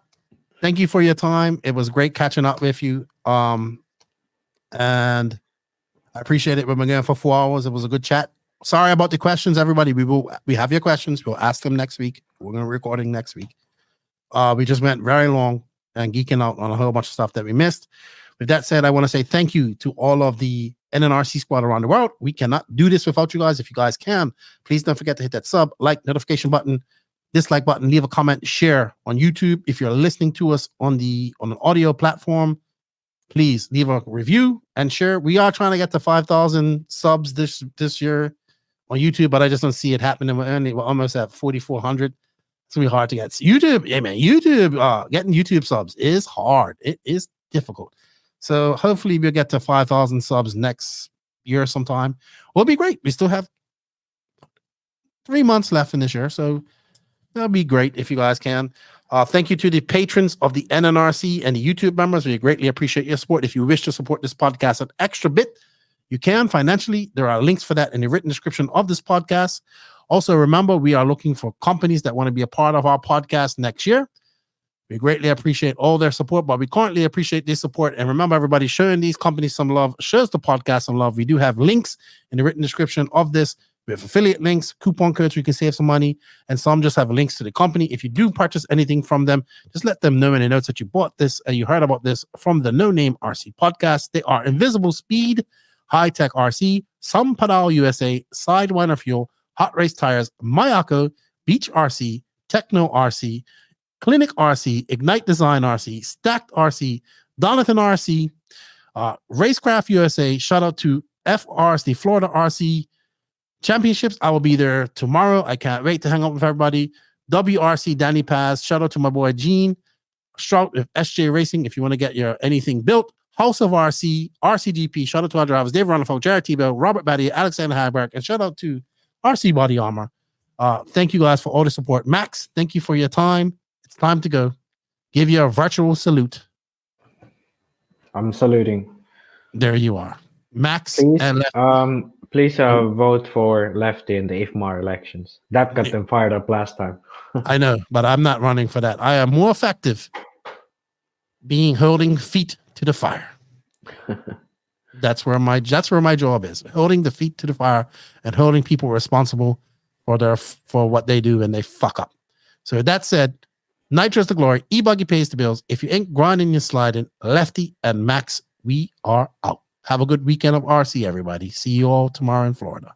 Thank you for your time. It was great catching up with you. And I appreciate it. We've been going for 4 hours. It was a good chat. Sorry about the questions, everybody. We have your questions. We'll ask them next week. We're gonna recording next week. We just went very long and geeking out on a whole bunch of stuff that we missed. With that said, I want to say thank you to all of the NNRC squad around the world. We cannot do this without you guys. If you guys can, please don't forget to hit that sub, like, notification button, dislike button, leave a comment, share on YouTube. If you're listening to us on an audio platform, please leave a review and share. We are trying to get to 5,000 subs this year on YouTube, but I just don't see it happening. We're almost at 4,400. It's gonna be hard to get YouTube. Yeah, man, YouTube. Getting YouTube subs is hard. It is difficult. So hopefully we'll get to 5,000 subs next year sometime. Will be great. We still have 3 months left in this year, so that'll be great if you guys can. Thank you to the patrons of the NNRC and the YouTube members. We greatly appreciate your support. If you wish to support this podcast an extra bit, you can financially. There are links for that in the written description of this podcast. Also, remember, we are looking for companies that want to be a part of our podcast next year. We greatly appreciate all their support, but we currently appreciate this support. And remember, everybody, showing these companies some love shows the podcast some love. We do have links in the written description of this. We have affiliate links, coupon codes where you can save some money, and some just have links to the company. If you do purchase anything from them, just let them know in the notes that you bought this and you heard about this from the No Name RC podcast. They are Invisible Speed, High Tech RC, Some Pedal USA, Sidewinder Fuel, Hot Race Tires, Mayako, Beach RC, Techno RC, Clinic RC, Ignite Design RC, Stacked RC, Donathan RC, RaceCraft USA. Shout out to FRC, Florida RC Championships. I will be there tomorrow. I can't wait to hang out with everybody. WRC Danny Paz. Shout out to my boy Gene Strout with SJ Racing. If you want to get your anything built, House of RC, RCGP. Shout out to our drivers, Dave Ronafo, Jared Tebow, Robert Batty, Alexander HagBerg, and shout out to RC Body Armor. Thank you guys for all the support. Max, thank you for your time. It's time to go. Give you a virtual salute. I'm saluting. There you are. Max Please, and please vote for Lefty in the IFMAR elections. That got them fired up last time. I know, but I'm not running for that. I am more effective holding feet to the fire. That's where my job is, holding the feet to the fire and holding people responsible for what they do when they fuck up. So that said, Nitro's the glory. E-Buggy pays the bills. If you ain't grinding, you're sliding. Lefty and Max, we are out. Have a good weekend of RC, everybody. See you all tomorrow in Florida.